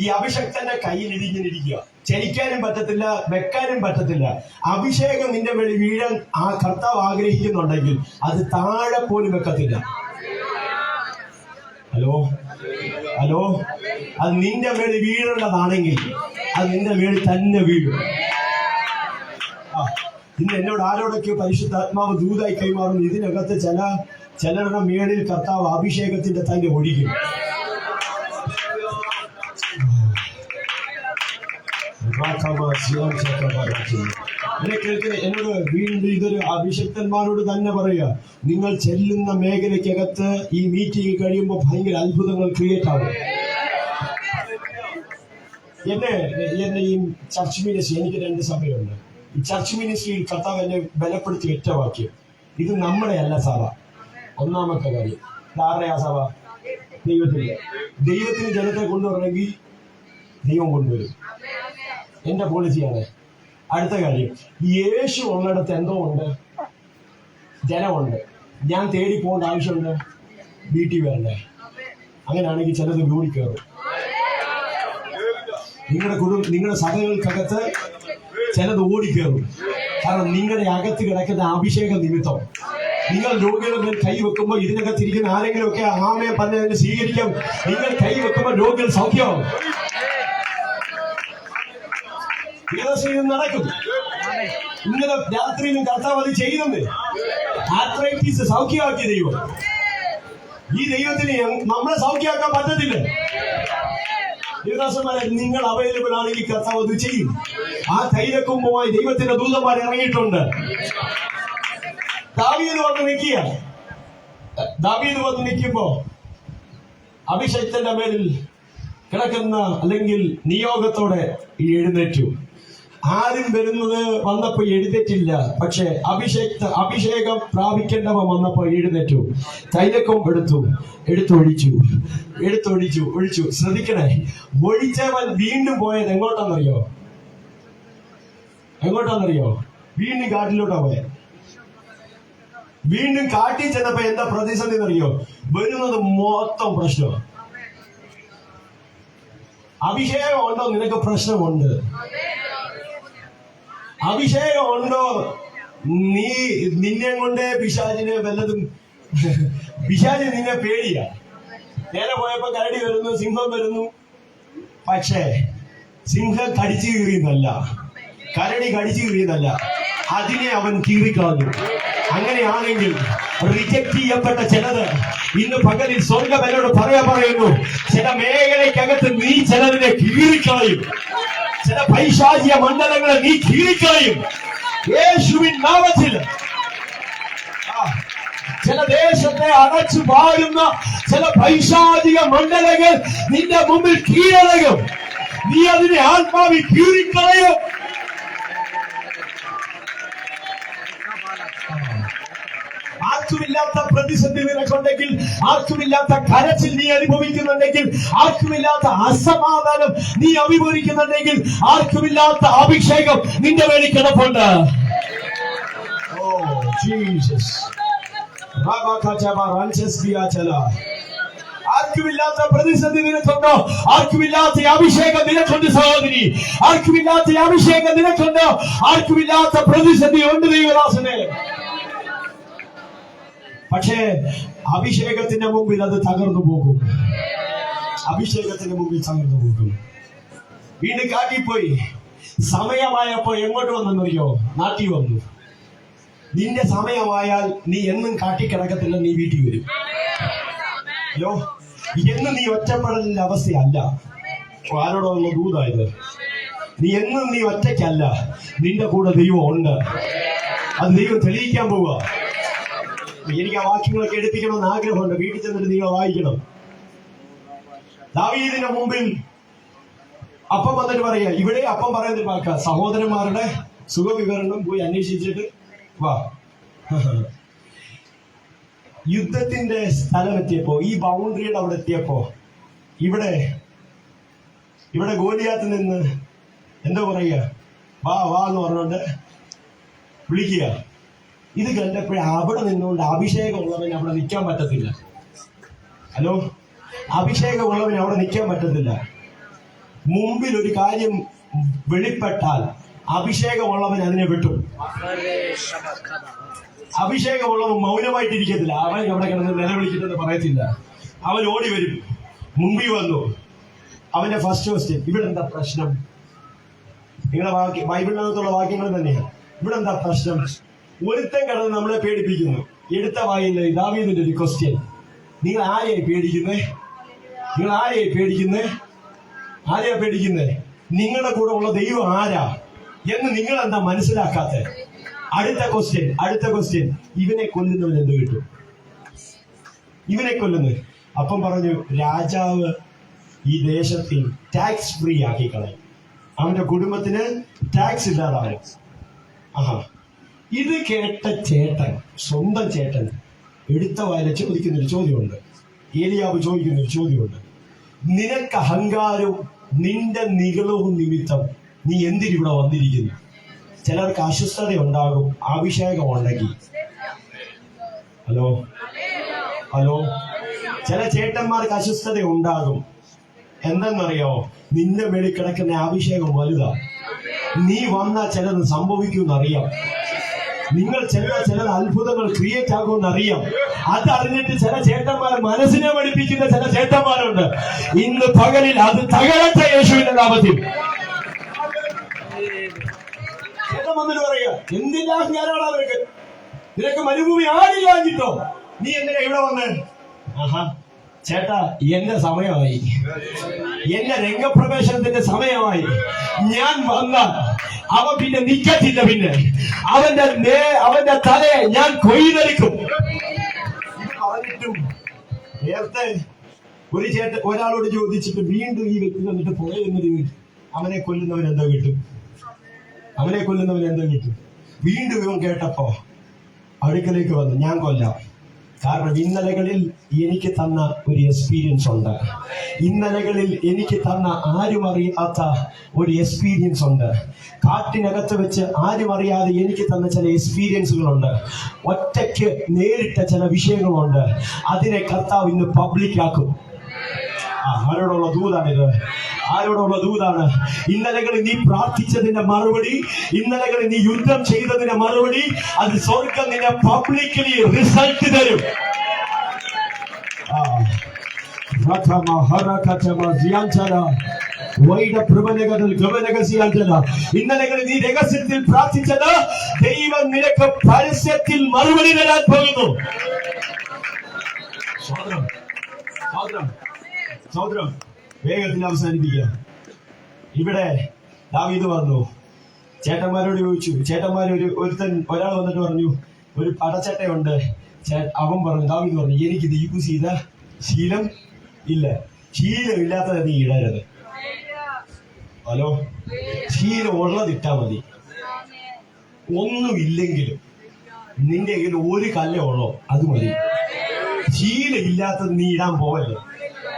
ഈ അഭിഷക്തന്റെ കയ്യിൽ ഇരിങ്ങനെ ഇരിക്കുക, ചലിക്കാനും പറ്റത്തില്ല, വെക്കാനും പറ്റത്തില്ല. അഭിഷേകം നിന്റെ മേളിൽ വീഴാൻ ആ കർത്താവ് ആഗ്രഹിക്കുന്നുണ്ടെങ്കിൽ അത് താഴെ പോലും വെക്കത്തില്ല. ഹലോ ഹലോ, അത് നിന്റെ മേളിൽ വീഴേണ്ടതാണെങ്കിൽ അത് നിന്റെ മേളിൽ തന്നെ വീഴും. ഇന്ന് എന്നോട് ആരോടൊക്കെ പരിശുദ്ധാത്മാവ് ദൂതായി കൈമാറുന്നു. ഇതിനകത്ത് ചിലരുടെ മേളിൽ കർത്താവ് അഭിഷേകത്തിന്റെ തന്നെ ഒഴിക്കും. എന്നെ കേൾക്കുന്ന എന്നോട് വീണ്ടും ഇതൊരു അഭിഷക്തന്മാരോട് തന്നെ പറയുക, നിങ്ങൾ ചെല്ലുന്ന മേഖലയ്ക്കകത്ത് ഈ മീറ്റിംഗ് കഴിയുമ്പോൾ ഭയങ്കര അത്ഭുതങ്ങൾ ക്രിയേറ്റ് ആവും. എന്നെ ഈ ചർച്ച് മിനിസ്ട്രി, എനിക്ക് 2 സഭയുണ്ട്. ഈ ചർച്ച് മിനിസ്ട്രിയിൽ കർത്താവ് എന്നെ ബലപ്പെടുത്തി ഒറ്റ വാക്യം, ഇത് നമ്മുടെ അല്ല സഭ. ഒന്നാമത്തെ കാര്യം, ആരുടെയാ സഭ? ദൈവത്തിന് ജനത്തെ കൊണ്ടുവരണമെങ്കിൽ ദൈവം കൊണ്ടുവരും. എന്റെ പോളിസിയാണ്. അടുത്ത കാര്യം, യേശു ഉള്ളിടത്ത് എന്തോ ഉണ്ട്, ജനമുണ്ട്. ഞാൻ തേടി പോകേണ്ട ആവശ്യമുണ്ട്, വീട്ടിൽ വരണ്ടേ? അങ്ങനെയാണെങ്കിൽ ചിലത് ഓടിക്കയറും. നിങ്ങളുടെ സഭകൾക്കകത്ത് ചിലത് ഓടിക്കയറും. കാരണം നിങ്ങളുടെ അകത്ത് കിടക്കുന്ന അഭിഷേക നിമിത്തം നിങ്ങൾ രോഗികളുടെ മേൽ കൈ വെക്കുമ്പോൾ ഇതിനകത്തിരിക്കുന്ന ആരെങ്കിലും ഒക്കെ ആമയെ പറഞ്ഞതിനെ സ്വീകരിക്കാം. നിങ്ങൾ കൈ വെക്കുമ്പോൾ രോഗികൾ സൗഖ്യമാവും. നടക്കും. ഇന്നലെ രാത്രിയിലും കർത്താവ് അത് ചെയ്യുന്നുണ്ട്. ആർത്രൈറ്റിസ് സൗഖ്യമാക്കിയ ദൈവം. ഈ ദൈവത്തിന് നമ്മളെ സൗഖ്യമാക്കാൻ പറ്റത്തില്ല. നിങ്ങൾ അവൈലബിൾ ആണെങ്കിൽ കർത്താവ് അത് ചെയ്യും. ആ തൈലക്കൊമ്പുമായി ദൈവത്തിന്റെ ദൂതന്മാർ ഇറങ്ങിയിട്ടുണ്ട്. ദാവീദ് വന്ന് നിൽക്കുമ്പോ അഭിഷേകത്തിന്റെ മേലിൽ കിടക്കുന്ന അല്ലെങ്കിൽ നിയോഗത്തോടെ എഴുന്നേറ്റു. ആരും വന്നപ്പോ എഴുന്നേറ്റില്ല. പക്ഷെ അഭിഷേകം പ്രാപിക്കേണ്ടവ വന്നപ്പോ എഴുന്നേറ്റു. തൈലക്കൊമ്പ് ഒഴിച്ചു. ശ്രദ്ധിക്കണേ, ഒഴിച്ചവൻ വീണ്ടും പോയത് എങ്ങോട്ടാണെന്നറിയോ? വീണ്ടും കാട്ടിലോട്ടാ പോയത്. വീണ്ടും കാട്ടിൽ ചെന്നപ്പോ എന്താ പ്രതിസന്ധി എന്നറിയോ? വരുന്നത് മൊത്തം പ്രശ്നം. അഭിഷേകം ഉണ്ടോ? നിനക്ക് പ്രശ്നമുണ്ട്. അഭിഷേകം ഉണ്ടോ? നിന്നെ കൊണ്ടേ പിശാചിന് വല്ലതും, പിശാചിന് നിന്നെ പേടിയാ. നേരെ പോയപ്പോ കരടി വരുന്നു, സിംഹം വരുന്നു. പക്ഷേ സിംഹം കടിച്ചു കീറിയെന്നല്ല, കരടി കടിച്ചു കീറിയെന്നല്ല, അതിനെ അവൻ കീറിക്കളഞ്ഞു. അങ്ങനെയാണെങ്കിൽ റിജക്ട് ചെയ്യപ്പെട്ട ചിലത് ഇന്ന് പകലിൽ സ്വർഗം എന്നോട് പറയുന്നു, ചില മേഖലയ്ക്കകത്ത് നീ ചിലതിനെ കീറിക്കളയും. ചില പൈശാചിക മണ്ഡലങ്ങളെ നീ കീറിക്കളയും യേശുവിൻ നാമത്തിൽ. ചില ദേശത്തെ അടച്ചു പാടുന്ന ചില പൈശാചിക മണ്ഡലങ്ങൾ നിന്റെ മുമ്പിൽ കീഴടങ്ങും. നീ അതിനെ ആത്മാവിൽ കീറിക്കളയും. ആർക്കുമില്ലാത്ത പ്രതിസന്ധി നിനക്കുണ്ടെങ്കിൽ, ആർക്കുമില്ലാത്ത കരച്ചിൽ നീ അനുഭവിക്കുന്നുണ്ടെങ്കിൽ, ആർക്കുമില്ലാത്ത അസമാധാനം നീ അഭിമുഖിക്കുന്നുണ്ടെങ്കിൽ, ആർക്കുമില്ലാത്ത അഭിഷേകം നിന്റെ വേണ്ടി കിടപ്പുണ്ട്. Oh Jesus. ആർക്കുമില്ലാത്ത പ്രതിസന്ധി നിനക്കുണ്ടോ? ആർക്കുമില്ലാത്ത അഭിഷേകം നിനക്കുണ്ട് സഹോദരി. ആർക്കുമില്ലാത്ത അഭിഷേകം നിനക്കുണ്ടോ? ആർക്കുമില്ലാത്ത പ്രതിസന്ധി ഉണ്ട് ദൈവദാസനെ. പക്ഷേ അഭിഷേകത്തിന്റെ മുമ്പിൽ അത് തകർന്നു പോകും. വീണ്ടും കാട്ടിപ്പോയി. സമയമായപ്പോ എങ്ങോട്ട് വന്നെന്നറിയോ? നാട്ടിൽ വന്നു. നിന്റെ സമയമായാൽ നീ എന്നും കാട്ടിക്കിടക്കത്തില്ല, നീ വീട്ടിൽ വരും. ഹലോ, എന്നും നീ ഒറ്റപ്പെടലിന്റെ അവസ്ഥയല്ല. ആരോടോ ഉള്ള ദൂതായത്. എന്നും നീ ഒറ്റയ്ക്കല്ല, നിന്റെ കൂടെ ദൈവം ഉണ്ട്. അത് ദൈവം തെളിയിക്കാൻ പോവുക. എനിക്ക് ആ വാക്യങ്ങളൊക്കെ എടുപ്പിക്കണമെന്ന് ആഗ്രഹമുണ്ട്. വീട്ടിൽ ചെന്നിട്ട് നിങ്ങൾ വായിക്കണം. ദാവീദിന്റെ മുമ്പിൽ അപ്പം വന്നിട്ട് പറയാ, ഇവിടെ അപ്പം പറയുന്നൊരു വാക്ക, സഹോദരന്മാരുടെ സുഖവിവരണം പോയി അന്വേഷിച്ചിട്ട് വാ. യുദ്ധത്തിന്റെ സ്ഥലം എത്തിയപ്പോ, ഈ ബൗണ്ടറിയുടെ അവിടെ എത്തിയപ്പോ ഇവിടെ ഗോലിയാത്ത് നിന്ന് എന്താ പറയുക, വാ വാ എന്ന് പറഞ്ഞുകൊണ്ട് വിളിക്കുക. ഇത് കണ്ടപ്പോഴേ അവിടെ നിന്നുകൊണ്ട് അഭിഷേകമുള്ളവന് അവിടെ നിൽക്കാൻ പറ്റത്തില്ല. ഹലോ, അഭിഷേകമുള്ളവന് അവിടെ നിൽക്കാൻ പറ്റത്തില്ല. മുമ്പിൽ ഒരു കാര്യം വെളിപ്പെട്ടാൽ അഭിഷേകമുള്ളവൻ അതിനെ വിട്ടു. അഭിഷേകമുള്ളവൻ മൗനമായിട്ടിരിക്കത്തില്ല. അവൻ അവിടെ കിടന്ന് നിലവിളിച്ചിട്ടെന്ന് പറയത്തില്ല. അവൻ ഓടി വരും. മുമ്പിൽ വന്നു. അവന്റെ ഫസ്റ്റ് ക്വസ്റ്റ്യൻ, ഇവിടെ എന്താ പ്രശ്നം? നിങ്ങളുടെ ബൈബിളിനകത്തുള്ള വാക്യങ്ങൾ തന്നെയാണ്. ഇവിടെ എന്താ പ്രശ്നം? ഒരുത്തൻ കിടന്ന് നമ്മളെ പേടിപ്പിക്കുന്നു. എടുത്ത വായിൽ ദാവീദിന്റെ ഒരു ക്വസ്റ്റ്യൻ, നിങ്ങൾ ആരെയായി പേടിക്കുന്നേ? നിങ്ങൾ ആരെയായി പേടിക്കുന്നേ? ആരെയാ പേടിക്കുന്നേ? നിങ്ങളുടെ കൂടെ ഉള്ള ദൈവം ആരാ എന്ന് നിങ്ങൾ എന്താ മനസ്സിലാക്കാത്ത? അടുത്ത ക്വസ്റ്റ്യൻ, ഇവനെ കൊല്ലുന്നവൻ എന്ത് കിട്ടും? ഇവനെ കൊല്ലുന്നു. അപ്പം പറഞ്ഞു, രാജാവ് ഈ ദേശത്തിൽ ടാക്സ് ഫ്രീ ആക്കി കളയും. അവന്റെ കുടുംബത്തിന് ടാക്സ് ഇല്ലാതാവും. ആഹാ, ഇത് കേട്ട ചേട്ടൻ, സ്വന്തം ചേട്ടൻ എടുത്ത വായില ചോദിക്കുന്നൊരു ചോദ്യമുണ്ട്. ഏലിയാവ് ചോദിക്കുന്നൊരു ചോദ്യമുണ്ട്, നിനക്ക് അഹങ്കാരവും നിന്റെ നിഗളവും നിമിത്തം നീ എന്തിനിവിടെ വന്നിരിക്കുന്നു? ചിലർക്ക് അസ്വസ്ഥത ഉണ്ടാകും അഭിഷേകം ഉണ്ടെങ്കിൽ. ഹലോ, ചില ചേട്ടന്മാർക്ക് അസ്വസ്ഥത ഉണ്ടാകും. എന്തെന്നറിയോ? നിന്റെ മേളിൽ കിടക്കുന്ന അഭിഷേകം വലുതാ. നീ വന്നാൽ ചിലത് സംഭവിക്കുമെന്നറിയാം. നിങ്ങൾ ചിലത് അത്ഭുതങ്ങൾ ക്രിയേറ്റ് ആകുമെന്നറിയാം. അതറിഞ്ഞിട്ട് ചില ചേട്ടന്മാർ മനസ്സിനെ പഠിപ്പിക്കുന്ന ചില ചേട്ടന്മാരുണ്ട്. ഇന്ന് പകലിൽ അത് തകരട്ടെ യേശുവിന്റെ നാമത്തിൽ. ചേട്ടൻ വന്നിട്ട് പറയുക, എന്തിന്റെ അഹങ്കാരമാണ് അവർക്ക്? നിനക്ക് മരുഭൂമി ആടില്ലാഞ്ഞിട്ടോ നീ എന്തിനാ ഇവിടെ വന്ന്? ആഹാ ചേട്ടാ, എന്റെ സമയമായി, എന്റെ രംഗപ്രവേശനത്തിന്റെ സമയമായി. ഞാൻ വന്നാൽ അവൻ പിന്നെ നിക്കത്തില്ല. പിന്നെ അവന്റെ തലയെ ഞാൻ കൊയ്തെടുക്കും. പറഞ്ഞിട്ടും നേരത്തെ ഒരാളോട് ചോദിച്ചിട്ട് വീണ്ടും ഈ വ്യക്തി വന്നിട്ട് പോയെന്ന് ചോദിച്ചു. അവനെ കൊല്ലുന്നവൻ എന്താ കിട്ടും? വീണ്ടും ഇവൻ കേട്ടപ്പോ അടുക്കലേക്ക് വന്നു, ഞാൻ കൊല്ലാം. കാരണം ഇന്നലകളിൽ എനിക്ക് തന്ന ഒരു എക്സ്പീരിയൻസ് ഉണ്ട്. ഇന്നലകളിൽ എനിക്ക് തന്ന ആരും അറിയാത്ത ഒരു എക്സ്പീരിയൻസ് ഉണ്ട്. കാട്ടിനകത്ത് വെച്ച് ആരും അറിയാതെ എനിക്ക് തന്ന ചില എക്സ്പീരിയൻസുകളുണ്ട്. ഒറ്റയ്ക്ക് നേരിട്ട ചില വിഷയങ്ങളുണ്ട്. അതിനെ കർത്താവ് ഇന്ന് പബ്ലിക്കാക്കും. ആരോടുള്ള ദൂതാണിത്? ആരോടുള്ള ദൂതാണ്? ഇന്നലകളിൽ നീ പ്രാർത്ഥിച്ചതിന്റെ മറുപടി, ഇന്നലകളിൽ നീ യുദ്ധം ചെയ്തതിന്റെ മറുപടി, അത് സ്വർഗം നിന്നെ പബ്ലിക്കലി റിസൾട്ട് തരും. ഇന്നലകളിൽ നീ രഹസ്യത്തിൽ പ്രാർത്ഥിച്ചത് ദൈവം നിനക്ക് പരസ്യത്തിൽ മറുപടി തരാൻ പോകുന്നു. സഹോദരം, വേഗത്തിൽ അവസാനിപ്പിക്കുക. ഇവിടെ ദാവീദ് വന്നു, ചേട്ടന്മാരോട് ചോദിച്ചു. ഒരാൾ വന്നിട്ട് പറഞ്ഞു, ഒരു പടച്ചട്ടയുണ്ട്. അവൻ പറഞ്ഞു, ദാവീദ് പറഞ്ഞു, എനിക്കിത് യൂസ് ചെയ്ത ശീലം ഇല്ല. ശീലമില്ലാത്തത് നീ ഇടരുത്. ഹലോ, ശീലം ഉള്ളതിട്ടാ മതി. ഒന്നുമില്ലെങ്കിലും നിന്റെ കയ്യിൽ ഒരു കല്ലേ ഉള്ളോ അത് മതി. ശീലമില്ലാത്തത് നീ ഇടാൻ പോവല്ലേ,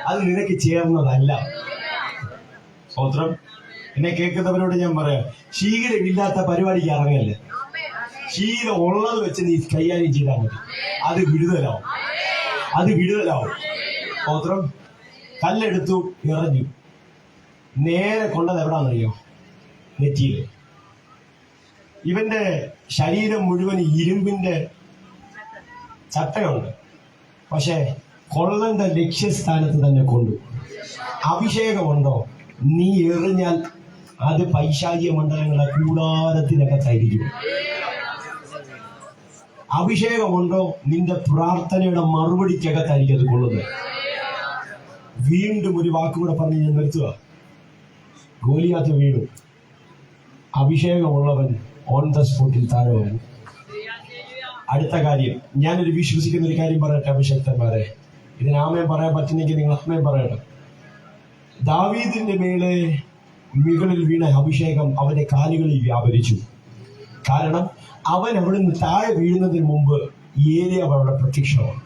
അത് നിനക്ക് ചേർന്നതല്ല. സ്തോത്രം. എന്നെ കേൾക്കുന്നവരോട് ഞാൻ പറയാം, ശീലമില്ലാത്ത പരിപാടിക്ക് ഇറങ്ങല്ലേ. ശീലം ഉള്ളത് വെച്ച് നീ കൈകാര്യം ചെയ്താൽ മതി. അത് വിടുതലാവും. സ്തോത്രം. കല്ലെടുത്തു, എറിഞ്ഞു, നേരെ കൊണ്ടത് എവിടാന്നറിയോ? നെറ്റിയില്. ഇവന്റെ ശരീരം മുഴുവൻ ഇരുമ്പിന്റെ ചട്ടയുണ്ട്. പക്ഷെ കൊള്ളേണ്ട ലക്ഷ്യസ്ഥാനത്ത് തന്നെ കൊണ്ടു. അഭിഷേകമുണ്ടോ? നീ എറിഞ്ഞാൽ അത് പൈശാചിക മണ്ഡലങ്ങളുടെ കൂടാരത്തിനകത്തായിരിക്കും. അഭിഷേകമുണ്ടോ? നിന്റെ പ്രാർത്ഥനയുടെ മറുപടിക്കകത്തായിരിക്കും അത് കൊള്ളുന്നത്. വീണ്ടും ഒരു വാക്കുകൂടെ പറഞ്ഞ് ഞാൻ നിർത്തുക. ഗോലിയാത്ത് വീണു. അഭിഷേകമുള്ളവൻ ഓൺ ദ സ്പോട്ടിൽ താഴെ വന്നു. അടുത്ത കാര്യം, ഞാനൊരു വിശ്വസിക്കുന്ന ഒരു കാര്യം പറയട്ടെ അഭിഷേക്തന്മാരെ. ഇതിന് ആമേൻ പറയാൻ പറ്റുന്നെങ്കിൽ നിങ്ങൾ ആമേൻ പറയട്ടെ. ദാവീദിന്റെ മുകളിൽ വീണ അഭിഷേകം അവന്റെ കാലുകളിൽ വ്യാപരിച്ചു. കാരണം അവൻ അവിടുന്ന് താഴെ വീഴുന്നതിന് മുമ്പ് ഏലിയാവ് അവിടെ പ്രത്യക്ഷമാണ്.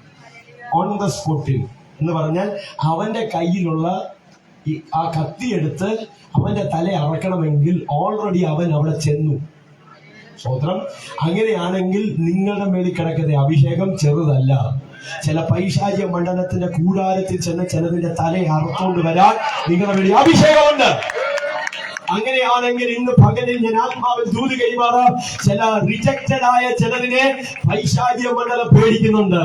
ഓൺ ദ സ്പോട്ടിൽ എന്ന് പറഞ്ഞാൽ അവന്റെ കയ്യിലുള്ള ആ കത്തിയെടുത്ത് അവന്റെ തല അറക്കണമെങ്കിൽ ഓൾറെഡി അവൻ അവിടെ ചെന്നു. സ്വതന്ത്രം. അങ്ങനെയാണെങ്കിൽ നിങ്ങളുടെ മേളിൽ കിടക്കുന്ന അഭിഷേകം ചെറുതല്ല. ചില പൈശാചിക മണ്ഡലത്തിന്റെ കൂടാരത്തിൽ ചെന്ന് ചിലതിന്റെ തല അറുത്തോണ്ട് വരാൻ നിങ്ങളുടെ മേളിൽ അഭിഷേകമുണ്ട്. അങ്ങനെയാണെങ്കിൽ ഇന്ന് പകലിൽ ഞാൻ ആത്മാവിൽ ദൂത് കൈമാറാം. ചില റിജക്റ്റഡ് ആയ ചിലതിനെ പൈശാചിക മണ്ഡലം പേടിക്കുന്നുണ്ട്.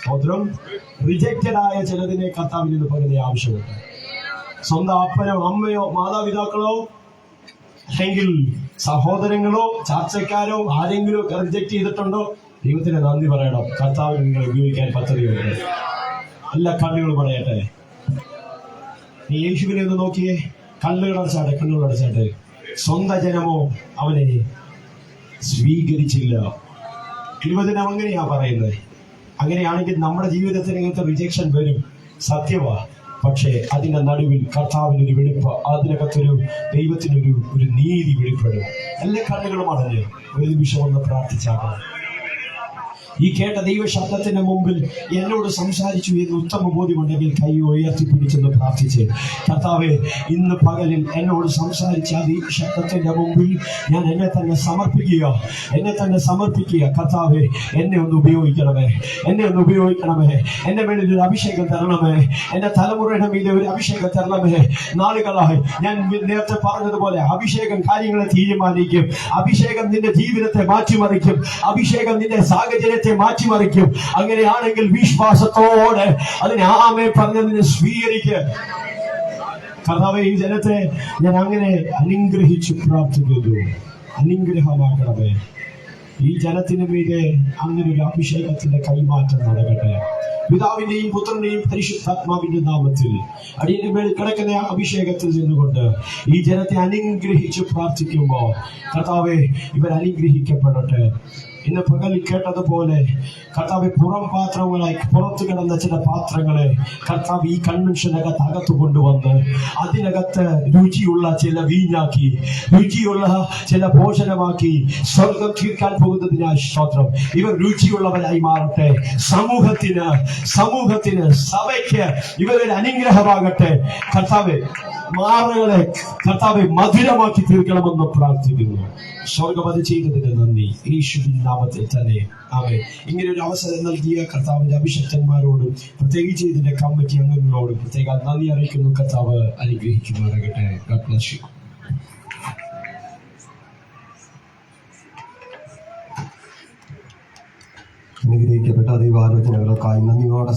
സ്വതന്ത്രം. റിജക്റ്റഡ് ആയ ചിലതിനെ കർത്താവിൽ നിന്ന് പകലെ ആവശ്യമുണ്ട്. സ്വന്തം അപ്പനോ അമ്മയോ മാതാപിതാക്കളോ അല്ലെങ്കിൽ സഹോദരങ്ങളോ ചാർച്ചക്കാരോ ആരെങ്കിലും റിജക്ട് ചെയ്തിട്ടുണ്ടോ? ദൈവത്തിന് നന്ദി പറയണം. കർത്താവിന് നിങ്ങൾ ഉപയോഗിക്കാൻ പദ്ധതിയുണ്ട്. എല്ലാ കണ്ണുകളും പറയട്ടെ. നീ യേശുവിനെ ഒന്ന് നോക്കിയേ. കണ്ണുകളടച്ചാട്ടെ. സ്വന്തം ജനമോ അവനെ സ്വീകരിച്ചില്ല. തിരുവചനം അങ്ങനെയാ പറയുന്നത്. അങ്ങനെയാണെങ്കിൽ നമ്മുടെ ജീവിതത്തിൽ ഇങ്ങനത്തെ റിജക്ഷൻ വരും, സത്യമാ. പക്ഷേ അതിന്റെ നടുവിൽ കർത്താവിനൊരു വെളിപ്പ്, അതിനകത്തൊരു ദൈവത്തിനൊരു നീതി വെളിപ്പെടും. എല്ലാ കണ്ണുകളും അടഞ്ഞ് ഒരു നിമിഷം ഒന്ന് പ്രാർത്ഥിച്ചാണ്. ഈ കേട്ട ദൈവശബ്ദത്തിന്റെ മുമ്പിൽ എന്നോട് സംസാരിച്ചു എന്ന് ഉത്തമ ബോധ്യമുണ്ടെങ്കിൽ കൈ ഉയർത്തിപ്പിടിച്ചെന്ന് പ്രാർത്ഥിച്ച്, കർത്താവെ, ഇന്ന് പകലിൽ എന്നോട് സംസാരിച്ച ആ ദൈവശബ്ദത്തിന്റെ മുമ്പിൽ ഞാൻ എന്നെ തന്നെ സമർപ്പിക്കുക. കർത്താവെ, എന്നെ ഒന്ന് ഉപയോഗിക്കണമേ. എന്റെ മേളിൽ ഒരു അഭിഷേകം തരണമേ. എന്റെ തലമുറയുടെ മീതെ ഒരു അഭിഷേകം തരണമേ. നാളുകളായി ഞാൻ നേരത്തെ പറഞ്ഞതുപോലെ അഭിഷേകം കാര്യങ്ങളെ തീരുമാനിക്കും. അഭിഷേകം നിന്റെ ജീവിതത്തെ മാറ്റിമറിക്കും. അഭിഷേകം നിന്റെ സാഹചര്യത്തെ മാറ്റിമറിക്കും. അങ്ങനെയാണെങ്കിൽ വിശ്വാസത്തോടെ അതിനെ ആമേ പറഞ്ഞതിനെ സ്വീകരിക്കുക. കർത്താവേ, ഈ ജനത്തെ ഞാൻ അങ്ങനെ അനുഗ്രഹിച്ചു പ്രാർത്ഥിക്കുന്നു. അനുഗ്രഹമാക്കണമേ. ഈ ജനത്തിന് മീതെ അങ്ങനെ ഒരു അഭിഷേകത്തിന്റെ കൈമാറ്റം നടക്കട്ടെ. പിതാവിന്റെയും പുത്രന്റെയും പരിശുദ്ധാത്മാവിന്റെ നാമത്തിൽ അടിയന്റെ മേൽ കിടക്കുന്ന അഭിഷേകത്തിൽ നിന്നുകൊണ്ട് ഈ ജനത്തെ അനുഗ്രഹിച്ച് പ്രാർത്ഥിക്കുമ്പോൾ കർത്താവെ, ഇവർ അനുഗ്രഹിക്കപ്പെടട്ടെ. ഇന്ന് പകലിൽ കേട്ടതുപോലെ കർത്താവ് പുറം പാത്രങ്ങളായി പുറത്തു കിടന്ന ചില പാത്രങ്ങളെ കർത്താവ് ഈ കൺവെൻഷനകത്ത് അകത്ത് കൊണ്ടുവന്ന് അതിനകത്ത് രുചിയുള്ള ചില വീഞ്ഞാക്കി, രുചിയുള്ള ചില ഭോജനമാക്കി സ്വർഗം തീർക്കാൻ പോകുന്നതിനായി സ്തോത്രം. ഇവർ രുചിയുള്ളവരായി മാറട്ടെ. സമൂഹത്തിന് സഭയ്ക്ക് ഇവരൊരു അനുഗ്രഹമാകട്ടെ. കർത്താവെ, മാറകളെ കർത്താവെ മധുരമാക്കി തീർക്കണമെന്ന് പ്രാർത്ഥിക്കുന്നു. സ്വർഗപതി ചെയ്തതിന് നന്ദി. യേശുവിന്റെ നാമത്തിൽ തന്നെ ആമേൻ. ഇങ്ങനെ ഒരു അവസരം നൽകിയ കർത്താവിന്റെ അഭിഷക്തന്മാരോടും പ്രത്യേകിച്ച് ഇതിന്റെ കമ്മിറ്റി അംഗങ്ങളോടും പ്രത്യേക നന്ദി അറിയിക്കുന്നു. കർത്താവ് അനുഗ്രഹിക്കുമാറാകട്ടെ. God bless you. അനുഗ്രഹിക്കപ്പെട്ട ദൈവാലോചനകൾക്കായി നന്ദിയോടെ